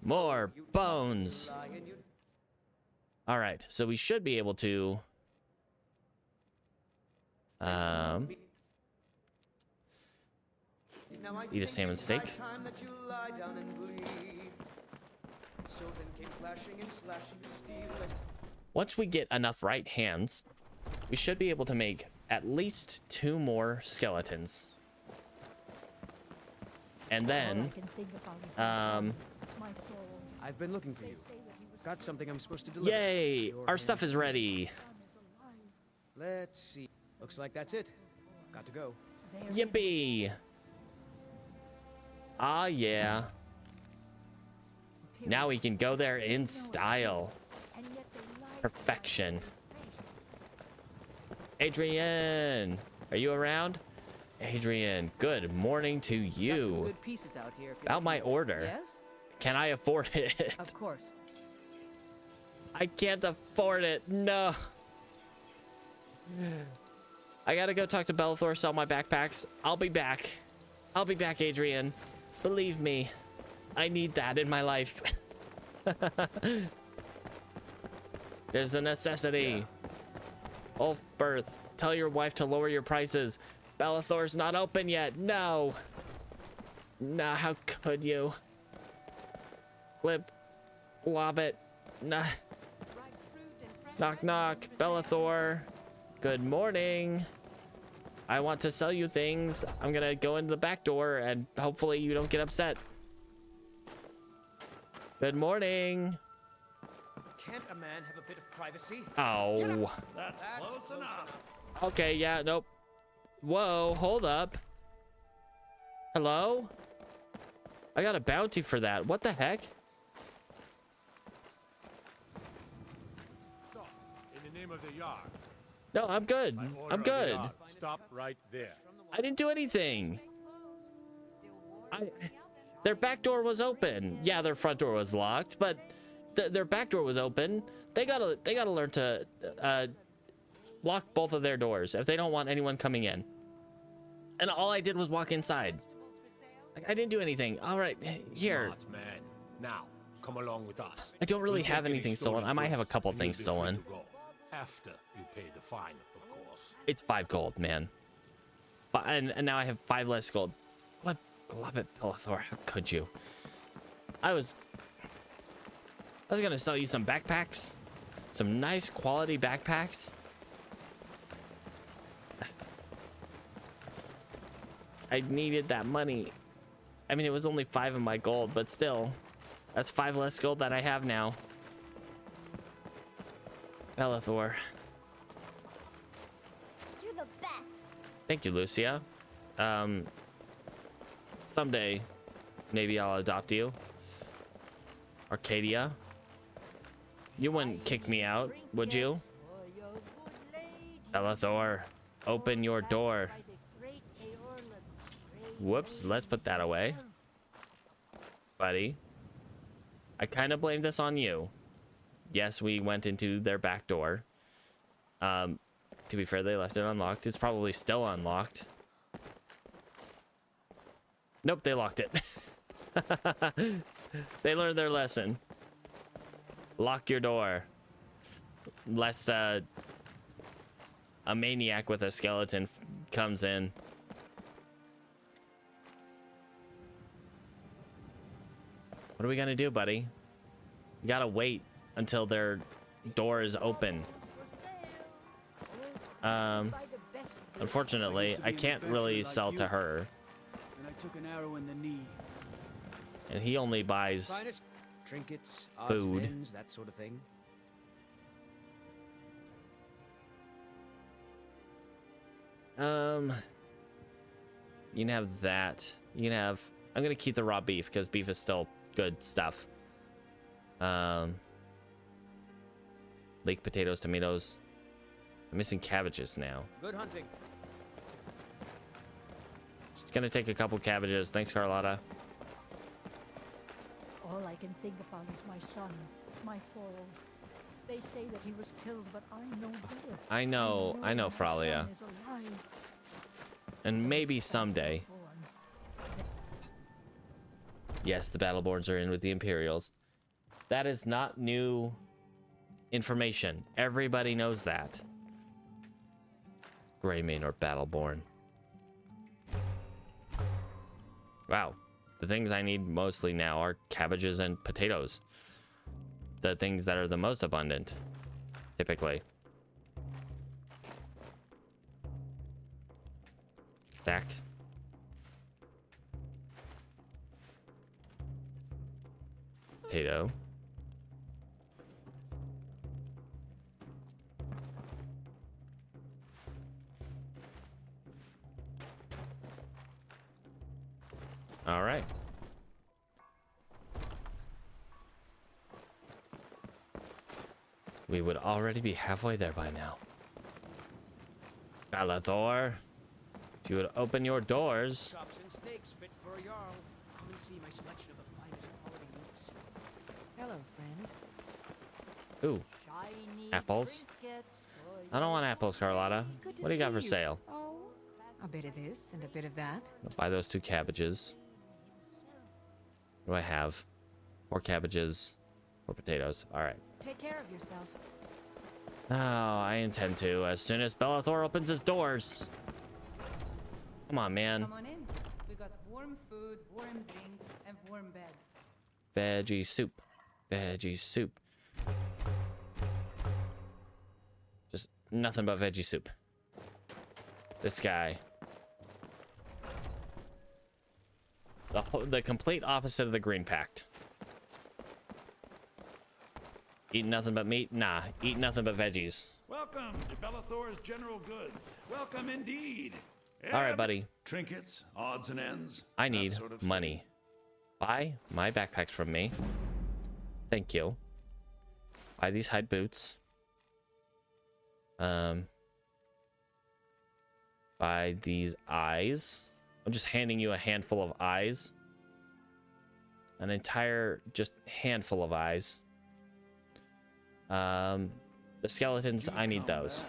More bones. All right, so we should be able to eat a salmon steak. Once we get enough right hands, we should be able to make at least 2 more skeletons. And then, I've been looking for you. Got something I'm supposed to deliver. Yay! Our stuff is ready. Let's see. Looks like that's it. Got to go. Yippee! Ah, yeah. Now we can go there in style. Perfection. Adrian, are you around? Adrian, good morning to you. Got some good pieces out here. About my order. Yes? Can I afford it? Of course. I can't afford it. No. I gotta go talk to Bellathor, sell my backpacks. I'll be back. I'll be back, Adrian. Believe me, I need that in my life. There's a necessity. Ulfberth, tell your wife to lower your prices. Bellathor's not open yet. No. Nah, how could you? Flip. Blob it. Nah. Knock, knock. Bellathor. Good morning. I want to sell you things. I'm gonna go into the back door and hopefully you don't get upset. Good morning. Can't a man have a bit of privacy? Oh. That's close enough. Okay, yeah, nope. Whoa, hold up. Hello? I got a bounty for that. What the heck? Stop. In the name of the yard. No, I'm good. I'm good. Stop right there. I didn't do anything. Their back door was open. Yeah, their front door was locked, but their back door was open. They gotta learn to lock both of their doors if they don't want anyone coming in. And all I did was walk inside. I didn't do anything. All right, here. Smart man. Now, come along with us. I don't really have anything stolen. I might have a couple things stolen. After you pay the fine, of course. It's 5 gold, man. And now I have 5 less gold. What? Glove it, Bellathor. How could you? I was gonna sell you some backpacks. Some nice quality backpacks. I needed that money. I mean, it was only 5 of my gold, but still. That's 5 less gold that I have now. Bellathor. You're the best. Thank you, Lucia. Someday, maybe I'll adopt you. Arcadia. You wouldn't kick me out, would you? Bellathor. open your door. Whoops, let's put that away. Buddy. I kind of blame this on you. Yes, we went into their back door. To be fair, they left it unlocked. It's probably still unlocked. Nope, they locked it. They learned their lesson. Lock your door. Lest a maniac with a skeleton comes in. What are we gonna do, buddy? You gotta wait until their door is open. Unfortunately, I can't really sell to her. And I took an arrow in the knee. And he only buys trinkets, odds food. and ends, that sort of thing. You can have that. You can have. I'm gonna keep the raw beef because beef is still good stuff. Baked potatoes, tomatoes. I'm missing cabbages now. Good hunting. Just gonna take a couple cabbages. Thanks, Carlotta. All I can think about is my son, my soul. They say that he was killed, but I know better. I know, Fralia. My son is alive. And maybe someday. Yes, the Battleborns are in with the Imperials. That is not new information. Everybody knows that. Greymane or Battleborn. Wow. The things I need mostly now are cabbages and potatoes. The things that are the most abundant, typically. Stack. Potato. All right. We would already be halfway there by now. Balathor, if you would open your doors. Chops and steaks fit for a jarl. Come and see my selection of the finest quality meats. Hello, friend. Ooh, apples. I don't want apples, Carlotta. Good to What do you got see for you. sale? Oh, a bit of this and a bit of that. I'll buy those 2 cabbages. What do I have? 4 cabbages, 4 potatoes. All right. Take care of yourself. Oh, I intend to as soon as Bellathor opens his doors. Come on, man. Come on in. We got warm food, warm drinks, and warm beds. Veggie soup. Veggie soup. Just nothing but veggie soup. This guy. The complete opposite of the Green Pact. Eat nothing but meat? Nah, eat nothing but veggies. Welcome to Bellathor's General Goods. Welcome indeed. All right, buddy. Trinkets, odds and ends. I need sort of money. Buy my backpacks from me. Thank you. Buy these hide boots. Buy these eyes. I'm just handing you a handful of eyes. An entire just handful of eyes. The skeletons, I need those.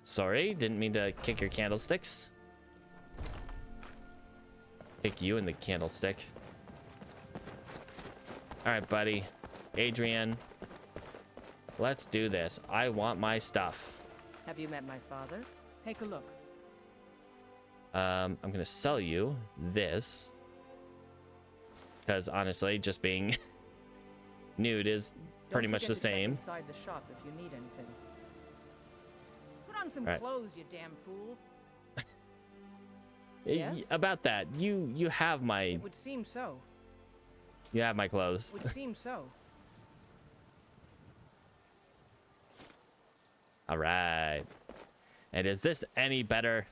Sorry, didn't mean to kick your candlesticks. Kick you in the candlestick. All right, buddy. Adrian, let's do this. I want my stuff. Have you met my father? Take a look. I'm gonna sell you this. Because honestly, just being nude is pretty much the same. Inside the shop if you need anything. Put on some Right. clothes, you damn fool. Yes? About that, you have my It would seem so. you have my clothes. Would seem so. All right. And is this any better?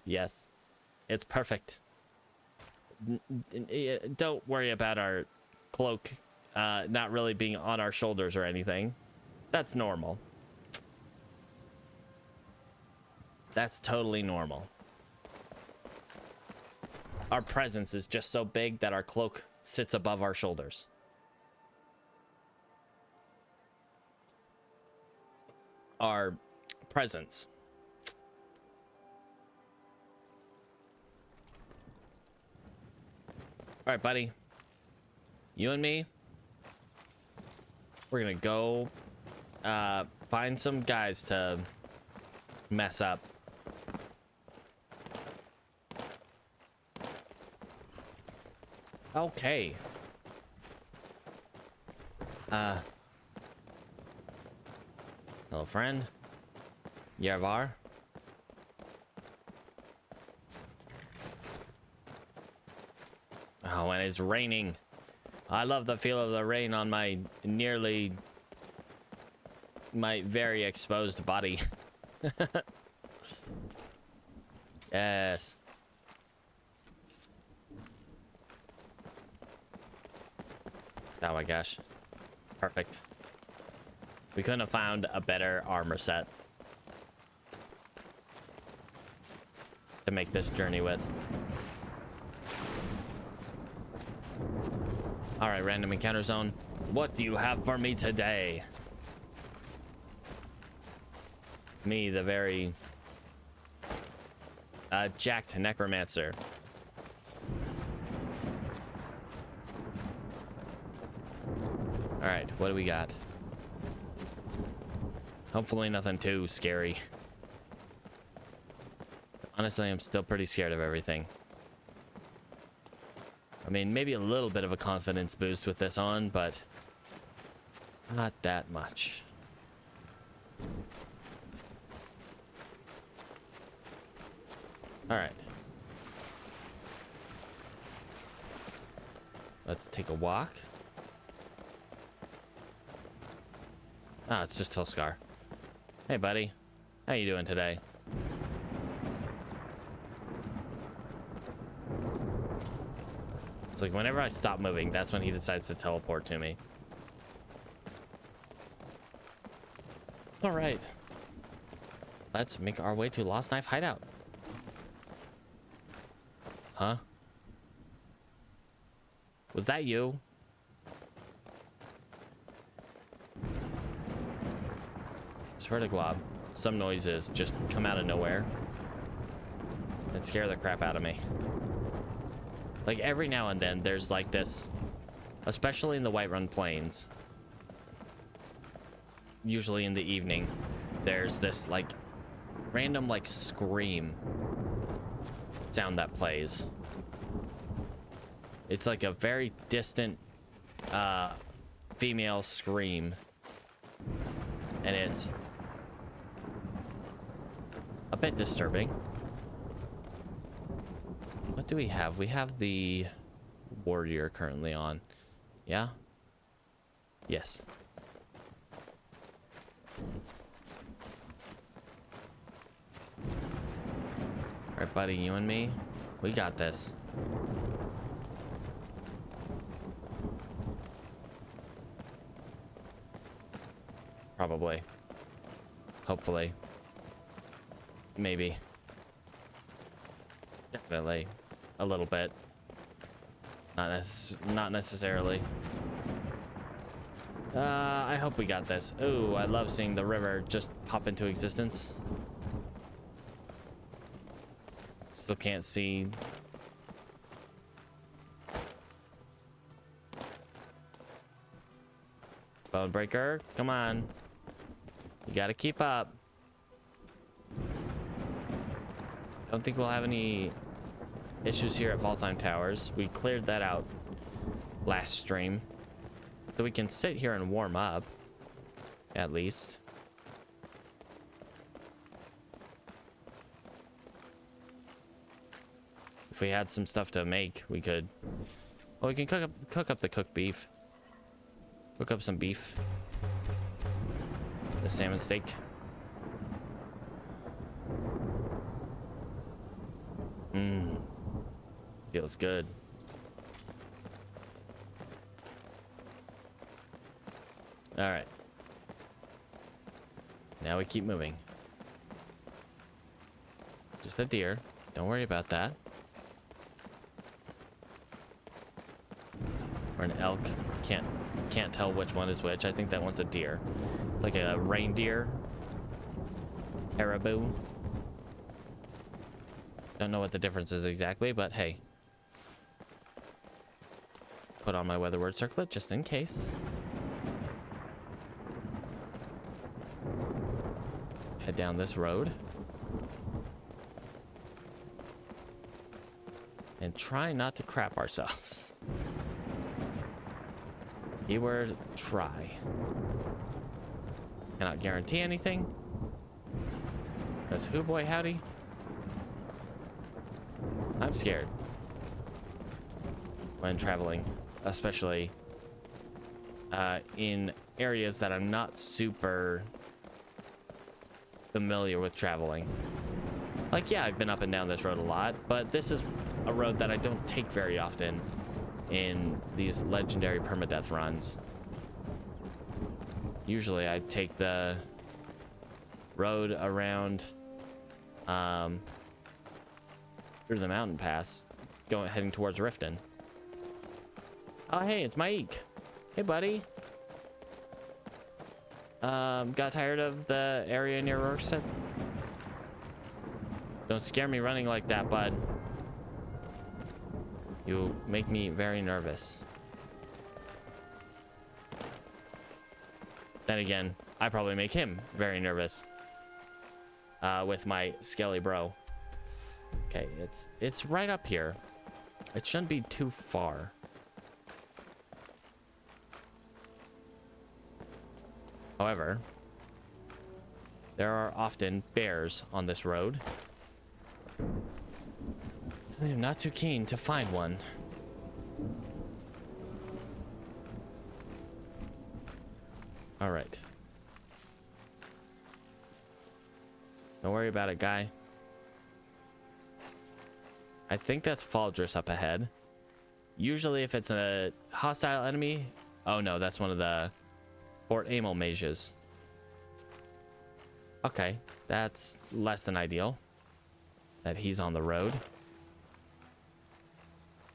Yes, it's perfect. Don't worry about our cloak not really being on our shoulders or anything. That's normal. That's totally normal. Our presence is just so big that our cloak sits above our shoulders. Our presence. All right, buddy. You and me, we're gonna go find some guys to mess up. Okay. Hello, friend. Yervar. Oh, and it's raining. I love the feel of the rain on my very exposed body. Yes. Oh my gosh. Perfect. We couldn't have found a better armor set to make this journey with. All right, random encounter zone. What do you have for me today? Me, the very jacked necromancer. All right, what do we got? Hopefully nothing too scary. Honestly, I'm still pretty scared of everything. I mean, maybe a little bit of a confidence boost with this on, but not that much. All right. Let's take a walk. Ah, it's just Hillscar. Hey, buddy. How you doing today? It's like whenever I stop moving, that's when he decides to teleport to me. All right. Let's make our way to Lost Knife Hideout. Huh? Was that you? Swear to God, some noises just come out of nowhere and scare the crap out of me. Like every now and then there's like this, especially in the Whiterun Plains, usually in the evening, there's this like random like scream sound that plays. It's like a very distant female scream, and it's a bit disturbing. What do we have? We have the warrior currently on. Yeah? Yes. All right, buddy, you and me, we got this. Probably. Hopefully. Maybe. Definitely. A little bit. Not necessarily. I hope we got this. Ooh, I love seeing the river just pop into existence. Still can't see. Bonebreaker, come on. You gotta keep up. Don't think we'll have any issues here at Valtheim Towers. We cleared that out last stream. So we can sit here and warm up, at least. If we had some stuff to make, we could. Well, we can cook up the cooked beef. Cook up some beef. The salmon steak. Mmm. Feels good. All right. Now we keep moving. There's the deer. Don't worry about that. Or an elk. Can't tell which one is which. I think that one's a deer. It's like a reindeer. Caribou. Don't know what the difference is exactly, but hey. Put on my weather word circlet just in case. Head down this road. And try not to crap ourselves. Keyword try. Cannot guarantee anything. Because who boy howdy? I'm scared. When traveling. Especially in areas that I'm not super familiar with traveling. Like, yeah, I've been up and down this road a lot, but this is a road that I don't take very often in these legendary permadeath runs. Usually I take the road around through the mountain pass, heading towards Riften. Oh, hey, it's Mike. Hey, buddy. Got tired of the area near Rorschach? Don't scare me running like that, bud. You make me very nervous. Then again, I probably make him very nervous. With my skelly bro. Okay, it's right up here. It shouldn't be too far. However, there are often bears on this road. I am not too keen to find one. All right. Don't worry about it, guy. I think that's Faldrus up ahead. Usually if it's a hostile enemy... Oh no, that's one of the Fort Amel mages. Okay, that's less than ideal. That he's on the road.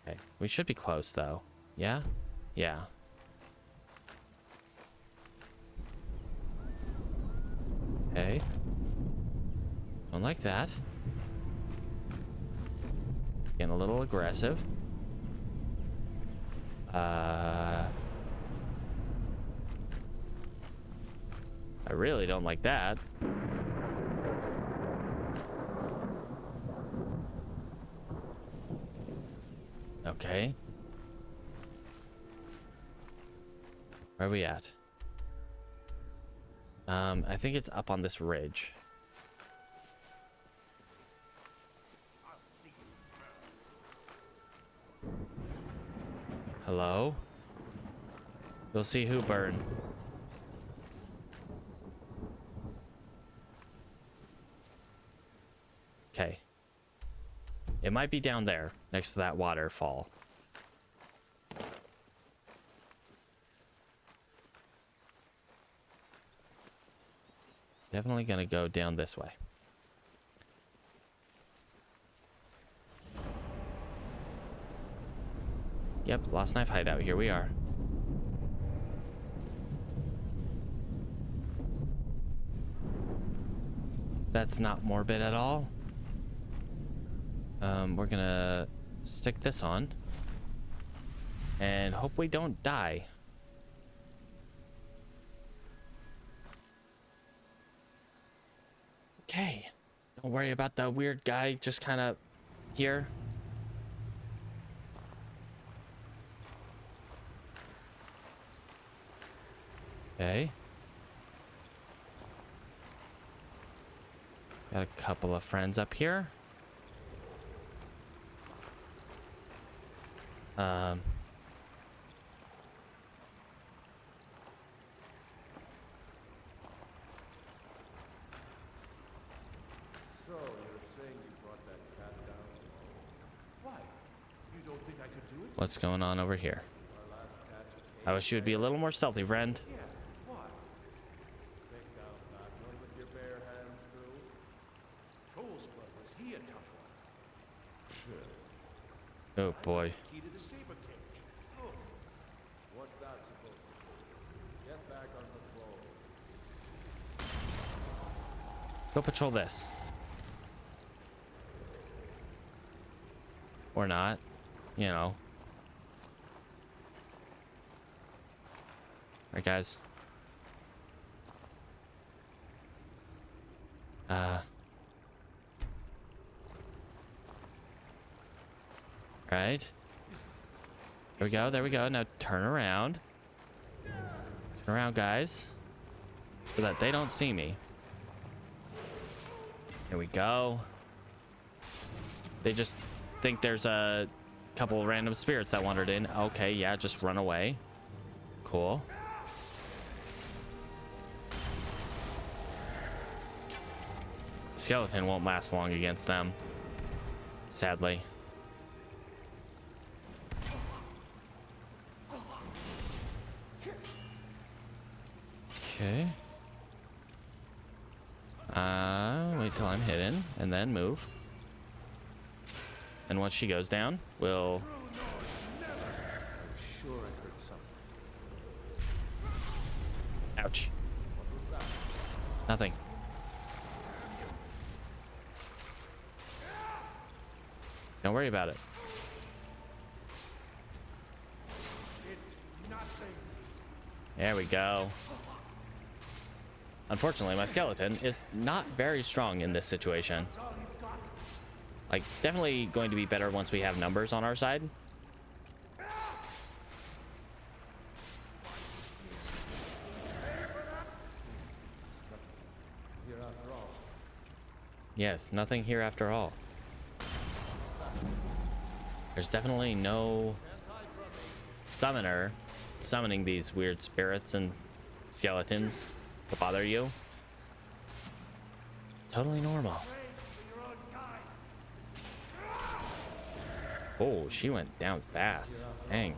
Okay, we should be close though. Yeah? Yeah. Okay. Don't like that. Getting a little aggressive. I really don't like that. Okay. Where are we at? I think it's up on this ridge. Hello? You'll see who burn. Okay. It might be down there, next to that waterfall. Definitely gonna go down this way. Yep, Lost Knife Hideout, here we are. That's not morbid at all. We're gonna stick this on and hope we don't die. Okay, don't worry about the weird guy just kind of here. Okay. Got a couple of friends up here. So, you're saying you brought that cat down alone? Why? You don't think I could do it? What's going on over here? I wish you would be a little more stealthy, friend. Yeah, why? Take down that one with your bare hands, too? Troll's blood, was he a Oh boy. Key to the saber cage. Look. What's that supposed to do? Get back on patrol. Go patrol this. Or not. You know. Alright, guys. Right. There we go. There we go. Now turn around. Turn around, guys. So that they don't see me. There we go. They just think there's a couple random spirits that wandered in. Okay, yeah, just run away. Cool. Skeleton won't last long against them, sadly. Okay. Wait till I'm hidden and then move. And once she goes down, we'll... Sure, I heard something. Ouch. Nothing. Don't worry about it. There we go. Unfortunately, my skeleton is not very strong in this situation. Like, definitely going to be better once we have numbers on our side. Yes, nothing here after all. There's definitely no summoner summoning these weird spirits and skeletons to bother you. Totally normal. Oh, she went down fast. Dang.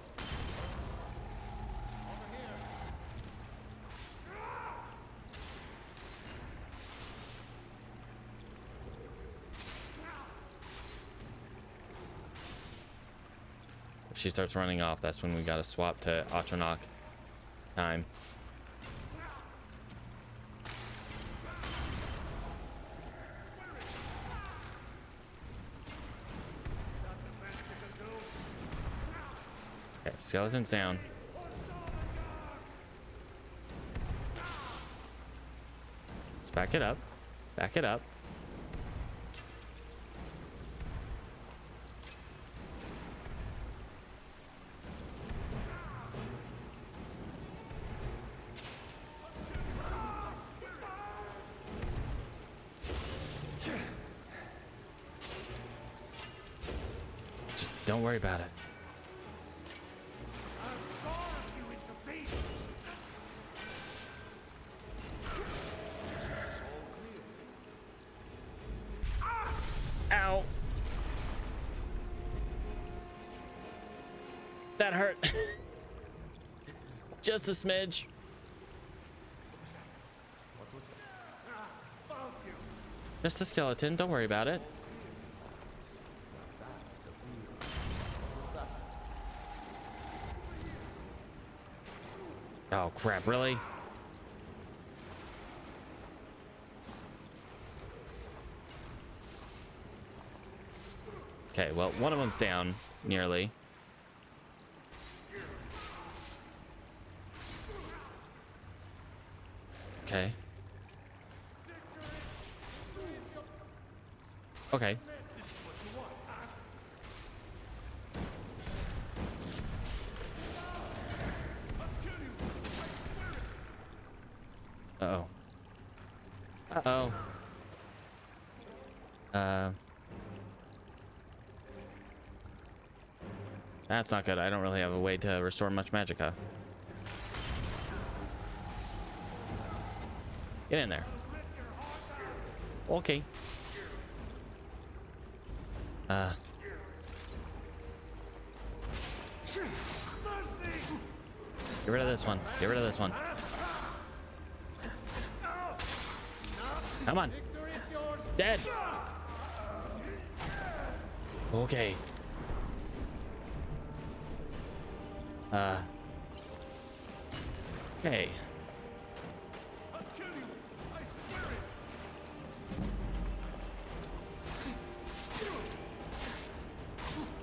If she starts running off, that's when we gotta swap to Atronach time. Okay, skeleton's down. Let's back it up. Back it up. Just don't worry about it. Ow. That hurt. Just a smidge. Just a skeleton, don't worry about it. Oh crap, really? Okay, well, one of them's down, nearly. Okay. Okay. Uh-oh. Uh-oh. That's not good. I don't really have a way to restore much magicka. Get in there. Okay. Get rid of this one. Get rid of this one. Come on. Dead. Okay. Okay. I'll kill you. I swear it.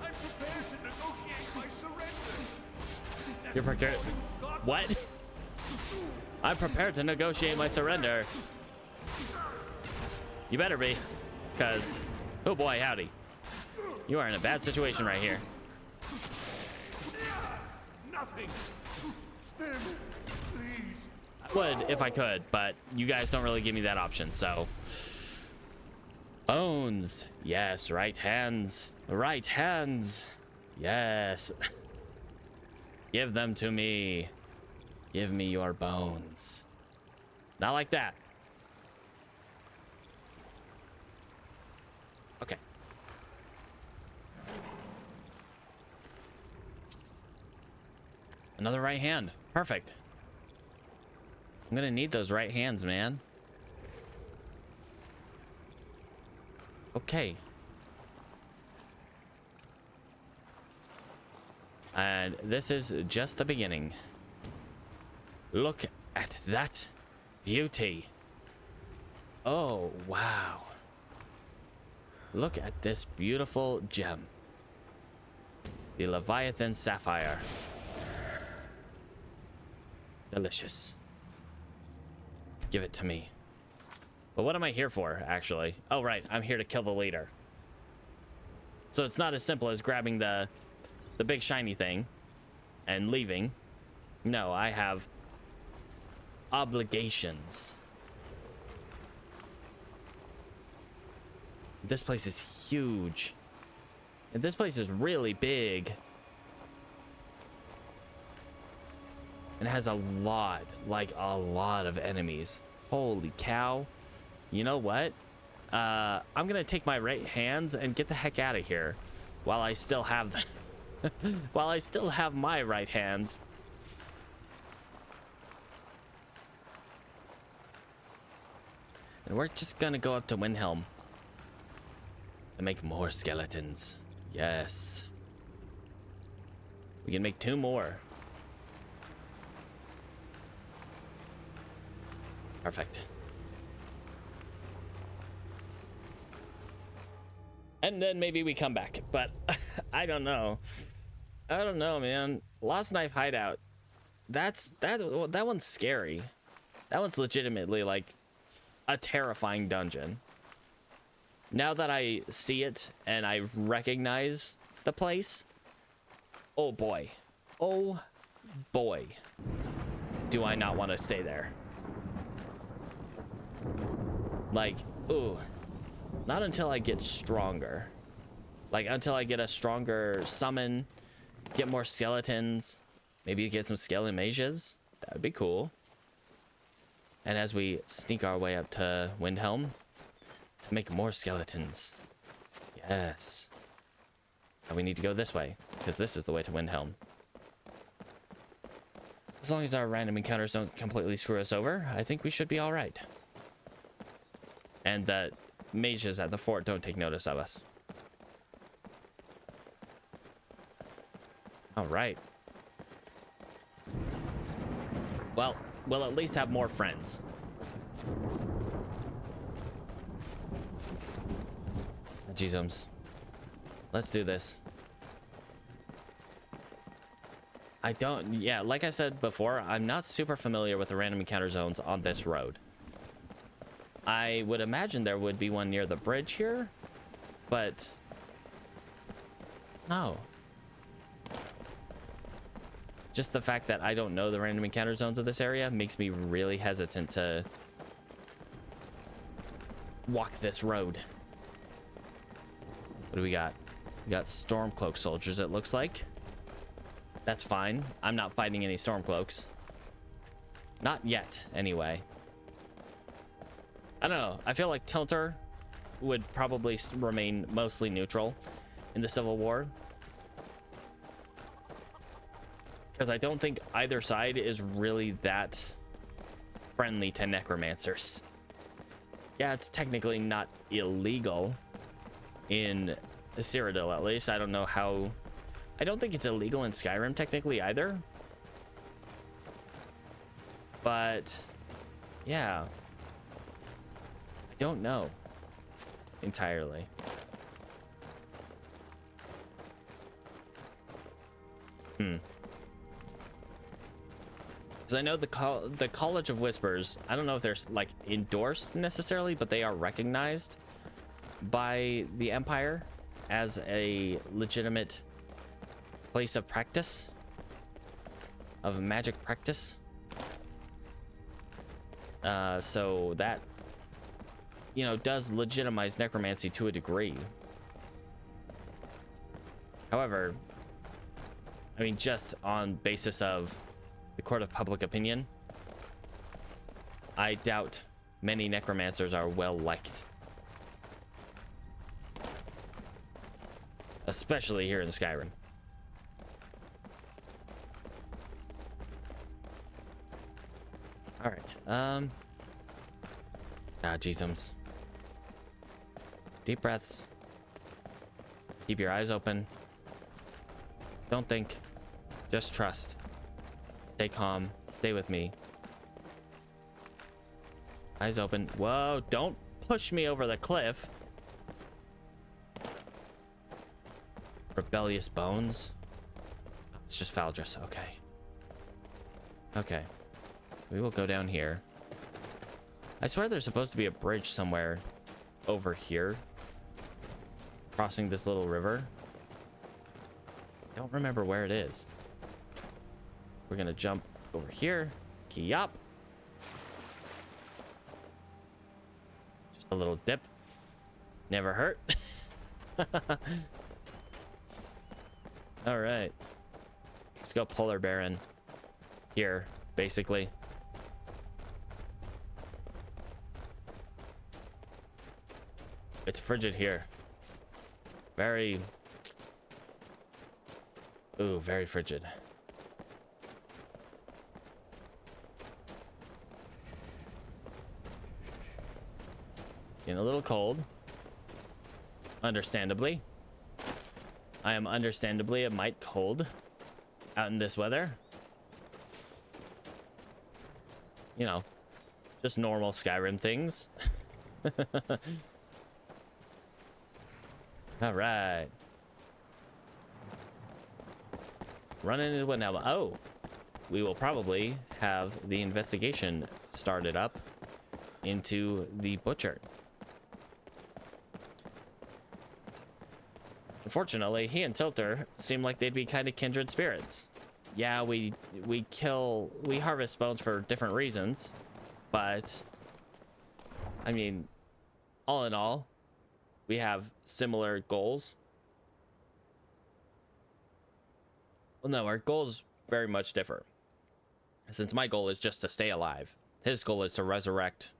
I'm prepared to negotiate my surrender. You're prepared. What? I'm prepared to negotiate my surrender. You better be, because, oh boy, howdy. You are in a bad situation right here. Nothing. Spare me, please. I would if I could, but you guys don't really give me that option, so. Bones. Yes, right hands. Right hands. Yes. Give them to me. Give me your bones. Not like that. Okay. Another right hand. Perfect. I'm gonna need those right hands, man. Okay. And this is just the beginning. Look at that beauty. Oh, wow. Look at this beautiful gem. The Leviathan Sapphire. Delicious. Give it to me. But what am I here for, actually? Oh, right. I'm here to kill the leader. So it's not as simple as grabbing the big shiny thing and leaving. No, I have obligations. This place is huge. And this place is really big. And it has a lot, like a lot of enemies. Holy cow. You know what? I'm gonna take my right hands and get the heck out of here while I still have the while I still have my right hands. And we're just gonna go up to Windhelm to make more skeletons. Yes. We can make 2 more. Perfect. And then maybe we come back, but I don't know. I don't know, man. Lost Knife Hideout. That one's scary. That one's legitimately like a terrifying dungeon. Now that I see it and I recognize the place, oh boy. Oh boy. Do I not want to stay there. Like, ooh. Not until I get stronger. Like, until I get a stronger summon, get more skeletons, maybe get some skeleton mages. That would be cool. And as we sneak our way up to Windhelm to make more skeletons. Yes. And we need to go this way, because this is the way to Windhelm. As long as our random encounters don't completely screw us over, I think we should be all right. And that mages at the fort don't take notice of us. All right. Well, we'll at least have more friends. Jeezums. Let's do this. Yeah, like I said before, I'm not super familiar with the random encounter zones on this road. I would imagine there would be one near the bridge here, but no. Just the fact that I don't know the random encounter zones of this area makes me really hesitant to walk this road. What do we got? We got Stormcloak soldiers, it looks like. That's fine. I'm not fighting any Stormcloaks. Not yet, anyway. I don't know. I feel like Tilntur would probably remain mostly neutral in the Civil War. Because I don't think either side is really that friendly to necromancers. Yeah, it's technically not illegal in Cyrodiil, at least. I don't know how I don't think it's illegal in Skyrim technically either. But yeah, I don't know entirely. Because I know the College of Whispers, I don't know if they're like endorsed necessarily, but they are recognized by the Empire as a legitimate place of practice, of magic practice. So that, you know, does legitimize necromancy to a degree. However, I mean, just on basis of the court of public opinion, I doubt many necromancers are well liked. Especially here in Skyrim. All right. Jeezums. Deep breaths. Keep your eyes open. Don't think. Just trust. Stay calm. Stay with me. Eyes open. Whoa, don't push me over the cliff. Rebellious bones. It's just Valdris. Okay. Okay. We will go down here. I swear there's supposed to be a bridge somewhere over here, crossing this little river. Don't remember where it is. We're gonna jump over here. Key up. Just a little dip. Never hurt. All right. Let's go polar bear in here, basically. It's frigid here. Very... Ooh, very frigid. Getting a little cold. Understandably. I am understandably a mite cold out in this weather. You know, just normal Skyrim things. All right. Running into what now? Oh, we will probably have the investigation started up into the butcher. Unfortunately, he and Tilntur seem like they'd be kind of kindred spirits. Yeah, we harvest bones for different reasons, but I mean, all in all, we have similar goals. Well, no, our goals very much differ. Since my goal is just to stay alive, his goal is to resurrect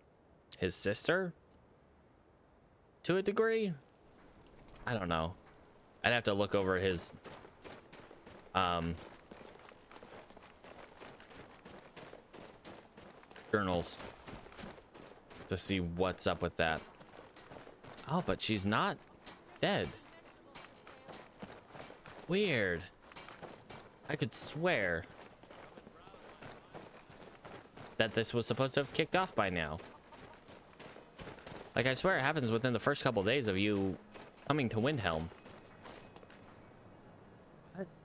his sister to a degree. I don't know. I'd have to look over his journals to see what's up with that. Oh, but she's not dead. Weird. I could swear that this was supposed to have kicked off by now. Like, I swear it happens within the first couple days of you coming to Windhelm.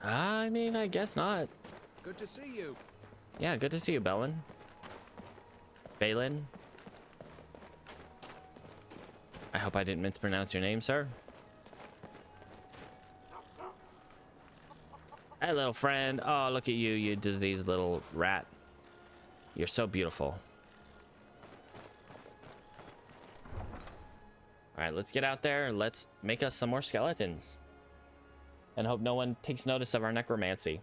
I mean, I guess not. Good to see you. Yeah, good to see you, Balin. Balin. I hope I didn't mispronounce your name, sir. Hey, little friend. Oh, look at you, you diseased little rat. You're so beautiful. All right, let's get out there. Let's make us some more skeletons. And hope no one takes notice of our necromancy.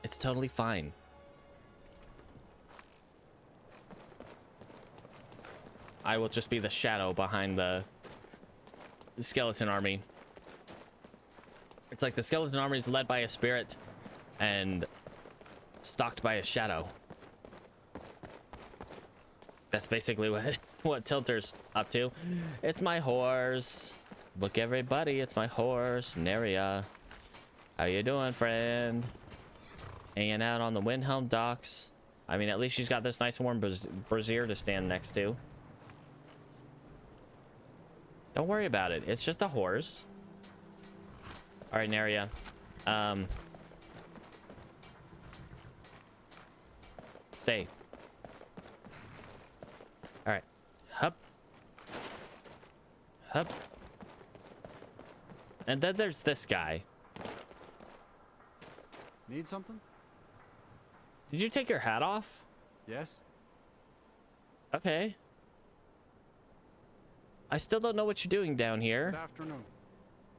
It's totally fine. I will just be the shadow behind the skeleton army. It's like the skeleton army is led by a spirit and stalked by a shadow. That's basically what Tilntur's up to. It's my horse. Look, everybody, it's my horse, Neria. How you doing, friend? Hanging out on the Windhelm docks. I mean, at least she's got this nice warm brazier to stand next to. Don't worry about it. It's just a horse. All right, Neria. Stay. All right. Hup. Hup. And then there's this guy. Need something? Did you take your hat off? Yes. Okay. I still don't know what you're doing down here. Good afternoon.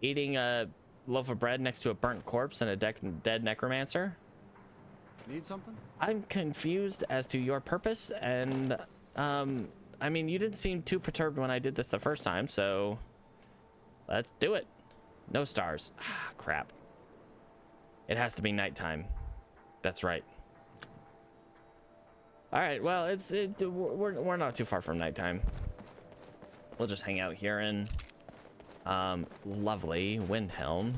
Eating a loaf of bread next to a burnt corpse and a dead necromancer? Need something? I'm confused as to your purpose, and I mean, you didn't seem too perturbed when I did this the first time, so let's do it. No stars. Ah, crap. It has to be nighttime. That's right. All right, well, we're not too far from nighttime. We'll just hang out here in lovely Windhelm.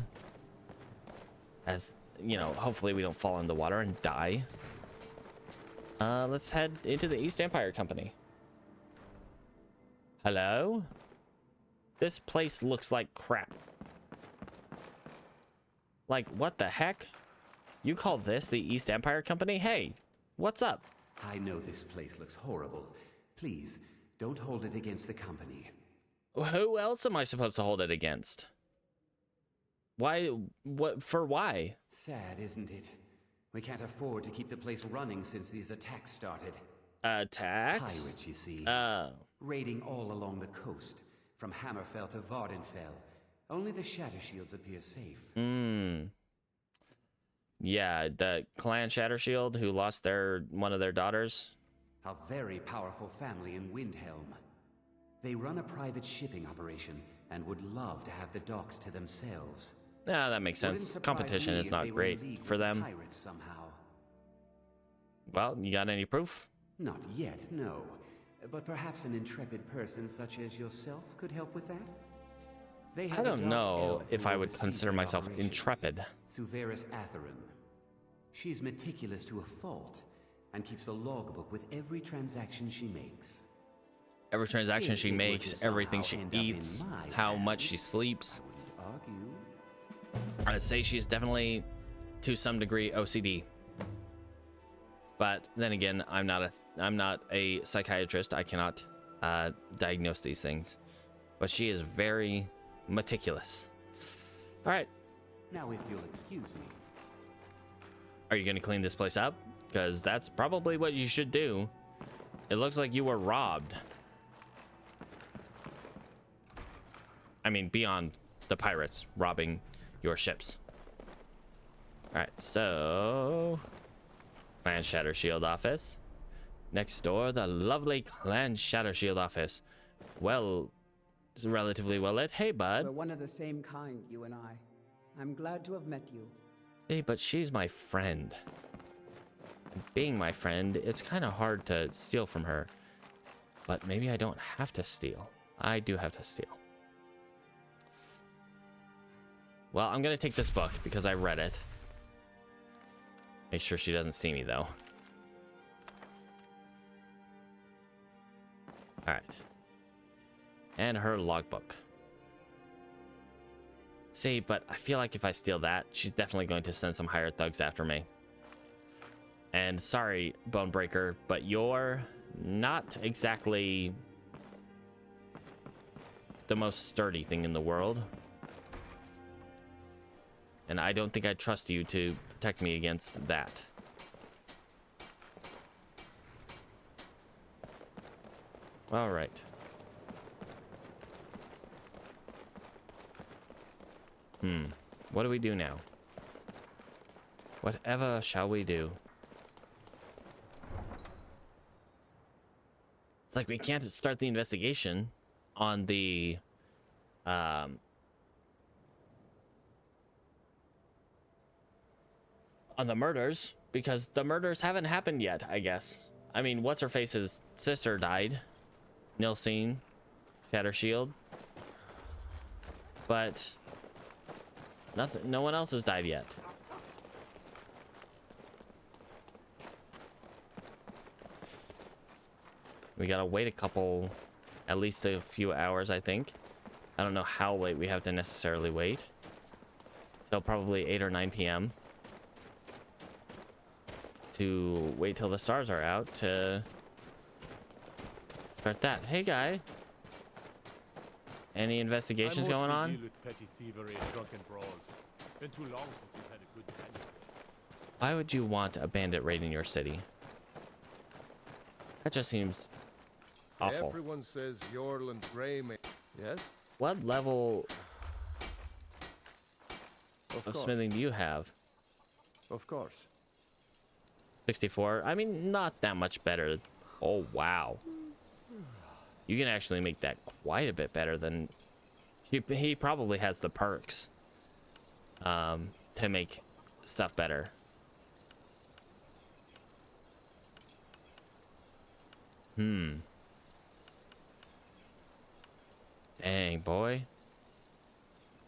As you know, hopefully we don't fall in the water and die. Let's head into the East Empire Company. Hello? This place looks like crap. Like, what the heck? You call this the East Empire Company? Hey, what's up? I know this place looks horrible. Please, don't hold it against the company. Who else am I supposed to hold it against? Why? What? For why? Sad, isn't it? We can't afford to keep the place running since these attacks started. Attacks? Pirates, you see. Oh. Raiding all along the coast, from Hammerfell to Vardenfell. Only the Shatter Shields appear safe. Yeah, the clan Shattershield who lost one of their daughters. A very powerful family in Windhelm. They run a private shipping operation and would love to have the docks to themselves. Yeah, that makes sense. Competition is not great for them. Pirates somehow. Well, you got any proof? Not yet, no. But perhaps an intrepid person such as yourself could help with that? They I don't know if I would consider myself intrepid. Suveris Atherin. She's meticulous to a fault and keeps a logbook with every transaction she makes. Every transaction she makes, everything she eats, how much she sleeps. I wouldn't argue. I'd say she's definitely, to some degree, OCD. But then again, I'm not a psychiatrist. I cannot diagnose these things. But she is very meticulous. All right. Now, if you'll excuse me. Are you going to clean this place up? Because that's probably what you should do. It looks like you were robbed. I mean, beyond the pirates robbing your ships. All right, so Clan Shattershield office. Next door, the lovely Clan Shattershield office. Well, it's relatively well lit. Hey, bud. We're one of the same kind, you and I. I'm glad to have met you. See, but she's my friend. And being my friend, it's kind of hard to steal from her. But maybe I don't have to steal. I do have to steal. Well, I'm gonna take this book because I read it. Make sure she doesn't see me, though. All right. And her logbook. See, but I feel like if I steal that, she's definitely going to send some hired thugs after me. And sorry, Bonebreaker, but you're not exactly the most sturdy thing in the world. And I don't think I'd trust you to protect me against that. All right. What do we do now? Whatever shall we do? It's like we can't start the investigation on the murders because the murders haven't happened yet, I guess. I mean, what's-her-face's sister died. Nilsine, Shattershield. But nothing. No one else has died yet. We gotta wait at least a few hours, I think. I don't know how late we have to necessarily wait. So probably 8 or 9 p.m. to wait till the stars are out to start that. Hey, guy. Any investigations going on? Deal with petty thievery and drunken brawls. Been too long since you've had a good time. Why would you want a bandit raid in your city? That just seems awful. Everyone says Yorl and Grey may... Yes? What level of course. smithing do you have? Of course. 64. I mean, not that much better. Oh, wow. You can actually make that quite a bit better than... He probably has the perks to make stuff better. Dang, boy.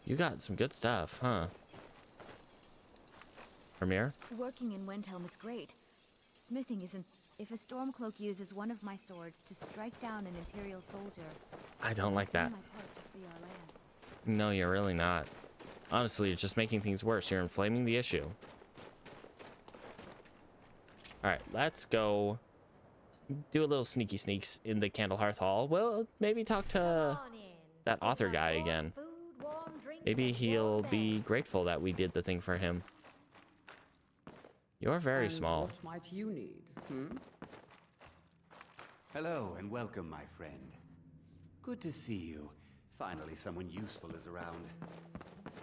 You got some good stuff, huh? Premiere? Working in Windhelm is great. Smithing isn't. If a Stormcloak uses one of my swords to strike down an Imperial soldier, I don't like that. I'll do my part to free our land. No, you're really not. Honestly, you're just making things worse. You're inflaming the issue. Alright, let's go do a little sneaky sneaks in the Candlehearth Hall. Well, maybe talk to that author guy again. Maybe he'll be grateful that we did the thing for him. You're very And small. What might you need? Hello and welcome, my friend. Good to see you. Finally, someone useful is around.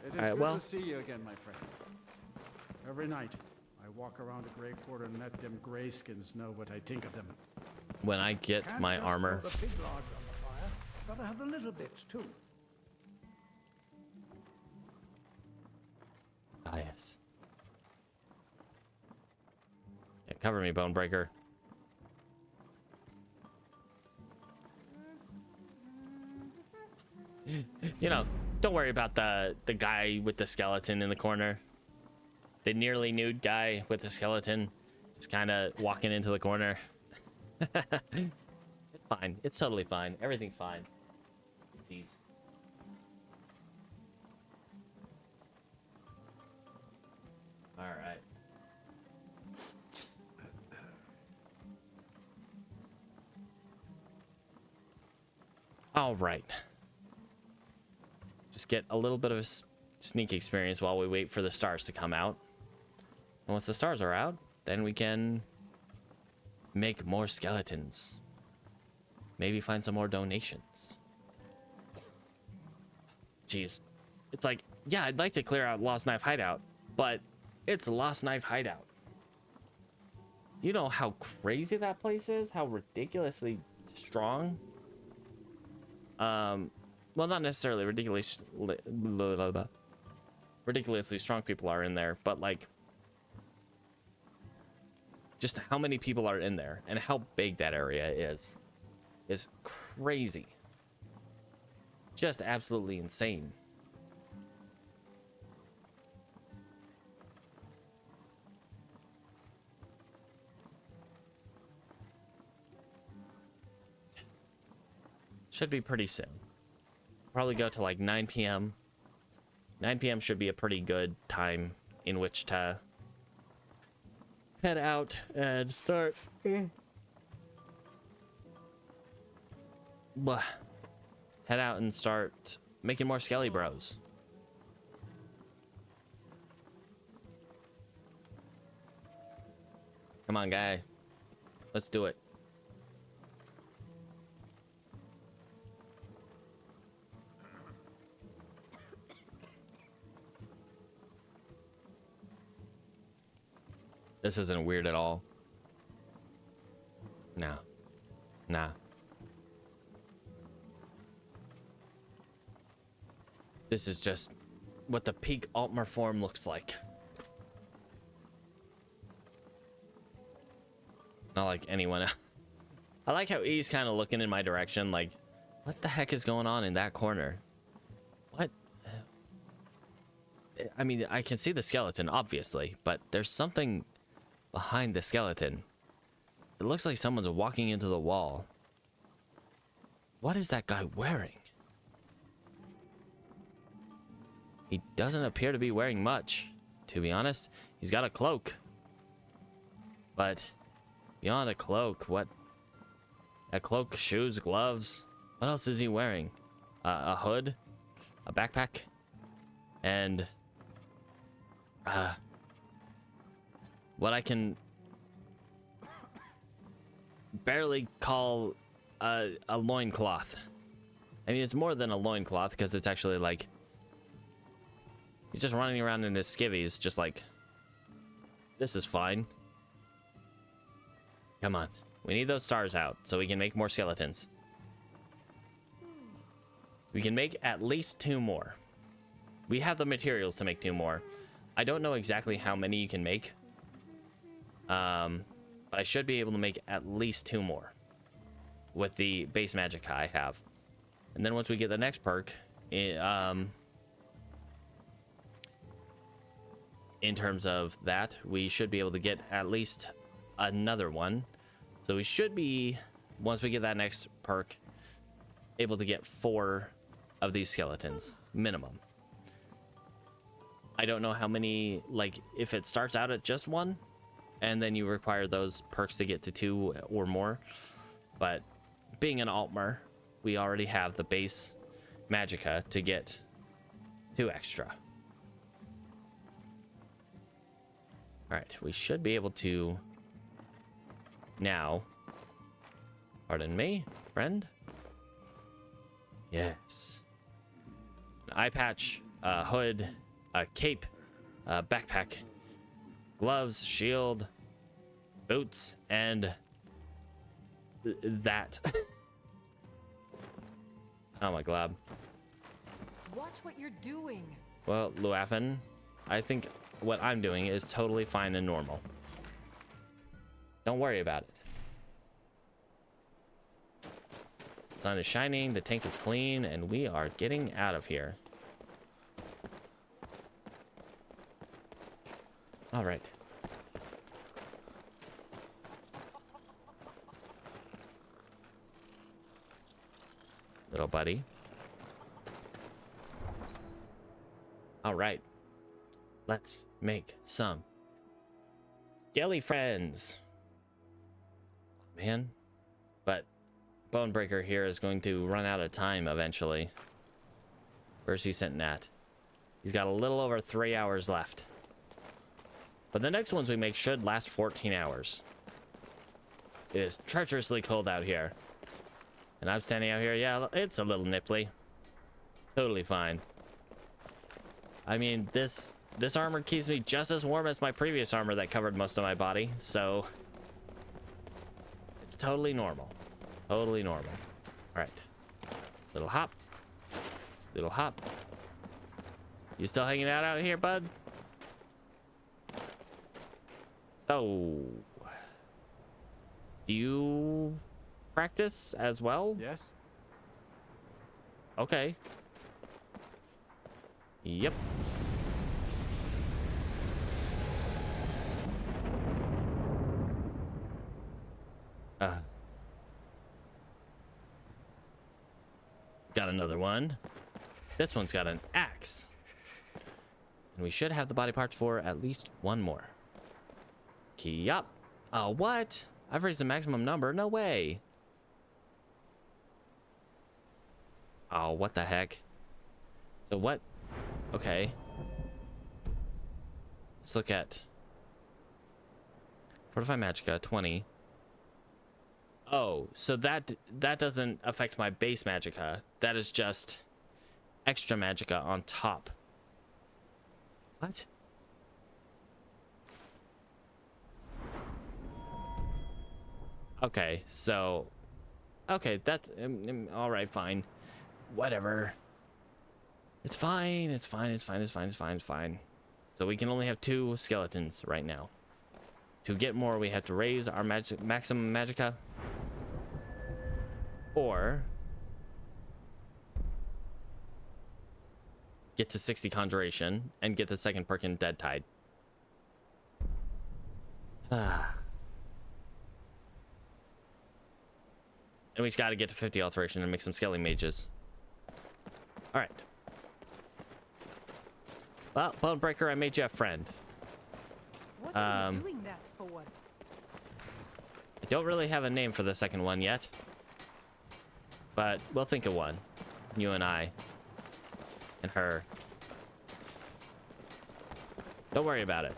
It is All right, good well- to see you again, my friend. Every night, I walk around the Grey Court and let them Greyskins know what I think of them. When I get Can't my just armor. throw the big logs on the fire. Gotta have the little bits too. Ah, yes. Yeah, cover me, Bonebreaker. You know, don't worry about the guy with the skeleton in the corner. The nearly nude guy with the skeleton. Just kind of walking into the corner. It's fine. It's totally fine. Everything's fine. Jeez. All right. All right. Just get a little bit of a sneak experience while we wait for the stars to come out. And once the stars are out, then we can make more skeletons. Maybe find some more donations. Jeez. It's like, yeah, I'd like to clear out Lost Knife Hideout, but it's Lost Knife Hideout. Do you know how crazy that place is? How ridiculously strong? Well, not necessarily ridiculously strong people are in there, but like just how many people are in there and how big that area is crazy. Just absolutely insane. Should be pretty soon. Probably go to like 9 p.m. 9 p.m. should be a pretty good time in which to head out and start head out and start making more Skelly Bros. Come on, guy. Let's do it. This isn't weird at all. No. Nah. This is just what the peak Altmer form looks like. Not like anyone else. I like how he's kind of looking in my direction like, what the heck is going on in that corner? What? I mean, I can see the skeleton, obviously, but there's something behind the skeleton. It looks like someone's walking into the wall. What is that guy wearing? He doesn't appear to be wearing much, to be honest. He's got a cloak. But beyond a cloak, what? A cloak, shoes, gloves. What else is he wearing? A hood? A backpack? And what I can barely call a loincloth. I mean, it's more than a loincloth because it's actually like he's just running around in his skivvies, just like, this is fine. Come on. We need those stars out so we can make more skeletons. We can make at least 2 more. We have the materials to make 2 more. I don't know exactly how many you can make. But I should be able to make at least 2 more with the base magic I have. And then once we get the next perk, in terms of that, we should be able to get at least another one. So we should be, once we get that next perk, able to get 4 of these skeletons, minimum. I don't know how many, like, if it starts out at just 1, and then you require those perks to get to 2 or more. But being an Altmer, we already have the base magicka to get 2 extra. All right, we should be able to now, pardon me, friend. Yes. An eye patch, a hood, a cape, a backpack, gloves, shield, boots, and that. Oh my god. Watch what you're doing. Well, Luafin, I think what I'm doing is totally fine and normal. Don't worry about it. The sun is shining, the tank is clean, and we are getting out of here. All right. Little buddy. All right. Let's make some skelly friends. Man. But Bonebreaker here is going to run out of time eventually. Where's he sitting at? He's got a little over 3 hours left. But the next ones we make should last 14 hours. It is treacherously cold out here. And I'm standing out here, yeah, it's a little nipply. Totally fine. I mean, this armor keeps me just as warm as my previous armor that covered most of my body, so it's totally normal. Totally normal. All right. Little hop. Little hop. You still hanging out here, bud? So, do you practice as well? Yes. Okay. Yep. Got another one. This one's got an axe. And we should have the body parts for at least 1 more. Key up. Oh, what? I've raised the maximum number. No way. Oh, what the heck? So what? Okay. Let's look at Fortify Magicka 20. Oh, so that doesn't affect my base Magicka. That is just extra Magicka on top. What? Okay, so okay, that's all right, fine. Whatever. It's fine. It's fine. It's fine. It's fine. It's fine. It's fine. So we can only have 2 skeletons right now. To get more, we have to raise our maximum Magicka. Or get to 60 conjuration, and get the second perk in Dead Tide. And we just got to get to 50 alteration and make some skelly mages. All right. Well, Bonebreaker, I made you a friend. What are you doing that for? I don't really have a name for the second one yet, but we'll think of one. You and I. And her. Don't worry about it.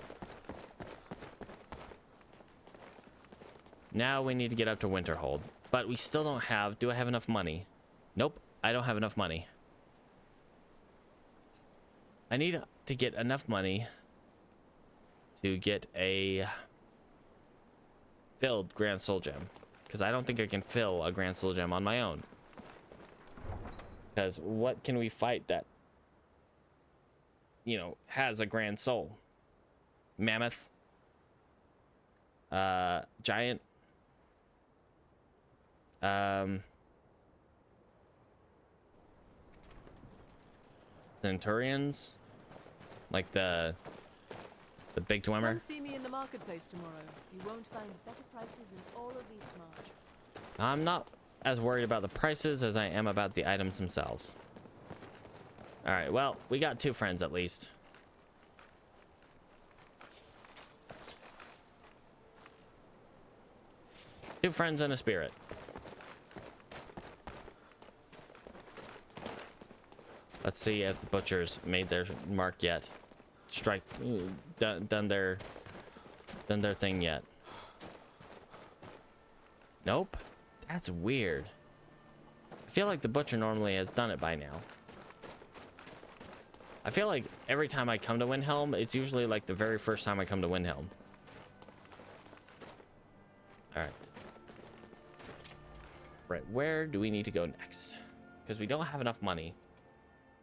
Now we need to get up to Winterhold. But we still don't have... Do I have enough money? Nope, I don't have enough money. I need to get enough money to get a filled Grand Soul Gem. Because I don't think I can fill a Grand Soul Gem on my own. Because what can we fight that, you know, has a Grand Soul? Mammoth? Giant? Centurions? Like the big dwemer? Come see me in the marketplace tomorrow. You won't find better prices in all of East March. I'm not as worried about the prices as I am about the items themselves. Alright, well, we got 2 friends at least. Two friends and a spirit. Let's see if the butchers made their mark yet. Strike, done their thing yet. Nope. That's weird. I feel like the butcher normally has done it by now. I feel like every time I come to Windhelm, it's usually like the very first time I come to Windhelm. Alright. Right, where do we need to go next? Because we don't have enough money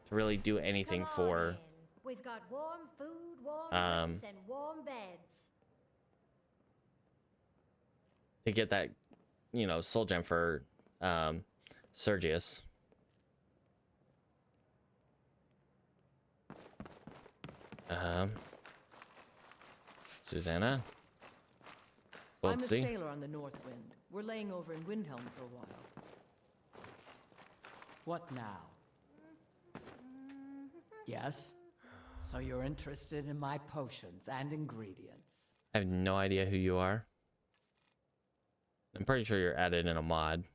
to really do anything for... We've got warm food, warm drinks, and warm beds. To get that, you know, soul gem for Sergius. Susanna. I'm a sailor on the North Wind. We're laying over in Windhelm for a while. What now? Yes? So you're interested in my potions and ingredients? I have no idea who you are. I'm pretty sure you're added in a mod.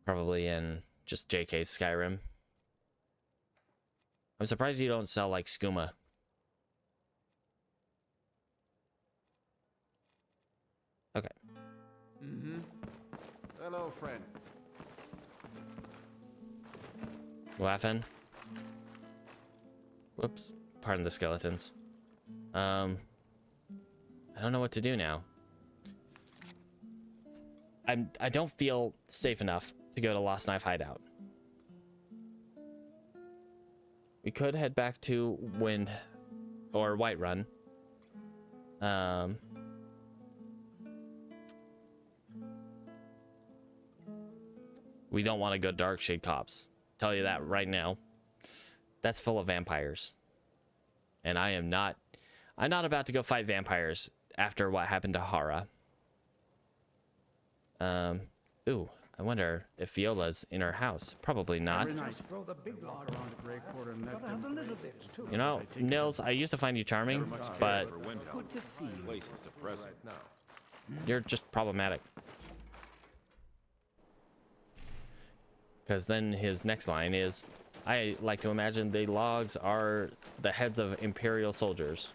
Probably in just JK Skyrim. I'm surprised you don't sell like skooma. Okay. Mm-hmm. Hello, friend. Laughing. Whoops. Pardon the skeletons. I don't know what to do now. I don't feel safe enough to go to Lost Knife Hideout. We could head back to Wind or Whiterun. We don't want to go Darkshade Tops. Tell you that right now. That's full of vampires. And I'm not about to go fight vampires after what happened to Hara. Ooh, I wonder if Fiola's in her house. Probably not. You know, Nils, I used to find you charming, but Good to see you. Place is depressing. you're just problematic. Because then his next line is, I like to imagine the logs are the heads of Imperial soldiers.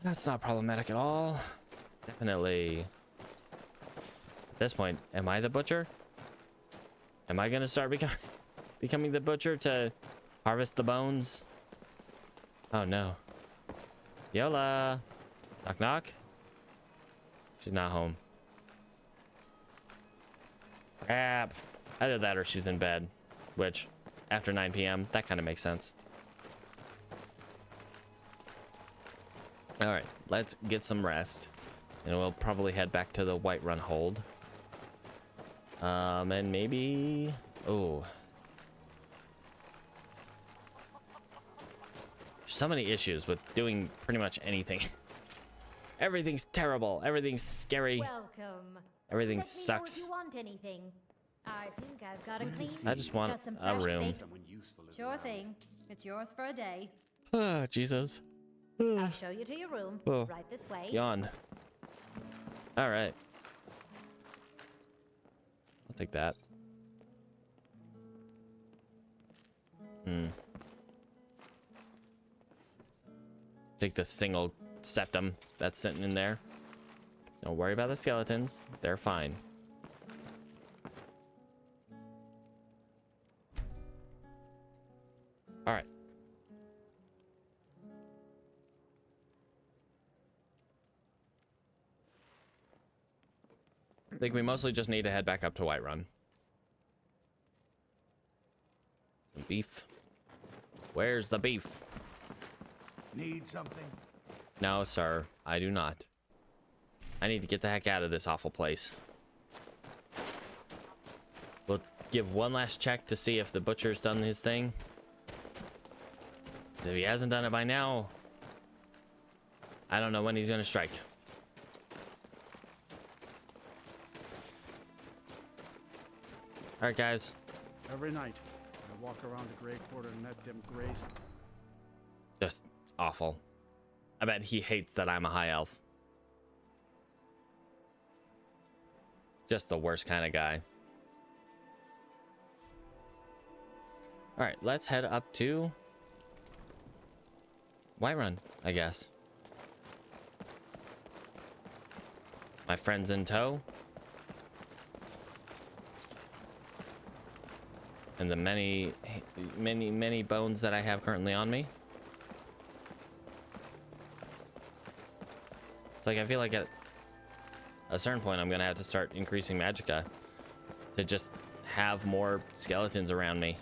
That's not problematic at all. Definitely. At this point, am I the butcher? Am I gonna start becoming the butcher to harvest the bones? Oh no. Yola! Knock knock? She's not home. Crap. Either that or she's in bed. Which, after 9 p.m., that kind of makes sense. Alright, let's get some rest. And we'll probably head back to the Whiterun hold. And maybe... Oh. so many issues with doing pretty much anything. Everything's terrible. Everything's scary. Welcome. Everything Let sucks. Me know if you want anything. I think I've got a clean. I just want got some a fresh room. bacon. Sure thing. It's yours for a day. Ah, Jesus. I'll show you to your room. Oh. Right this way. Yawn. All right. I'll take that. Take the single septum that's sitting in there. Don't worry about the skeletons. They're fine. All right. I think we mostly just need to head back up to Whiterun. Some beef. Where's the beef? Need something? No, sir. I do not. I need to get the heck out of this awful place. We'll give one last check to see if the butcher's done his thing. If he hasn't done it by now, I don't know when he's gonna strike. All right, guys. Every night, I walk around the Grey Quarter in that dim grace. Just awful. I bet he hates that I'm a high elf. Just the worst kind of guy. All right, let's head up to Whiterun, I guess. My friend's in tow. And the many bones that I have currently on me. It's like I feel like at a certain point I'm gonna have to start increasing magicka to just have more skeletons around me.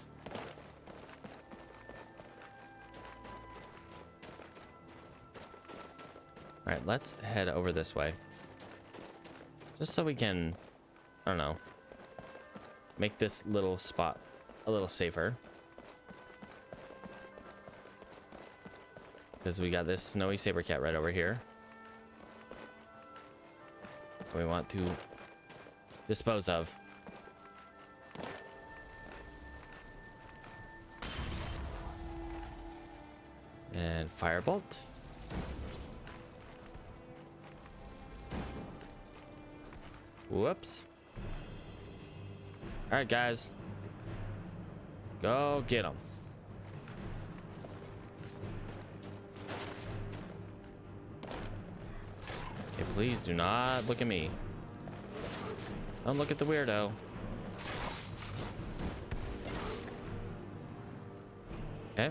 All right, let's head over this way. Just so we can, I don't know, make this little spot a little safer. Because we got this snowy saber cat right over here. We want to dispose of. And firebolt. Whoops. All right, guys. Go get them. Okay, please do not look at me. Don't look at the weirdo. Okay.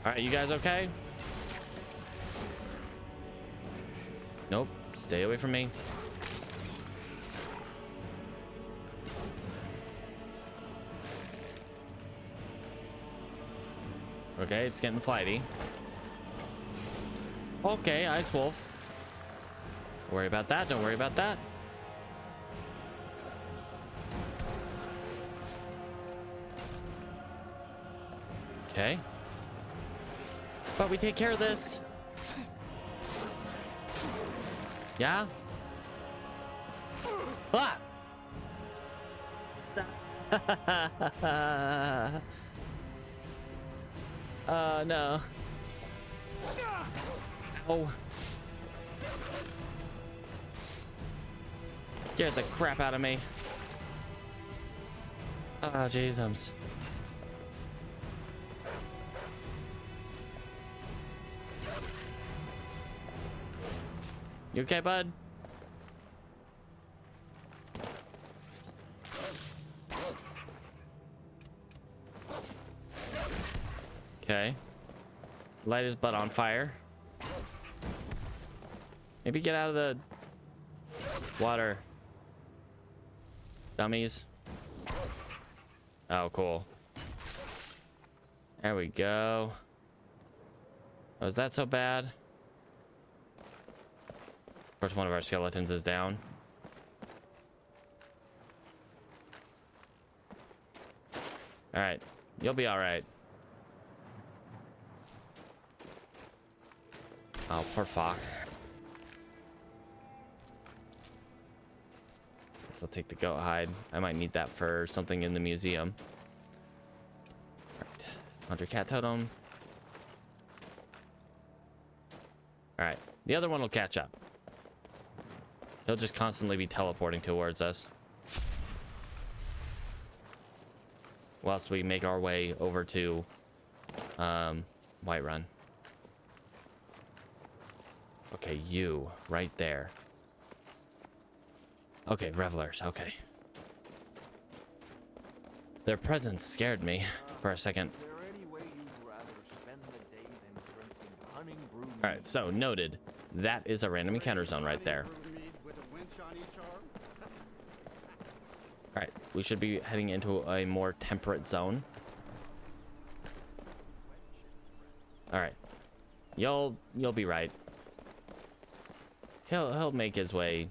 All right, you guys okay? Nope. Stay away from me. Okay, it's getting flighty. Okay, Ice Wolf. Don't worry about that. Don't worry about that. Okay. But we take care of this. Yeah? Ah! No. Oh. Scared the crap out of me. Oh, jeezums. You okay, bud? Okay. Light his butt on fire. Maybe get out of the water. Dummies. Oh, cool. There we go. Oh, is that so bad? Of course, one of our skeletons is down. All right. You'll be all right. Oh, poor fox. Guess I'll take the goat hide. I might need that for something in the museum. All right. 100 cat totem. All right. The other one will catch up. He'll just constantly be teleporting towards us. Whilst we make our way over to Whiterun. Okay, you right there. Okay, revelers. Okay. Their presence scared me for a second. All right, so noted. That is a random encounter zone right there. All right, we should be heading into a more temperate zone. All right, you'll be right. He'll make his way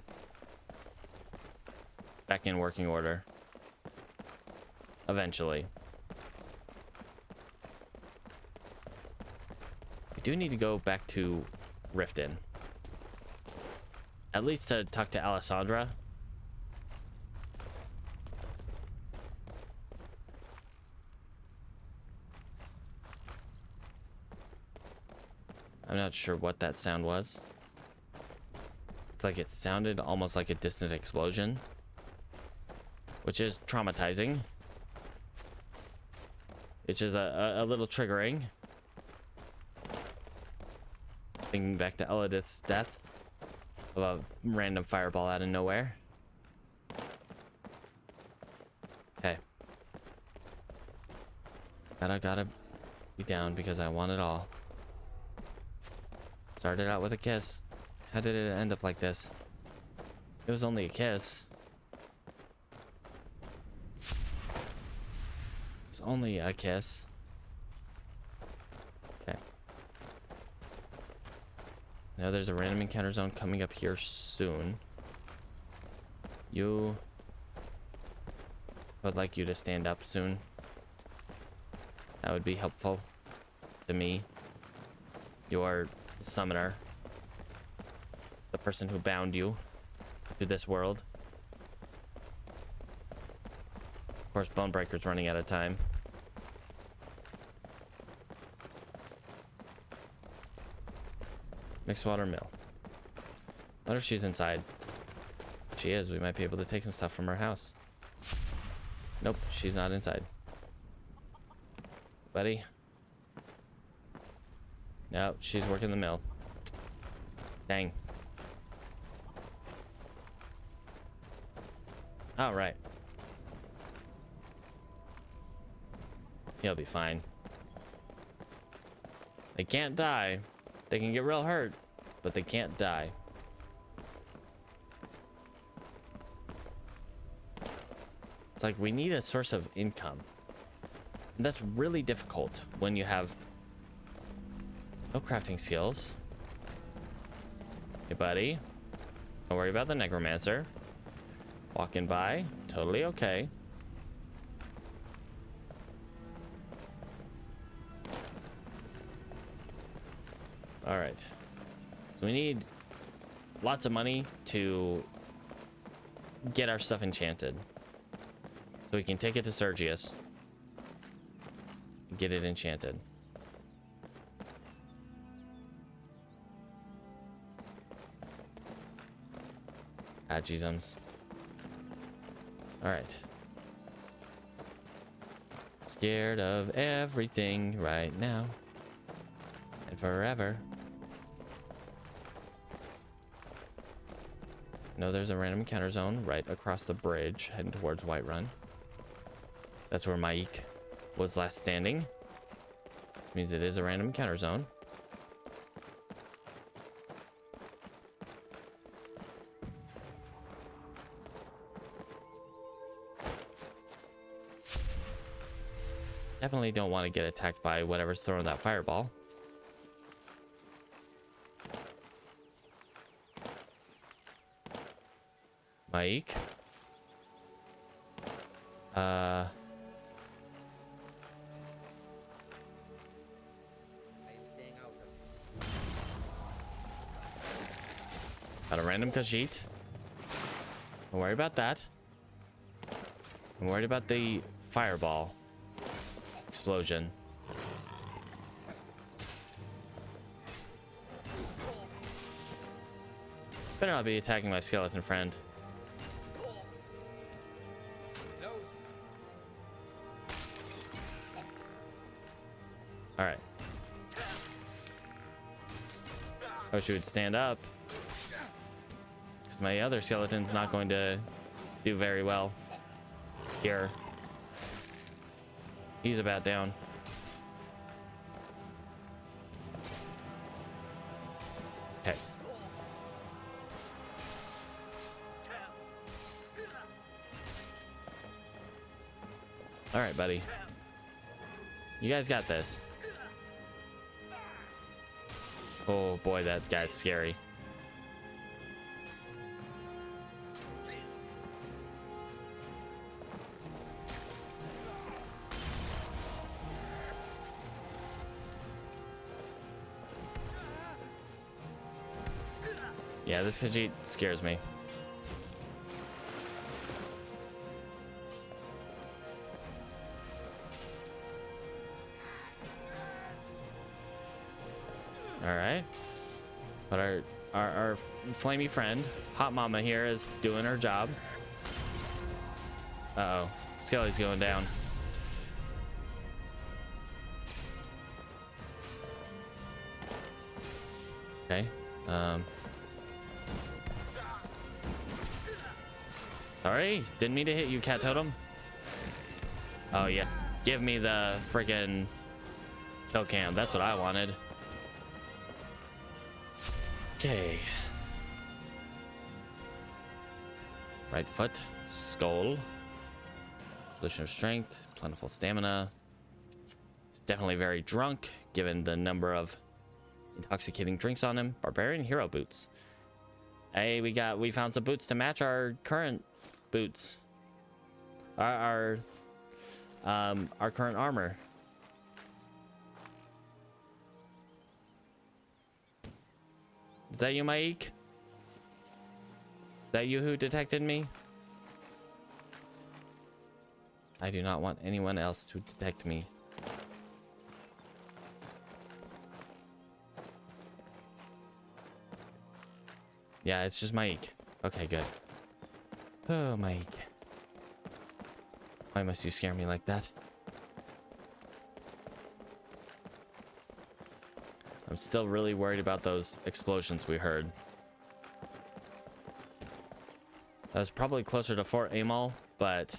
back in working order eventually. We do need to go back to Riften, at least to talk to Alessandra. I'm not sure what that sound was. It's like it sounded almost like a distant explosion, which is traumatizing. It's just a little triggering. Thinking back to Elodith's death of a random fireball out of nowhere. Okay. Gotta be down because I want it all. Started out with a kiss. How did it end up like this? It was only a kiss. It's only a kiss. Okay. Now there's a random encounter zone coming up here soon. I would like you to stand up soon. That would be helpful to me. Your summoner. The person who bound you to this world. Of course, Bonebreaker's running out of time. Mixed water mill. I wonder if she's inside. If she is, we might be able to take some stuff from her house. Nope, she's not inside. Buddy. No, she's working the mill. Dang. All right. He'll be fine. They can't die. They can get real hurt, but they can't die. It's like we need a source of income. And that's really difficult when you have no crafting skills. Hey, buddy. Don't worry about the necromancer. Walking by, totally okay. All right. So we need lots of money to get our stuff enchanted. So we can take it to Sergius. Get it enchanted. Ah, jeezums. All right. Scared of everything right now and forever. No, there's a random encounter zone right across the bridge heading towards Whiterun. That's where Maik was last standing. Which means it is a random encounter zone. Definitely don't want to get attacked by whatever's throwing that fireball. Mike. Got a random Khajiit. Don't worry about that. I'm worried about the fireball explosion. Better not be attacking my skeleton friend. All right. I wish you would stand up, because my other skeleton's not going to do very well here. He's about down. Okay. All right, buddy. You guys got this. Oh boy, that guy's scary. Yeah, this Khajiit scares me. All right, but our flamey friend, Hot Mama here, is doing her job. Uh-oh, Skelly's going down. Okay, sorry, didn't mean to hit you, Cat Totem. Oh yes, give me the freaking kill cam. That's what I wanted. Okay. Right foot, skull, position of strength, plentiful stamina. He's definitely very drunk, given the number of intoxicating drinks on him. Barbarian hero boots. Hey, we found some boots to match our current boots. Our current armor. Is that you, Mike? Is that you who detected me? I do not want anyone else to detect me. Yeah, it's just Mike. Okay, good. Oh, Mike. Why must you scare me like that? I'm still really worried about those explosions we heard. That was probably closer to Fort Amal, but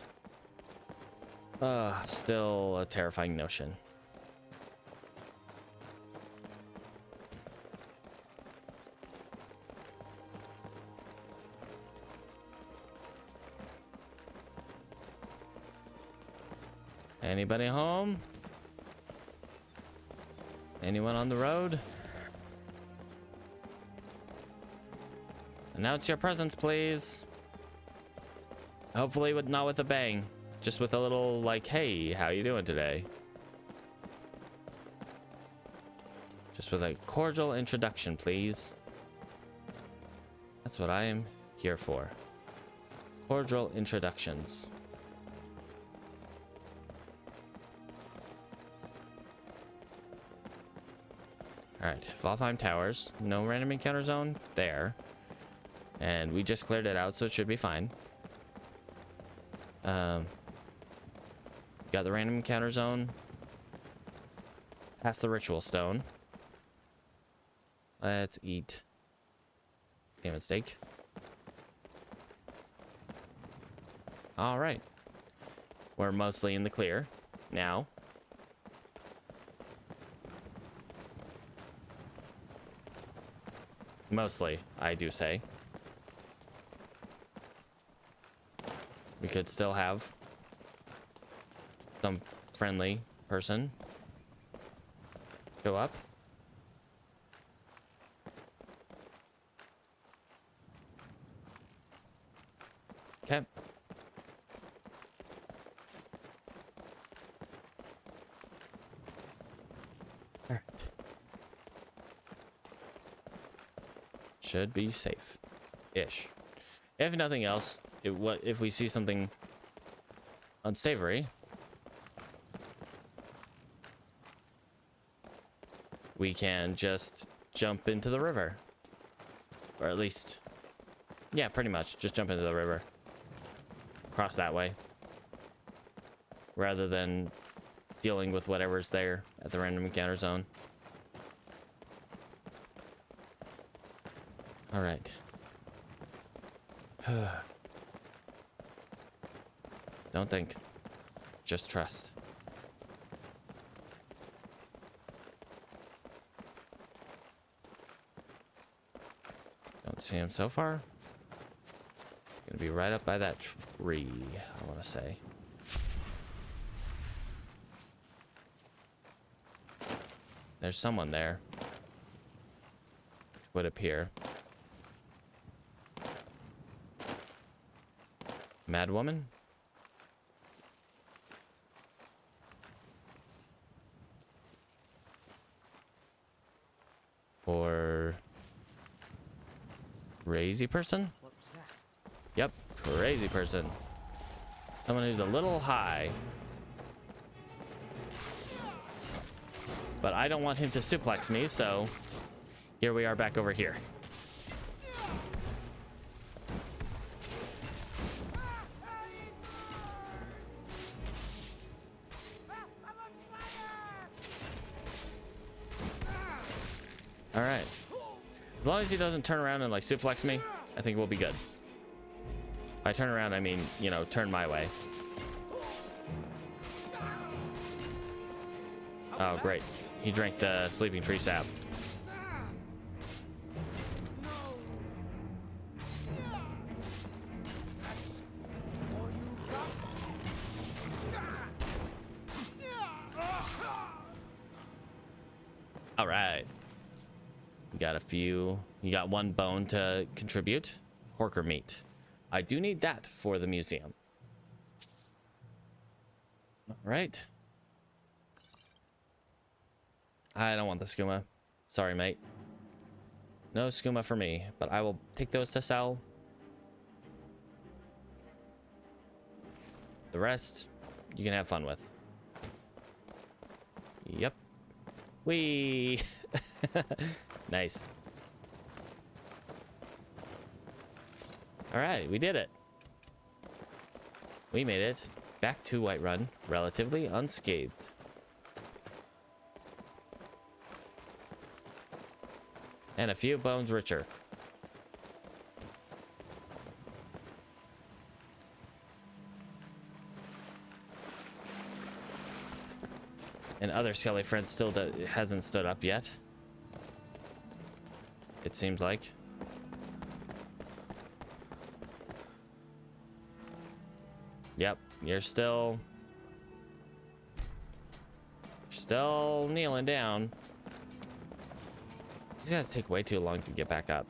still a terrifying notion. Anybody home? Anyone on the road? Announce your presence, please. Hopefully not with a bang. Just with a little, like, hey, how you doing today? Just with a cordial introduction, please. That's what I am here for. Cordial introductions. Alright, Valheim Towers. No random encounter zone there. And we just cleared it out, so it should be fine. Got the random encounter zone. Past the ritual stone. Let's eat salmon steak. Alright. We're mostly in the clear now. Mostly, I do say. We could still have some friendly person show up. Okay. All right. Should be safe. Ish. If nothing else, if we see something unsavory, we can just jump into the river. Or at least, yeah, pretty much. Just jump into the river. Cross that way. Rather than dealing with whatever's there at the random encounter zone. All right. Don't think. Just trust. Don't see him so far. Gonna be right up by that tree, I want to say. There's someone there. Would appear. Mad woman? Or crazy person? What was that? Yep, crazy person. Someone who's a little high. But I don't want him to suplex me, so here we are back over here. All right. As long as he doesn't turn around and like suplex me, I think we'll be good. By turn around, I mean, you know, turn my way. Oh, great. He drank the sleeping tree sap. All right. We got a few. You got one bone to contribute. Horker meat. I do need that for the museum. All right. I don't want the skooma. Sorry, mate. No skooma for me, but I will take those to sell. The rest, you can have fun with. Yep. Whee! Nice. All right, we did it. We made it back to Whiterun relatively unscathed. And a few bones richer. And other Skelly friend still hasn't stood up yet. It seems like. Yep, you're still kneeling down. These guys take way too long to get back up.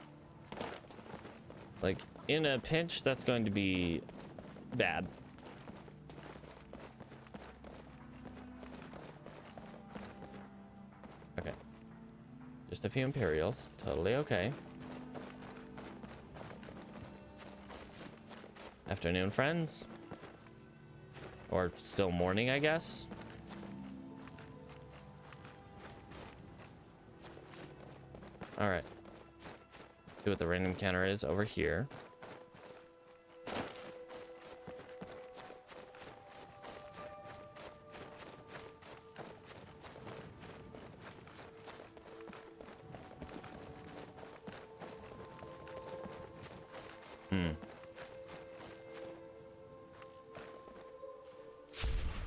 Like, in a pinch, that's going to be bad. Okay. Just a few Imperials. Totally okay. Afternoon, friends. Or still morning, I guess. All right. See what the random counter is over here.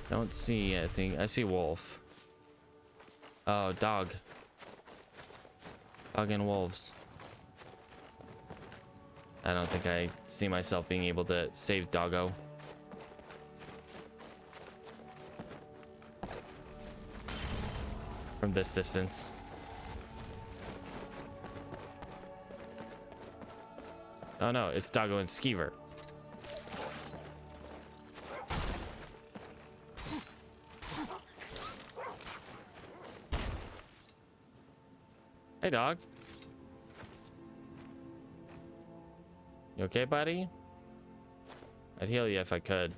Don't see anything. I see wolf. Oh, dog. Dog and wolves. I don't think I see myself being able to save doggo. From this distance. Oh no, it's doggo and skeever. Hey, dog. You okay, buddy? I'd heal you if I could.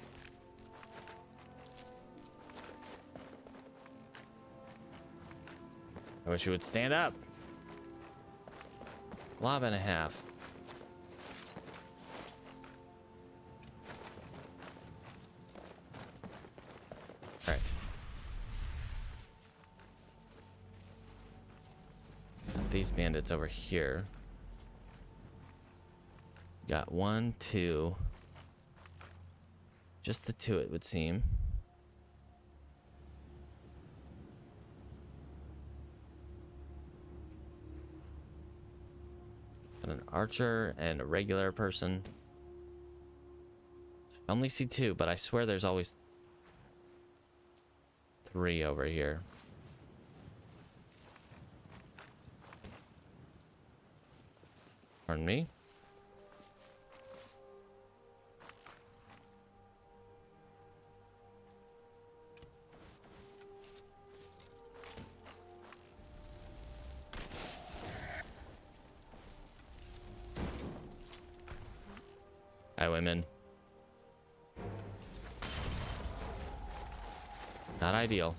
I wish you would stand up. Glob and a half. All right. These bandits over here. Got 1, 2. Just the 2, it would seem. Got an archer and a regular person. I only see 2, but I swear there's always 3 over here. Pardon me? Hi, women. Not ideal.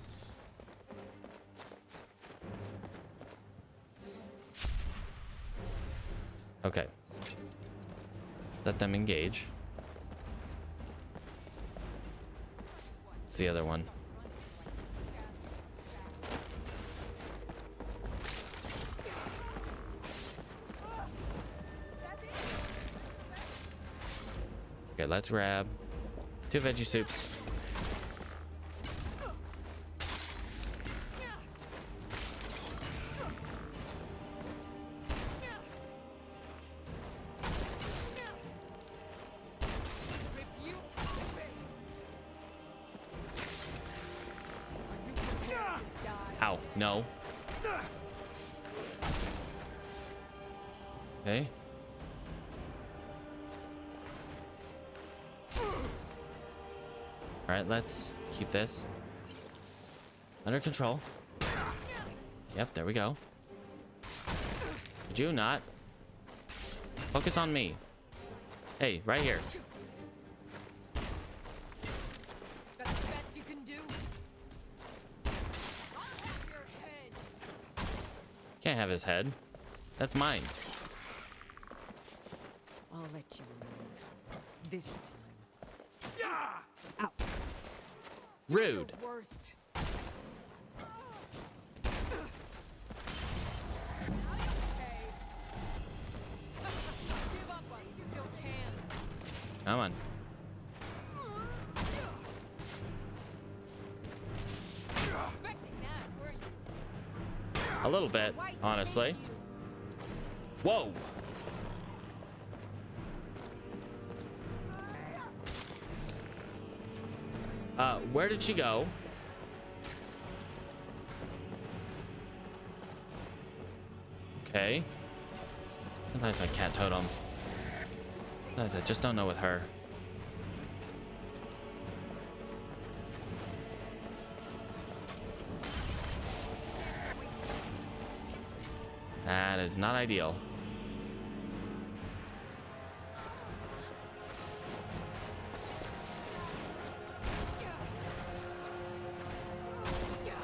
Okay. Let them engage. What's the other one? Okay, let's grab 2 veggie soups. Ow, no. Okay. All right, let's keep this under control. Yep, there we go. Did you not? Focus on me. Hey, right here. That's the best you can do. I'll have your head. Can't have his head. That's mine. I'll let you live. This time. Ow. Rude. Worst. Come on. A little bit, honestly. Whoa. Where did she go? Okay. Sometimes I cat totem. Sometimes I just don't know with her. That is not ideal.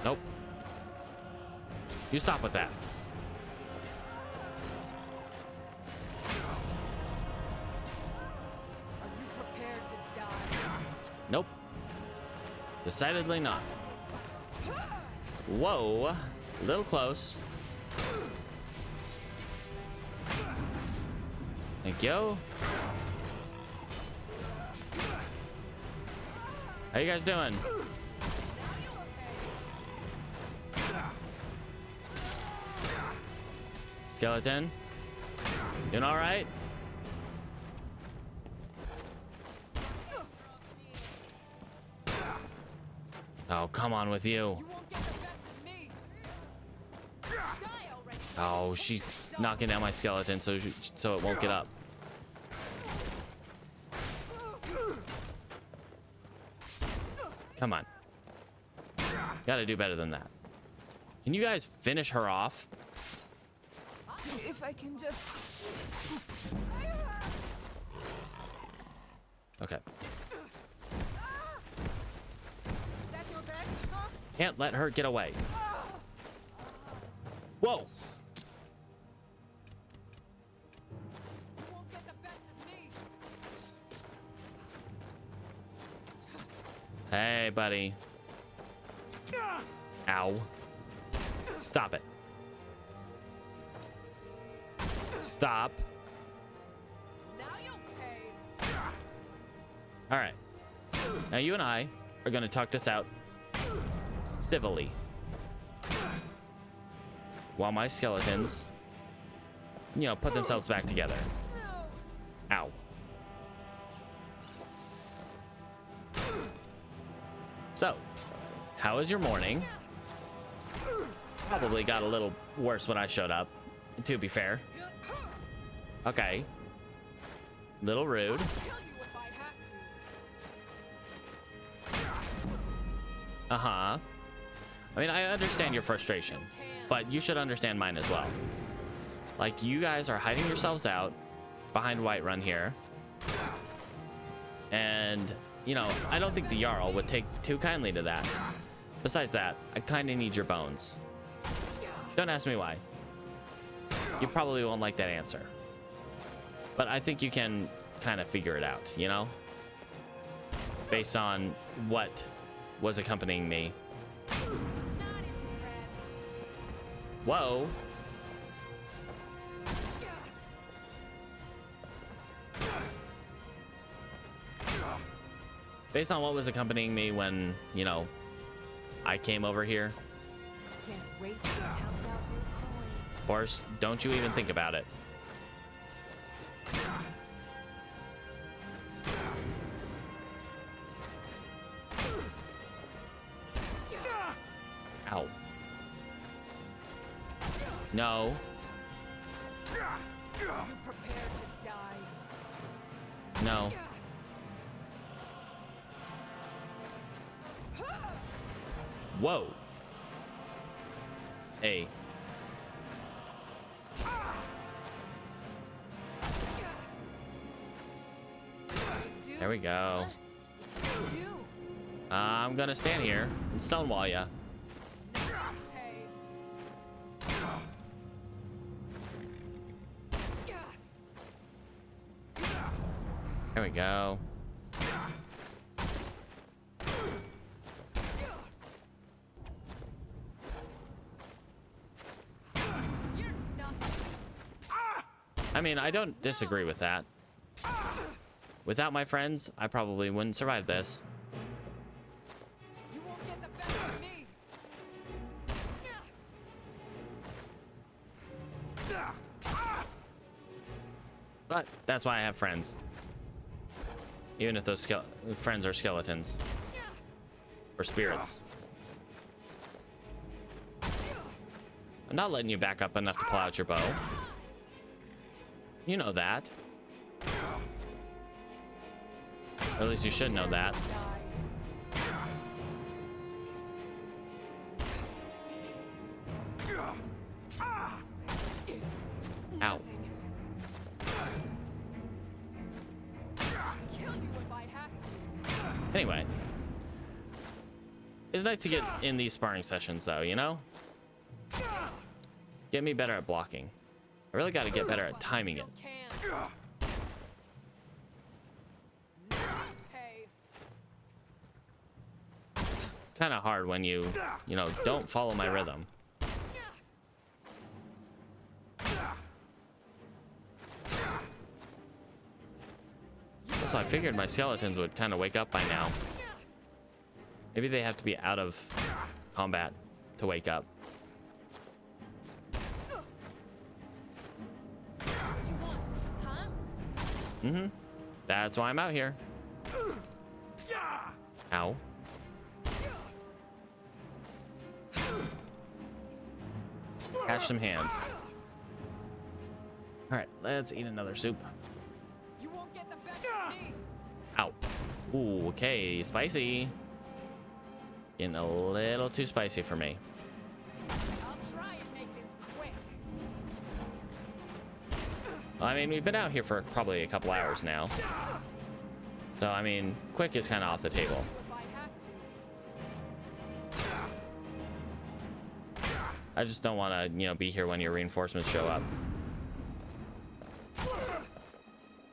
Nope. You stop with that. Are you prepared to die? Nope. Decidedly not. Whoa. A little close. Thank you. How you guys doing? Skeleton? Doing all right? Oh, come on with you. Oh, she's knocking down my skeleton so it won't get up. Come on. Gotta do better than that. Can you guys finish her off? If I can just... Okay. Can't let her get away. Whoa. Hey, buddy. Ow. Stop it. Stop. All right. Now you and I are going to talk this out civilly. While my skeletons, you know, put themselves back together. Ow. So, how was your morning? Probably got a little worse when I showed up, to be fair. Okay. Little rude. Uh-huh. I mean, I understand your frustration, but you should understand mine as well. Like, you guys are hiding yourselves out behind Whiterun here. And, you know, I don't think the Jarl would take too kindly to that. Besides that, I kind of need your bones. Don't ask me why. You probably won't like that answer. But I think you can kind of figure it out, you know? Based on what was accompanying me. Whoa. Based on what was accompanying me when, you know, I came over here. Can't wait to count out your coin. Of course, don't you even think about it. Ow. No. You prepared to die. No. Whoa. Hey. There we go. I'm gonna stand here and stonewall ya. There we go. I mean, I don't disagree with that. Without my friends, I probably wouldn't survive this. You won't get the best of me. But that's why I have friends. Even if those friends are skeletons. Or spirits. I'm not letting you back up enough to pull out your bow. You know that. Or at least you should know that. Ow. Anyway. It's nice to get in these sparring sessions though, you know? Get me better at blocking. I really got to get better at timing it. Kind of hard when you know, don't follow my rhythm. So I figured my skeletons would kind of wake up by now. Maybe they have to be out of combat to wake up. Mm-hmm. That's why I'm out here. Ow. Catch some hands. All right, let's eat another soup. You won't get the best of me. Ow. Ooh, okay, spicy. Getting a little too spicy for me. I'll try and make this quick. I mean, we've been out here for probably a couple hours now. So, I mean, quick is kind of off the table. I just don't want to, you know, be here when your reinforcements show up.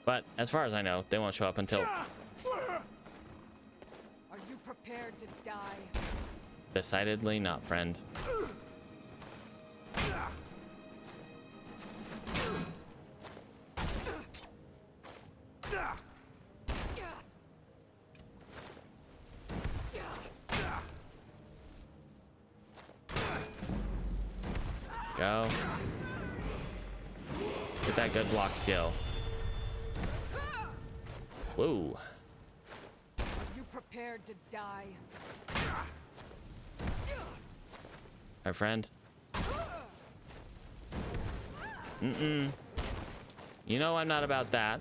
But as far as I know, they won't show up until... Are you prepared to die? Decidedly not, friend. Go. Get that good block skill. Whoa. Are you prepared to die? My friend. Mm-mm. You know I'm not about that.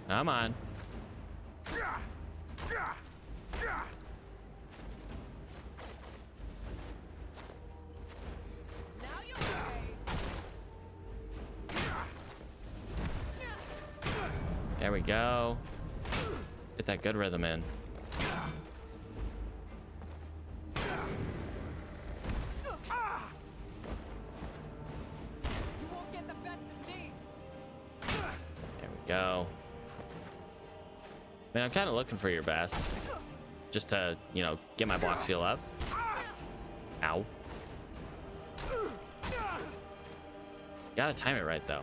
Come on. There we go. Get that good rhythm in. There we go. Man, I'm kind of looking for your best. Just to, you know, get my block seal up. Ow. Gotta time it right, though.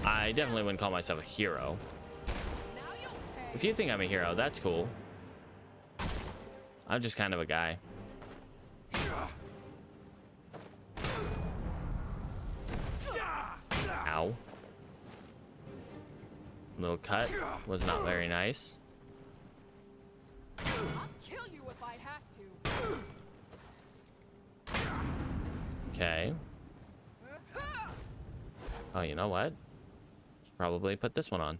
I definitely wouldn't call myself a hero. If you think I'm a hero, that's cool. I'm just kind of a guy. Ow. Little cut was not very nice. I'll kill you if I have to. Okay. Oh, you know what? Should probably put this one on.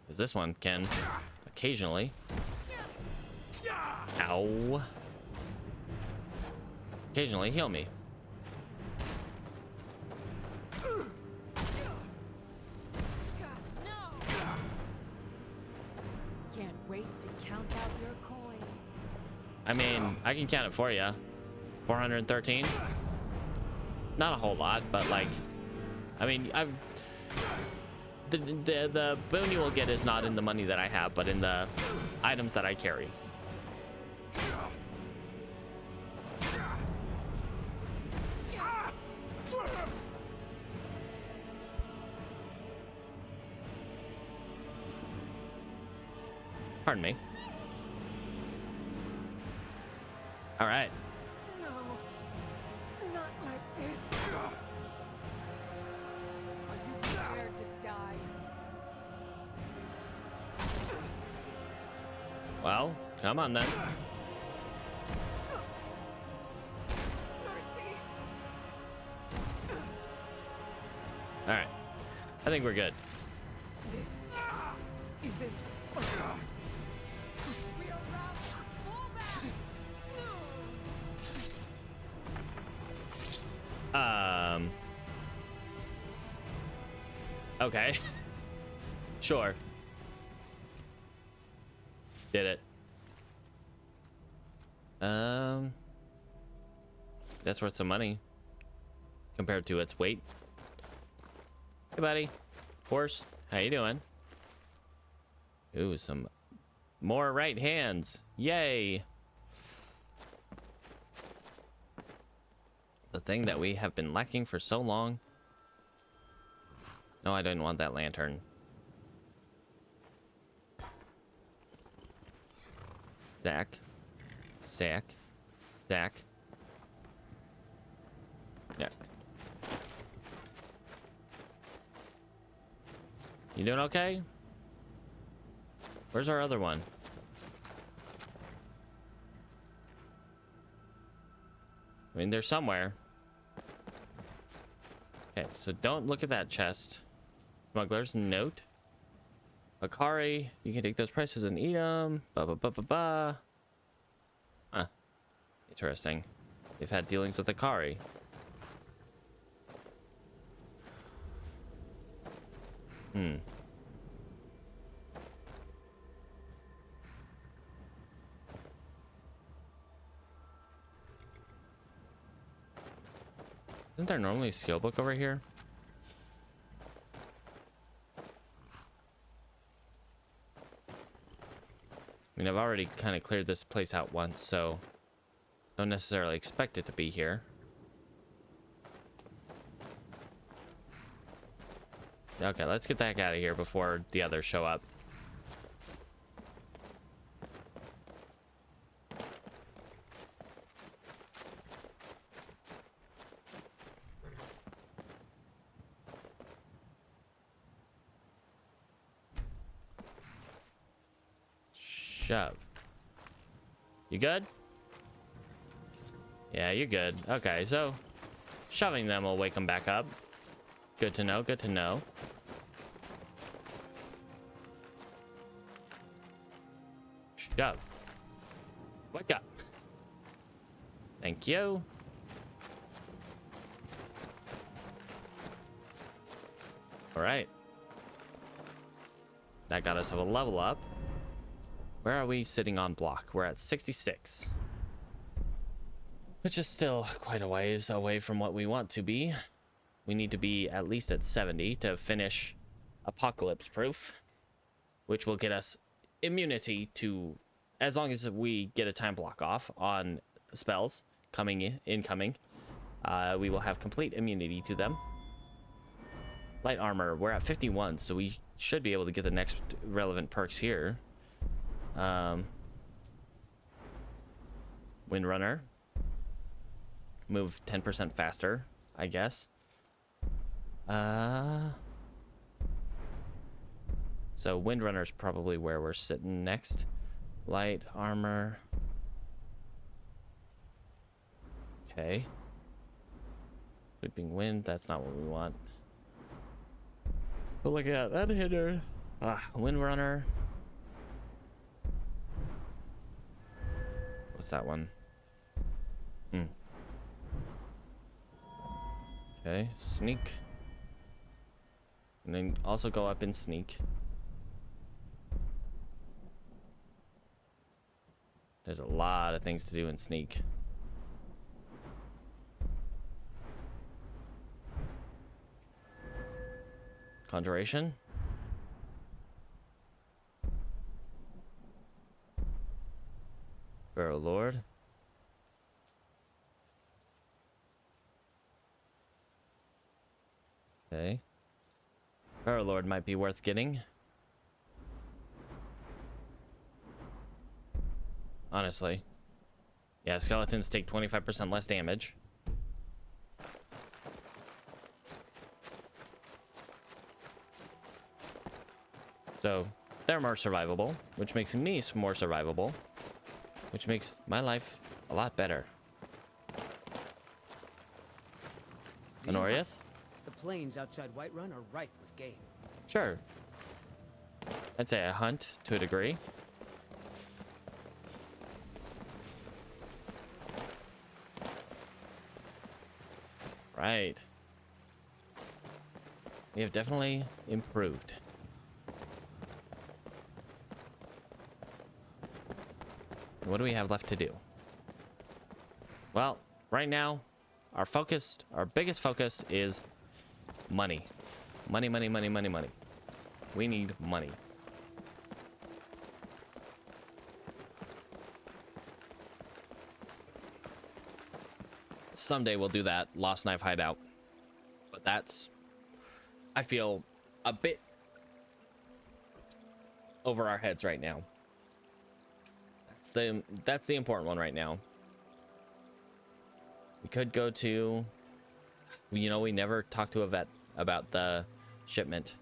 Because this one can occasionally. Ow. Occasionally heal me. Can't wait to count out your coin. I mean, I can count it for you. 413. Not a whole lot, but like, I mean, the boon you will get is not in the money that I have, but in the items that I carry. Pardon me. All right. No, not like this. Are you prepared to die? Well, come on then. Mercy. All right. I think we're good. This isn't. We are round. Fall back. Okay. Sure. Did it. That's worth some money compared to its weight. Hey, buddy. Horse, how you doing? Ooh, some more right hands. Yay. The thing that we have been lacking for so long. No, I didn't want that lantern. Stack. Sack. Stack. Yeah. You doing okay? Where's our other one? I mean, they're somewhere. Okay, so don't look at that chest. Smuggler's note. Akari, you can take those prices and eat them. Ba ba ba ba ba. Huh. Interesting. They've had dealings with Akari. Hmm. Isn't there normally a skill book over here? I mean, I've already kind of cleared this place out once, so don't necessarily expect it to be here. Okay, let's get the heck out of here before the others show up. Shove. You good? Yeah, you're good. Okay, so shoving them will wake them back up. Good to know, good to know. Shove. Wake up. Thank you. All right. That got us a level up. Where are we sitting on block? We're at 66. Which is still quite a ways away from what we want to be. We need to be at least at 70 to finish Apocalypse Proof, which will get us immunity to, as long as we get a time block off on spells incoming, we will have complete immunity to them. Light armor, we're at 51, so we should be able to get the next relevant perks here. Windrunner. Move 10% faster, I guess. So Windrunner's probably where we're sitting next. Light armor. Okay. Sweeping wind, that's not what we want. But look at that hitter. Windrunner. What's that one? Okay, sneak. And then also go up and sneak. There's a lot of things to do in sneak. Conjuration. Barrow Lord. Okay. Barrow Lord might be worth getting. Honestly. Yeah, skeletons take 25% less damage. So, they're more survivable, which makes me more survivable, which makes my life a lot better. Honoriath? The plains outside Whiterun are ripe with game. Sure. I'd say I hunt to a degree. Right. We have definitely improved. What do we have left to do? Well, right now, our biggest focus is money. Money, money, money, money, money. We need money. Someday we'll do that Lost Knife hideout. But that's, I feel, a bit over our heads right now. That's the important one right now. We could go to, you know, we never talked to a vet about the shipment.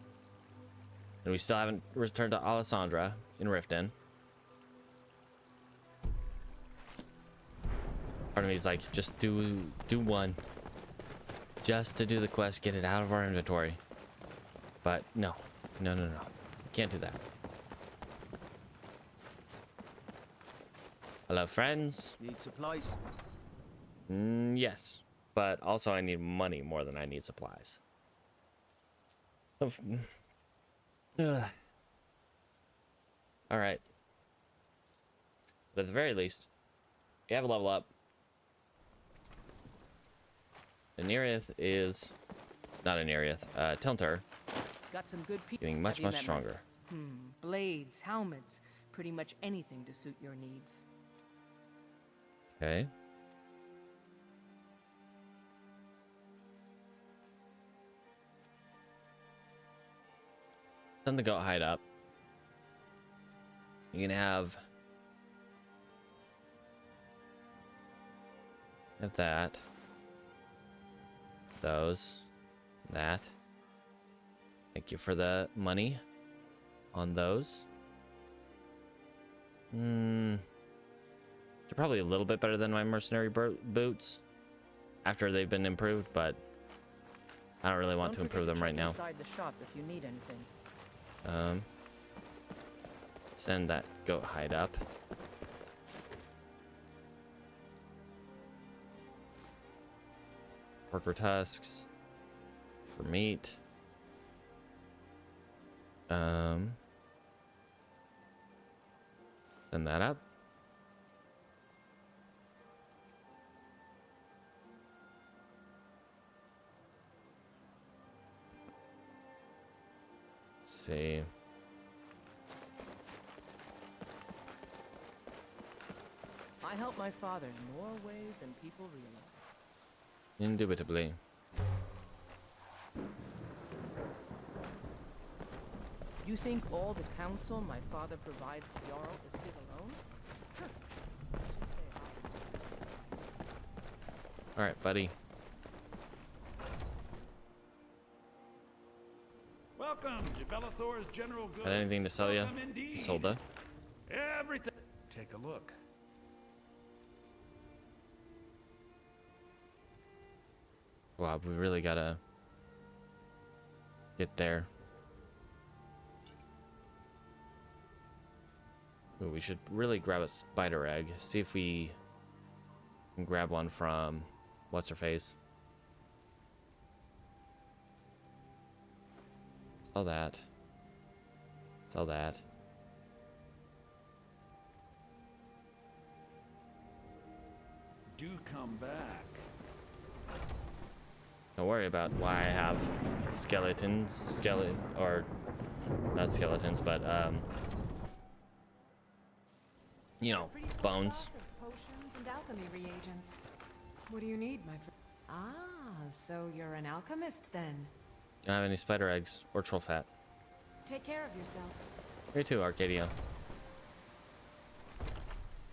And we still haven't returned to Alessandra in Riften. Part of me is like, just do one. Just to do the quest, get it out of our inventory. But no. can't do that. Hello, friends. Need supplies? Yes, but also I need money more than I need supplies. So, all right. But at the very least, you have a level up. And Nereith is not a Nereith. Tilntur. Got some good people. Getting much stronger. Blades, helmets, pretty much anything to suit your needs. Okay. Send the goat hide up. You can have that. Those. That. Thank you for the money on those. They're probably a little bit better than my mercenary boots after they've been improved, but I don't really want to improve them right now. Inside the shop if you need anything. Send that goat hide up. Worker tusks for meat. Send that up. Let's see. I help my father in more ways than people realize. Indubitably. You think all the counsel my father provides the Jarl is his alone? Let's just say All right, buddy. Welcome to Bellathor's General Goods. Got anything to sell you? Welcome indeed. Solda. Everything. Take a look. Wow, we really gotta get there. Ooh, we should really grab a spider egg. See if we can grab one from what's her face. Sell that. Sell that. Do come back. Don't worry about why I have skeletons, or not skeletons, but you know, bones. Potions and alchemy reagents. What do you need, my friend? Ah, so you're an alchemist then. Don't have any spider eggs or troll fat. Take care of yourself. You too, Arcadia.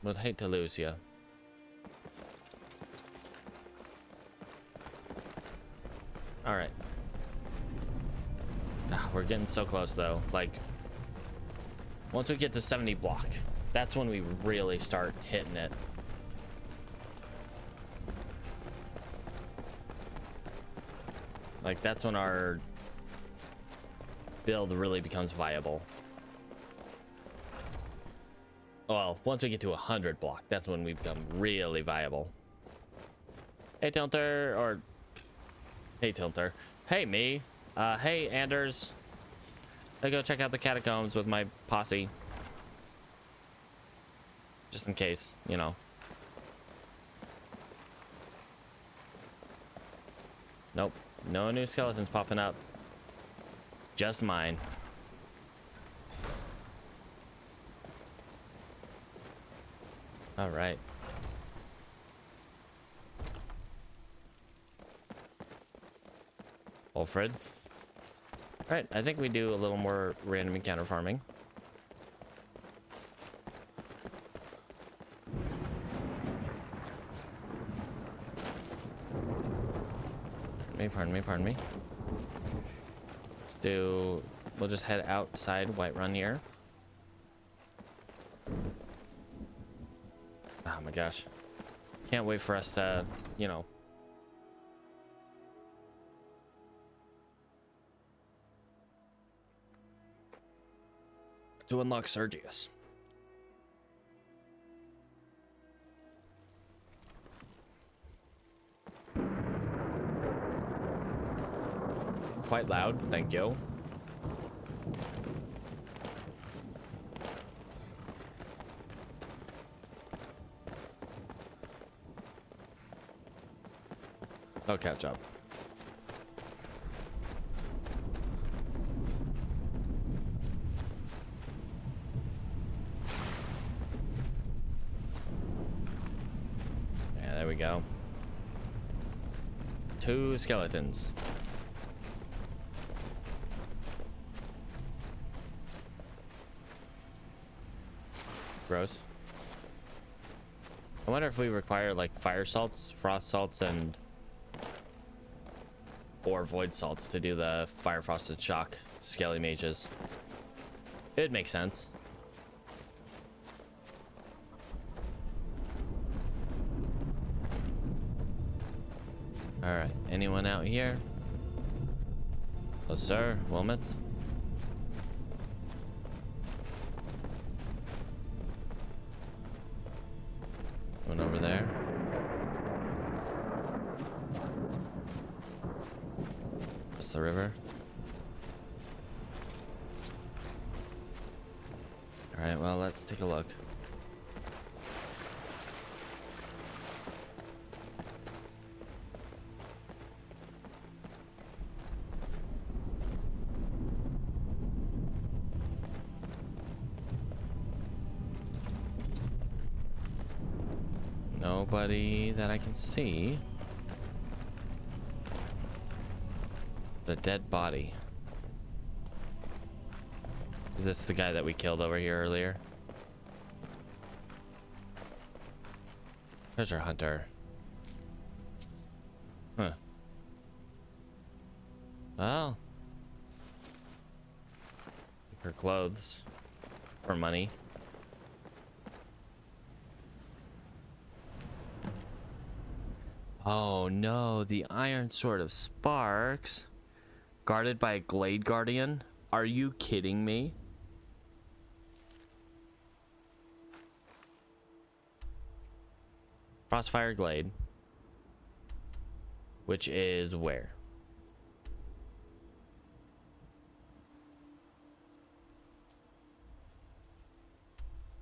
Would hate to lose you. All right. We're getting so close though. Like, once we get to 70 block, that's when we really start hitting it. Like, that's when our build really becomes viable. Well, once we get to 100 block, that's when we become really viable. Hey, Tilntur, or... Hey, Tilntur. Hey, me. Hey, Anders. I go check out the catacombs with my posse. Just in case, you know. Nope. No new skeletons popping up. Just mine. All right. Alfred. All right, I think we do a little more random encounter farming. Pardon me. We'll just head outside Whiterun here. Oh my gosh. Can't wait for us to, you know. to unlock Sergius. Quite loud, thank you. I'll catch up. Yeah, there we go. 2 skeletons. Gross. I wonder if we require like fire salts, frost salts, and or void salts to do the fire frosted shock skelly mages. It would make sense. All right, anyone out here? Oh, sir, Wilmeth. One over there. That's the river. All right, well, let's take a look. Nobody that I can see. The dead body. Is this the guy that we killed over here earlier? Treasure hunter. Huh. Well. Her clothes. For money. Oh no, the Iron Sword of Sparks. Guarded by a Glade Guardian? Are you kidding me? Frostfire Glade. Which is where?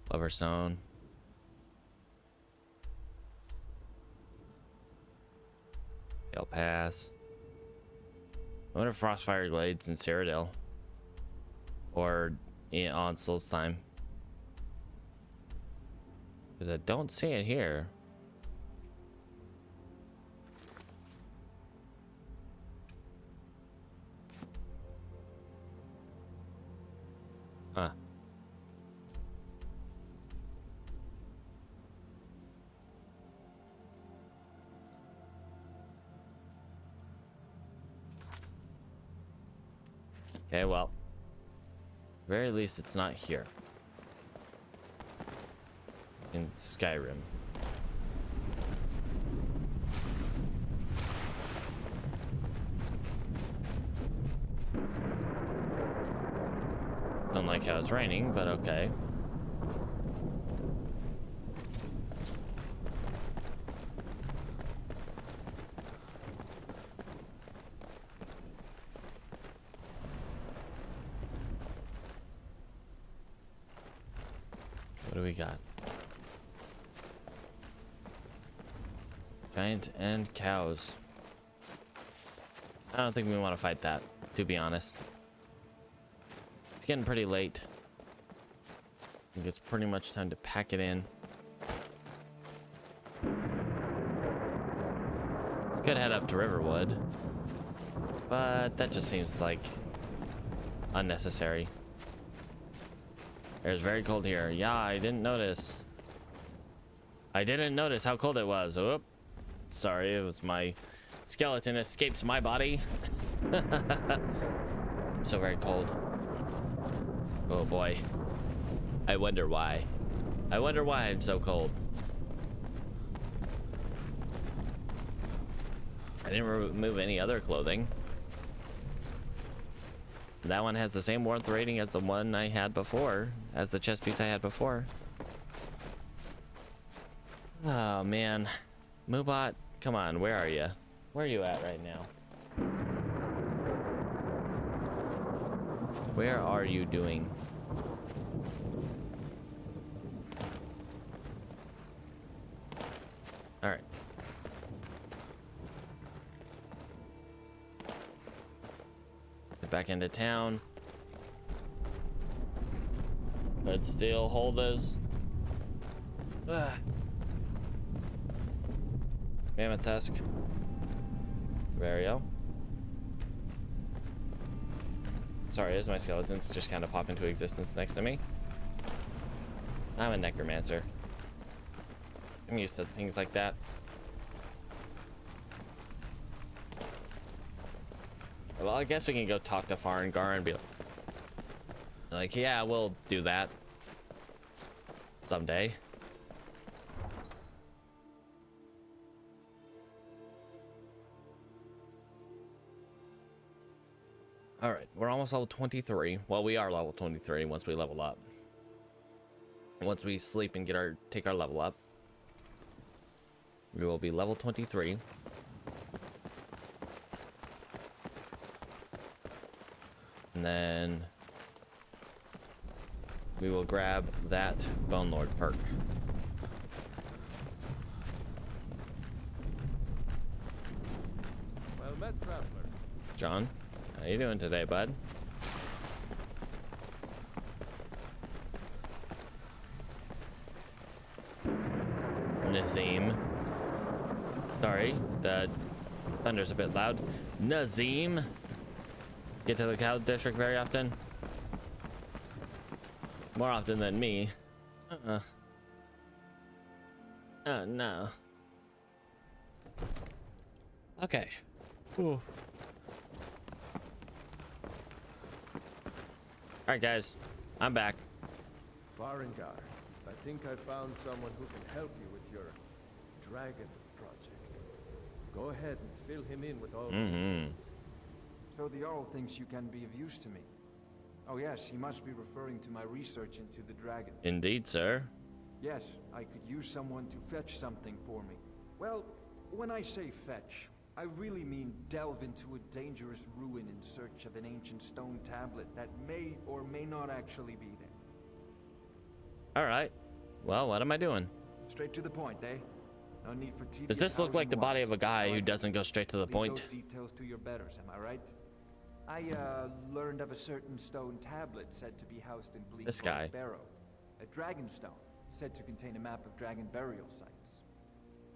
Loverstone. I'll pass. I wonder if Frostfire Glades in Cyrodiil. Or in Onsl's time. Because I don't see it here. Huh. Okay, well, very least it's not here in Skyrim. Don't like how it's raining, but okay. What do we got? Giant and cows. I don't think we want to fight that, to be honest. It's getting pretty late. I think it's pretty much time to pack it in. Could head up to Riverwood, but that just seems like unnecessary. It's very cold here. Yeah, I didn't notice. I didn't notice how cold it was. Oop. Sorry, it was my skeleton escapes my body. I'm so very cold. Oh boy. I wonder why. I wonder why I'm so cold. I didn't remove any other clothing. That one has the same warmth rating as the one I had before, as the chest piece I had before. Oh man, Moobot, come on, where are you? Where are you at right now? Where are you doing? All right. Get back into town. But still hold us. Mammoth Tusk. Vario. Sorry, as my skeletons just kind of pop into existence next to me. I'm a necromancer. I'm used to things like that. Well, I guess we can go talk to Farengar and be like, yeah, we'll do that someday. All right, we're almost level 23. Well, we are level 23 once we level up. Once we sleep and take our level up, we will be level 23. And then we will grab that Bone Lord perk. Well met, traveler. John, how you doing today, bud? Nazim. Sorry, the thunder's a bit loud. Nazim. Get to the cow district very often. More often than me. Oh no. Okay. Ooh. Alright guys, I'm back. Farengar, I think I found someone who can help you with your dragon project. Go ahead and fill him in with all the details. So the Jarl thinks you can be of use to me. Oh yes, he must be referring to my research into the dragon. Indeed, sir. Yes, I could use someone to fetch something for me. Well, when I say fetch, I really mean delve into a dangerous ruin in search of an ancient stone tablet that may or may not actually be there. Alright. Well, what am I doing? Straight to the point, eh? No need for tedious. Does this look like the body of a guy who doesn't go straight to the point? Leave those details to your betters, am I right? I learned of a certain stone tablet said to be housed in Bleak This guy. Falls Barrow. A dragon stone said to contain a map of dragon burial sites.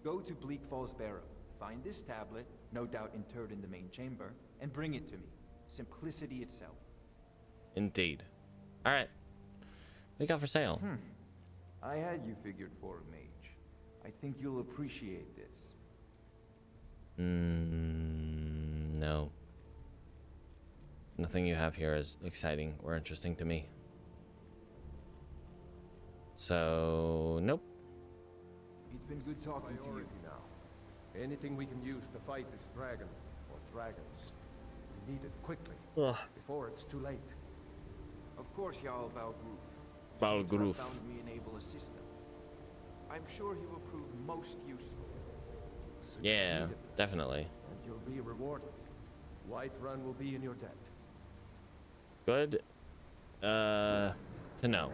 Go to Bleak Falls Barrow, find this tablet, no doubt interred in the main chamber, and bring it to me. Simplicity itself. Indeed. Alright. What do you got for sale? I had you figured for a mage. I think you'll appreciate this. No. Nothing you have here is exciting or interesting to me. So, nope. It's been good talking to you. Now, anything we can use to fight this dragon or dragons, we need it quickly before it's too late. Of course, Jarl Balgruf. Balgruf. Found me an able assistant. I'm sure he will prove most useful. Yeah, definitely. And you'll be rewarded. Whiterun will be in your debt. Good to know.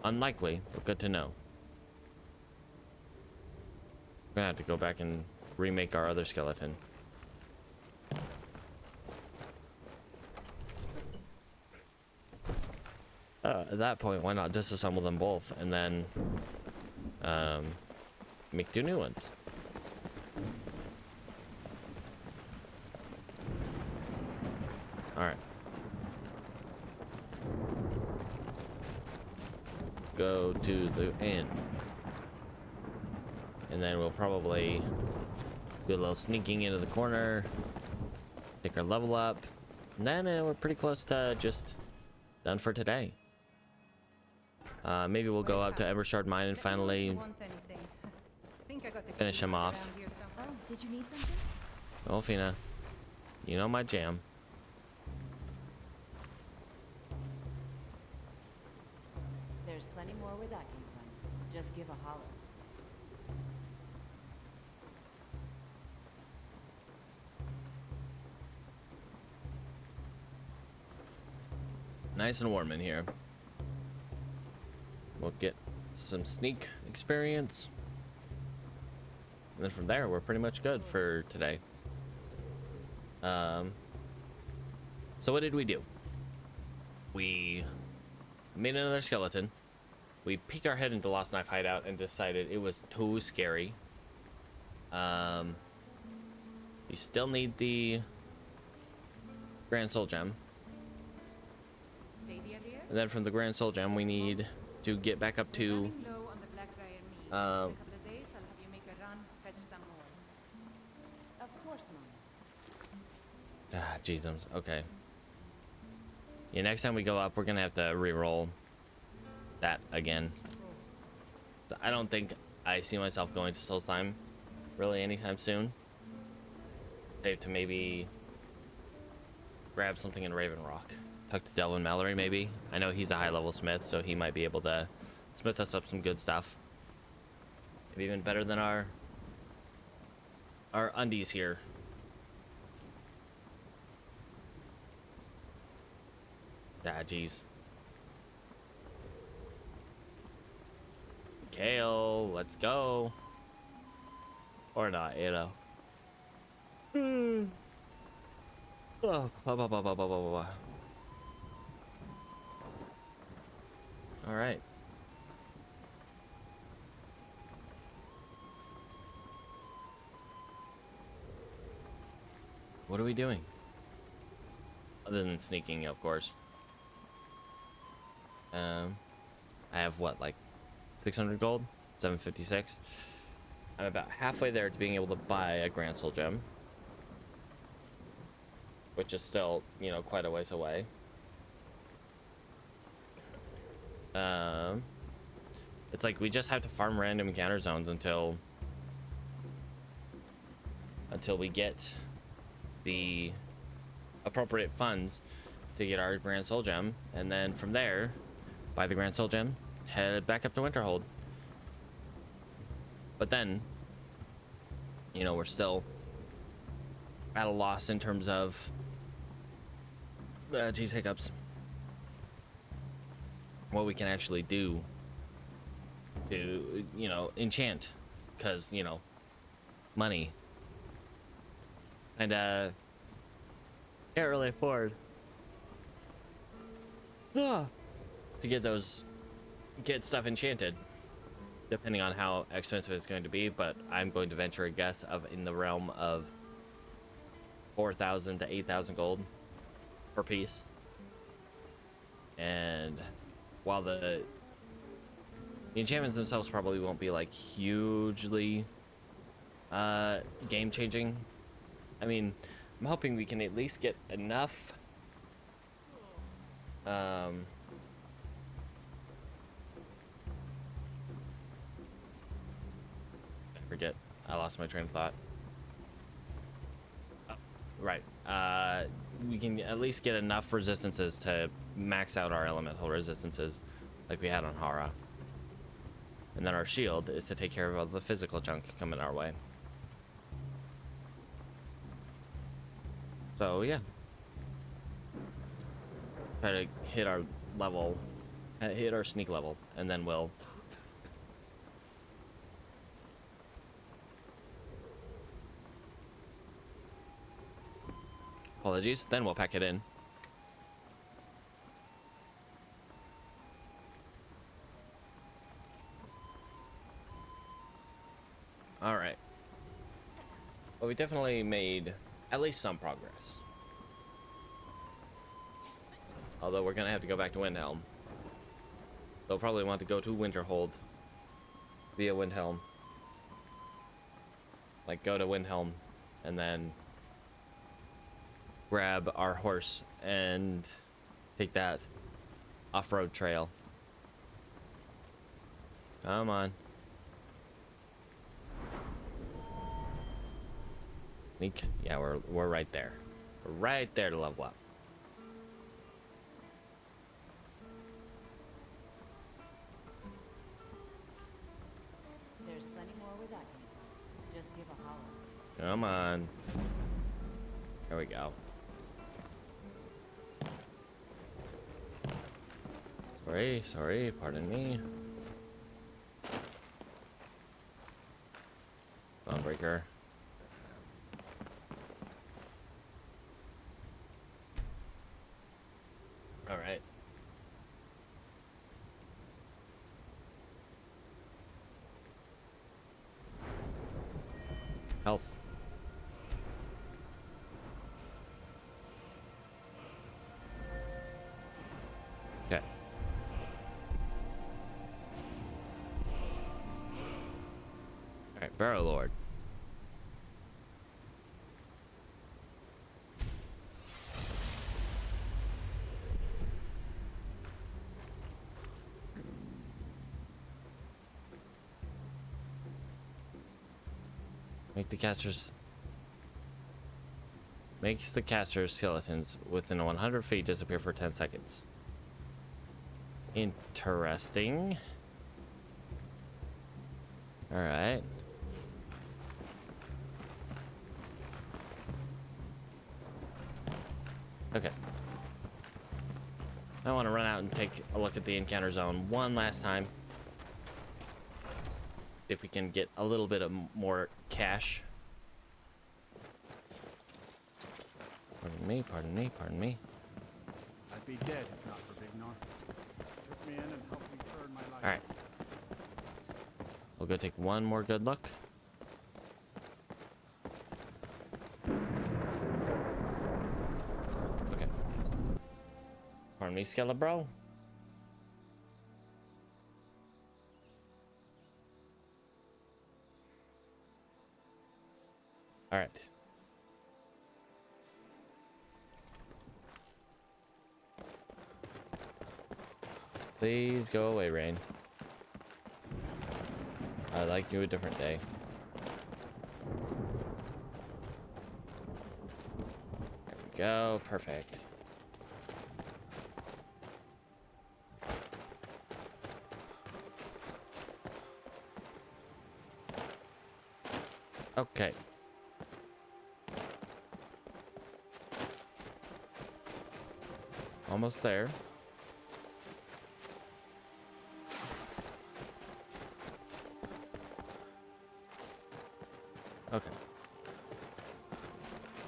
Unlikely, but good to know. We're gonna have to go back and remake our other skeleton. At that point, why not disassemble them both and then make 2 new ones? Alright. Go to the inn. And then we'll probably do a little sneaking into the corner, take our level up, and then we're pretty close to just done for today. Maybe we'll go up to Evershard Mine and finally finish him off. Oh, did you need something? Oh, Fina, you know my jam. more where that came from. Just give a holler. Nice and warm in here. We'll get some sneak experience. And then from there, we're pretty much good for today. So what did we do? We made another skeleton. We peeked our head into Lost Knife Hideout and decided it was too scary. We still need the Grand Soul Gem. And then from the Grand Soul Gem, we need to get back up to Of course, Mom. ah, Jesus. Okay. Yeah, next time we go up, we're gonna have to re-roll that again. So I don't think I see myself going to Solstheim really anytime soon. Save to maybe grab something in Raven Rock. Talk to Delvin Mallory, maybe. I know he's a high-level smith, so he might be able to smith us up some good stuff. Maybe even better than our undies here. Ah, jeez. Kale, let's go. Or not, you know. Oh, all right. What are we doing? Other than sneaking, of course. I have what, like 600 gold? 756. I'm about halfway there to being able to buy a Grand Soul Gem, which is still, you know, quite a ways away. It's like we just have to farm random encounter zones until we get the appropriate funds to get our Grand Soul Gem, and then from there, buy the Grand Soul Gem, head back up to Winterhold. But then, you know, we're still at a loss in terms of geez, hiccups. What we can actually do to, you know, enchant, because, you know, money. And can't really afford to get stuff enchanted, depending on how expensive it's going to be. But I'm going to venture a guess of in the realm of 4,000 to 8,000 gold per piece. And while the enchantments themselves probably won't be like hugely game changing, I mean, I'm hoping we can at least get enough I forget. I lost my train of thought. Oh, right. We can at least get enough resistances to max out our elemental resistances like we had on Hara. And then our shield is to take care of all the physical junk coming our way. So, yeah. Try to hit our level, hit our sneak level, and then we'll... Apologies, then we'll pack it in. All right. Well, we definitely made at least some progress. Although we're gonna have to go back to Windhelm. They'll probably want to go to Winterhold via Windhelm. Like, go to Windhelm and then grab our horse and take that off-road trail. Come on. Yeah, we're right there. We're right there to level up. give a holler. Come on. There we go. Sorry, pardon me. Gunbreaker. All right. Health. Okay. All right, Barrow Lord. Make the casters. Makes the caster's skeletons within 100 feet disappear for 10 seconds. Interesting. All right. Okay. I want to run out and take a look at the encounter zone one last time. If we can get a little bit of more cash. Pardon me. I'd be dead if not for Big Nor. Took me in and helped me turn my life. All right. We'll go take one more good look. Okay. Pardon me, Skelebro. All right. Please go away, Rain. I'd like you a different day. There we go. Perfect. Okay. Almost there. Okay.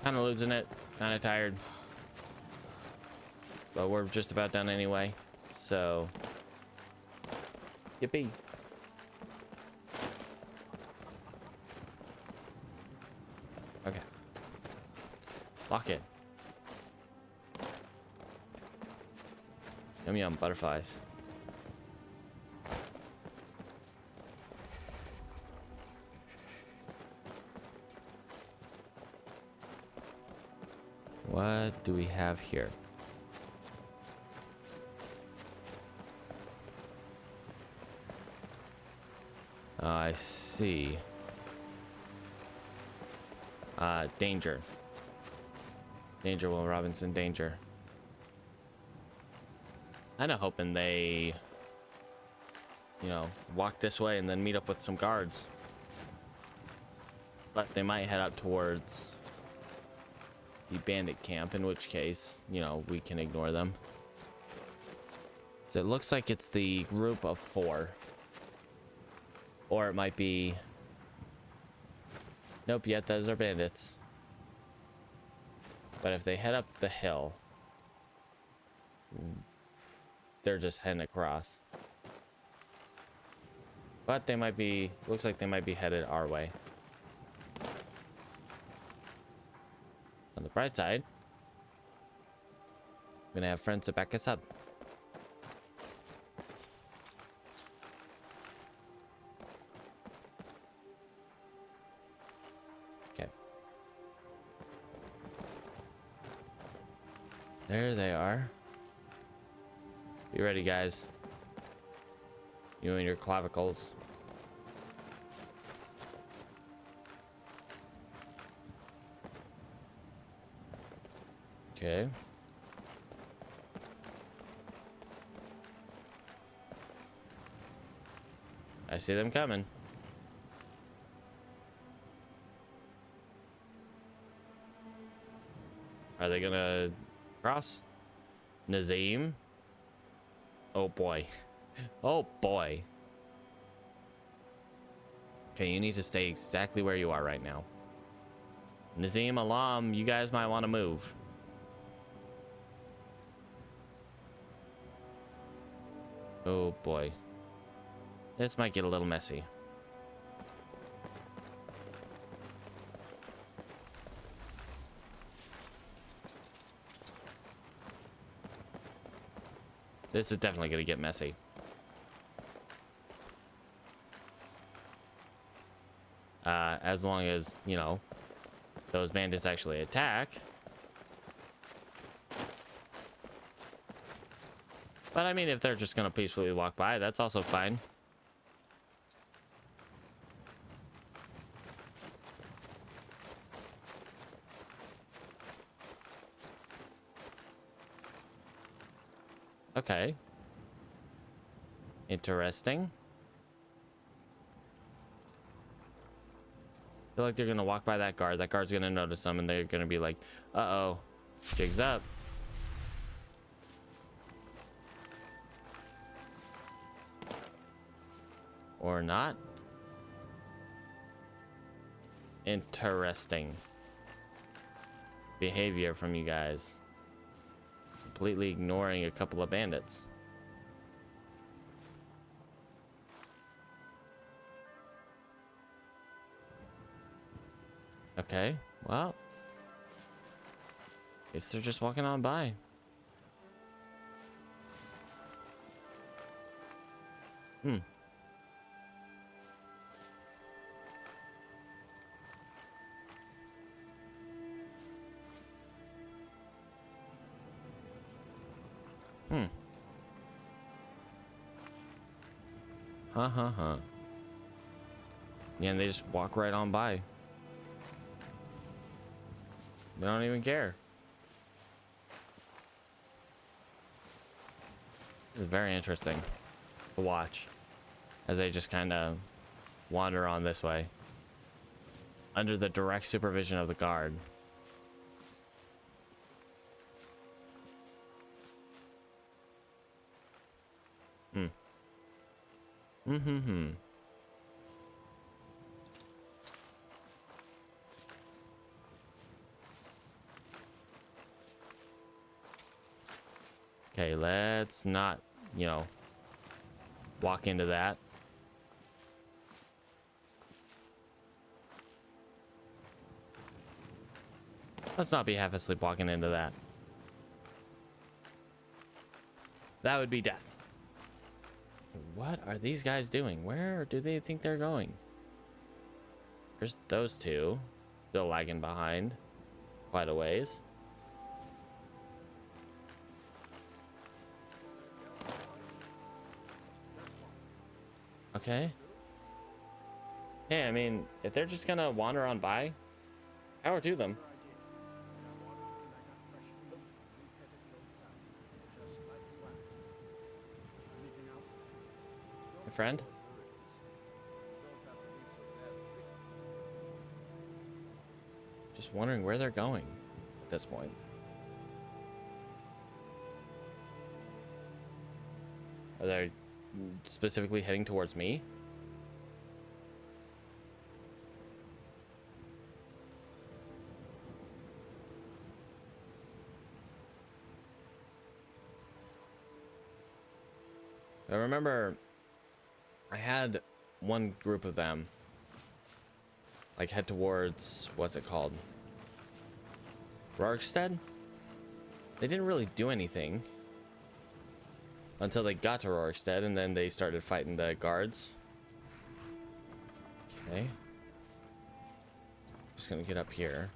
Kind of losing it. Kind of tired. But we're just about done anyway. So. Yippee. Okay. Lock it. Yum yum, butterflies. What do we have here? I see. Danger. Danger, Will Robinson, danger. Kind of hoping they, you know, walk this way and then meet up with some guards. But they might head up towards the bandit camp, in which case, you know, we can ignore them. So it looks like it's the group of 4. Or it might be... Nope, yet those are bandits. But if they head up the hill, they're just heading across. But they might be... Looks like they might be headed our way. On the bright side, I'm gonna have friends to back us up. Okay. There they are. Be ready, guys. You and your clavicles. Okay. I see them coming. Are they gonna cross? Nazim? Oh boy. Oh boy. Okay, you need to stay exactly where you are right now. Nazim, Alam, you guys might want to move. Oh boy. This might get a little messy. This is definitely going to get messy. As long as, you know, those bandits actually attack. But I mean, if they're just going to peacefully walk by, that's also fine. Okay. Interesting. I feel like they're gonna walk by that guard. That guard's gonna notice them and they're gonna be like, uh-oh, jig's up. Or not. Interesting behavior from you guys. Completely ignoring a couple of bandits. Okay, well, guess they're just walking on by. Hmm. Hmm. Huh. Yeah, and they just walk right on by. They don't even care. This is very interesting to watch as they just kind of wander on this way under the direct supervision of the guard. Hmm. Okay, let's not, you know, walk into that. Let's not be half asleep walking into that. That would be death. What are these guys doing? Where do they think they're going? There's those two. Still lagging behind quite a ways. Okay. Yeah, I mean, if they're just gonna wander on by, power to them. My friend? Just wondering where they're going at this point. Are they specifically heading towards me? I remember I had one group of them like head towards, what's it called? Rorikstead? They didn't really do anything until they got to Rorikstead, and then they started fighting the guards. Okay. Just gonna get up here.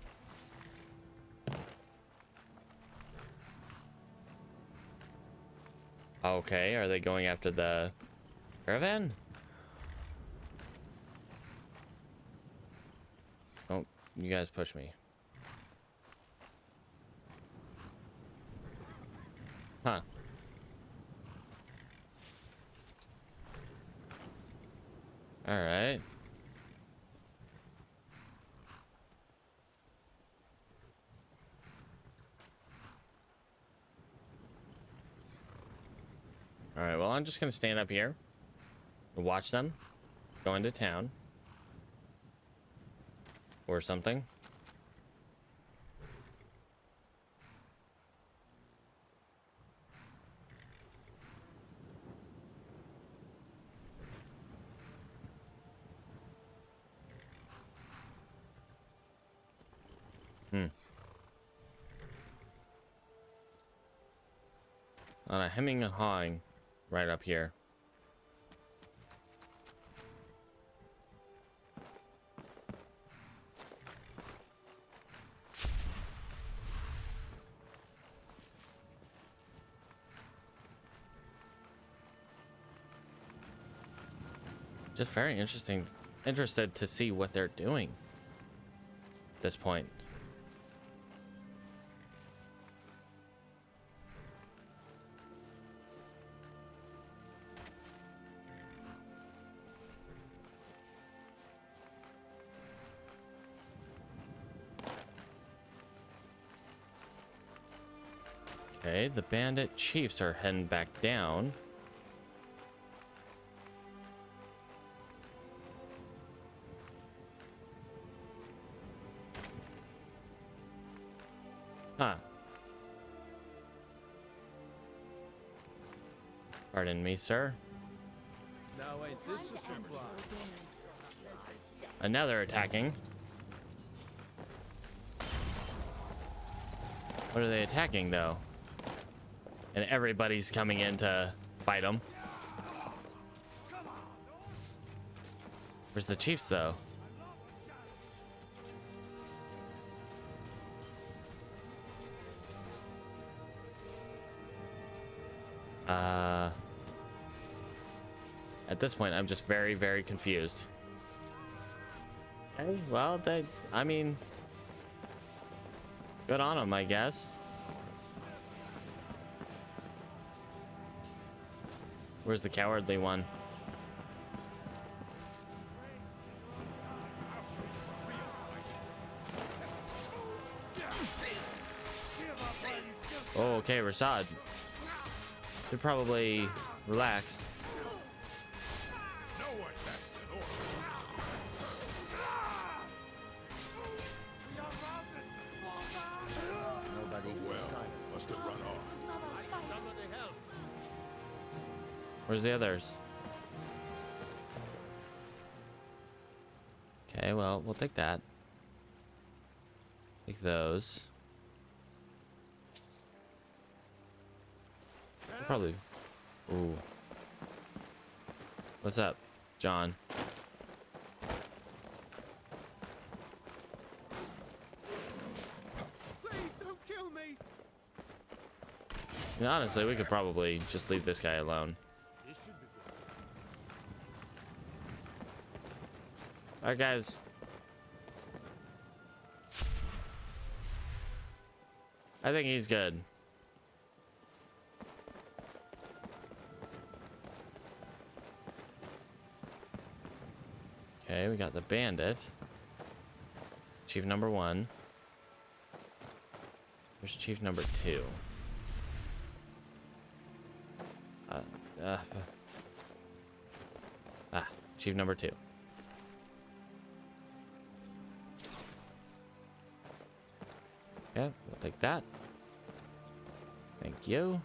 Okay, are they going after the caravan? Don't you guys push me. Huh. All right. well, I'm just gonna stand up here and watch them go into town or something. On a hemming and hawing right up here. Just very interested to see what they're doing at this point. Okay, the bandit chiefs are heading back down. Huh. Pardon me, sir. Now ain't this a surprise? And now they're attacking. What are they attacking, though? And everybody's coming in to fight them. Where's the chiefs, though? At this point, I'm just very, very confused. Okay, well, I mean, good on them, I guess. Where's the cowardly one? Oh, okay, Rasad. Should probably relax. Where's the others? Okay, well, we'll take that. Take those. We'll probably. Ooh. What's up, John? Please don't kill me. And honestly, we could probably just leave this guy alone. Alright, guys. I think he's good. Okay, we got the bandit. Chief number 1. Where's chief number 2? Chief number 2. Okay, we'll take that. Thank you.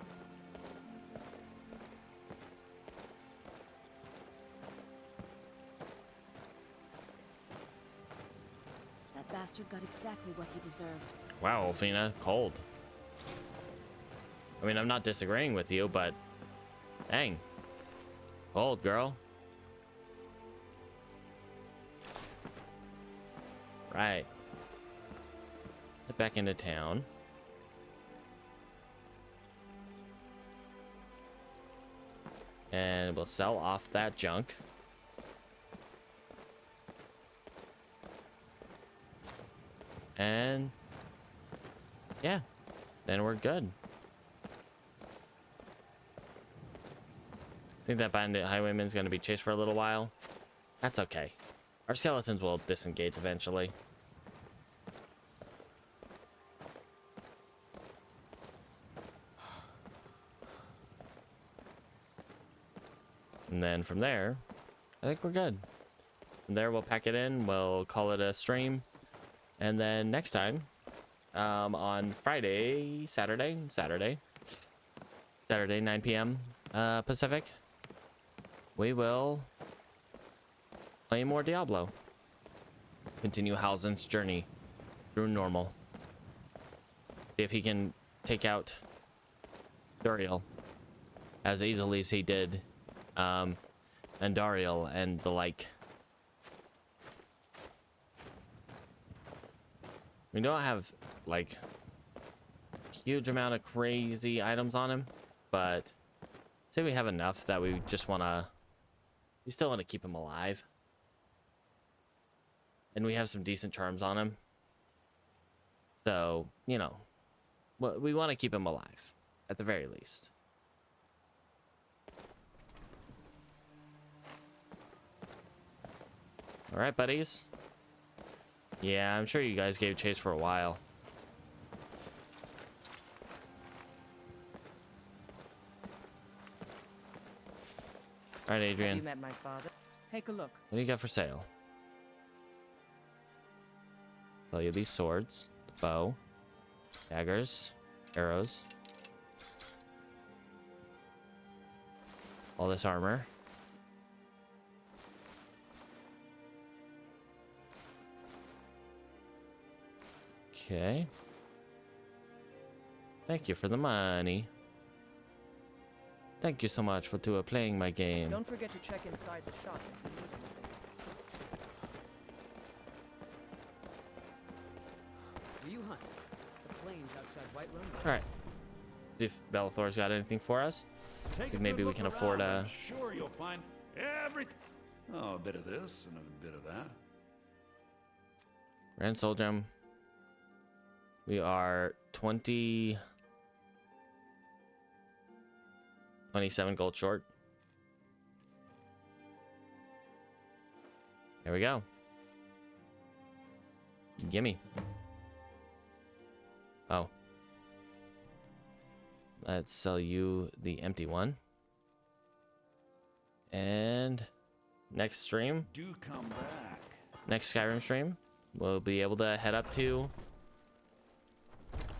That bastard got exactly what he deserved. Wow, Olfina, cold. I mean, I'm not disagreeing with you, but dang. Cold, girl. Right. Head back into town. And we'll sell off that junk. And yeah, then we're good. Think that bandit highwayman's gonna be chased for a little while. That's okay. Our skeletons will disengage eventually. And then from there, I think we're good. From there, we'll pack it in. We'll call it a stream. And then next time, on Saturday, 9 p.m. Pacific, we will play more Diablo. Continue Halzin's journey through normal. See if he can take out Duriel as easily as he did Andariel and the like. We don't have like huge amount of crazy items on him, but say we have enough that we still want to keep him alive. And we have some decent charms on him. So, you know, we want to keep him alive at the very least. All right, buddies. Yeah, I'm sure you guys gave chase for a while. All right, Adrian. Have you met my father? Take a look. What do you got for sale? Sell you these swords, the bow, daggers, arrows, all this armor. Okay. Thank you for the money. Thank you so much for playing my game. Don't forget to check inside the shop if you need anything. Do you hunt? The plains outside Whiterun? All right. See if Bellathor's got anything for us. Take See if a maybe good we look can around. afford a. I'm sure you'll find everything. Oh, a bit of this and a bit of that. Grand Soul Gem. We are 27 gold short. There we go. Gimme. Oh. Let's sell you the empty one. And next stream. Do come back. Next Skyrim stream, we'll be able to head up to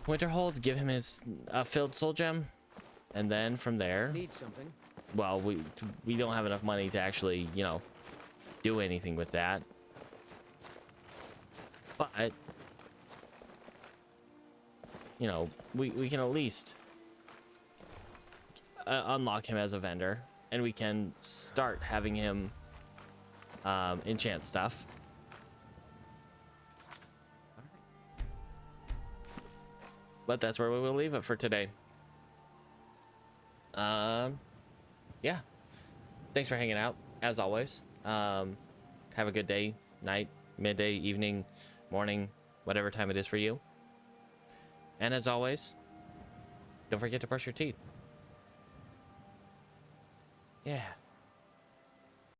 Winterhold, give him his filled soul gem, and then from there, Need something. well, we don't have enough money to actually, you know, do anything with that. But you know, we can at least unlock him as a vendor, and we can start having him enchant stuff. But that's where we will leave it for today. Yeah. Thanks for hanging out, as always. Have a good day, night, midday, evening, morning, whatever time it is for you. And as always, don't forget to brush your teeth. Yeah.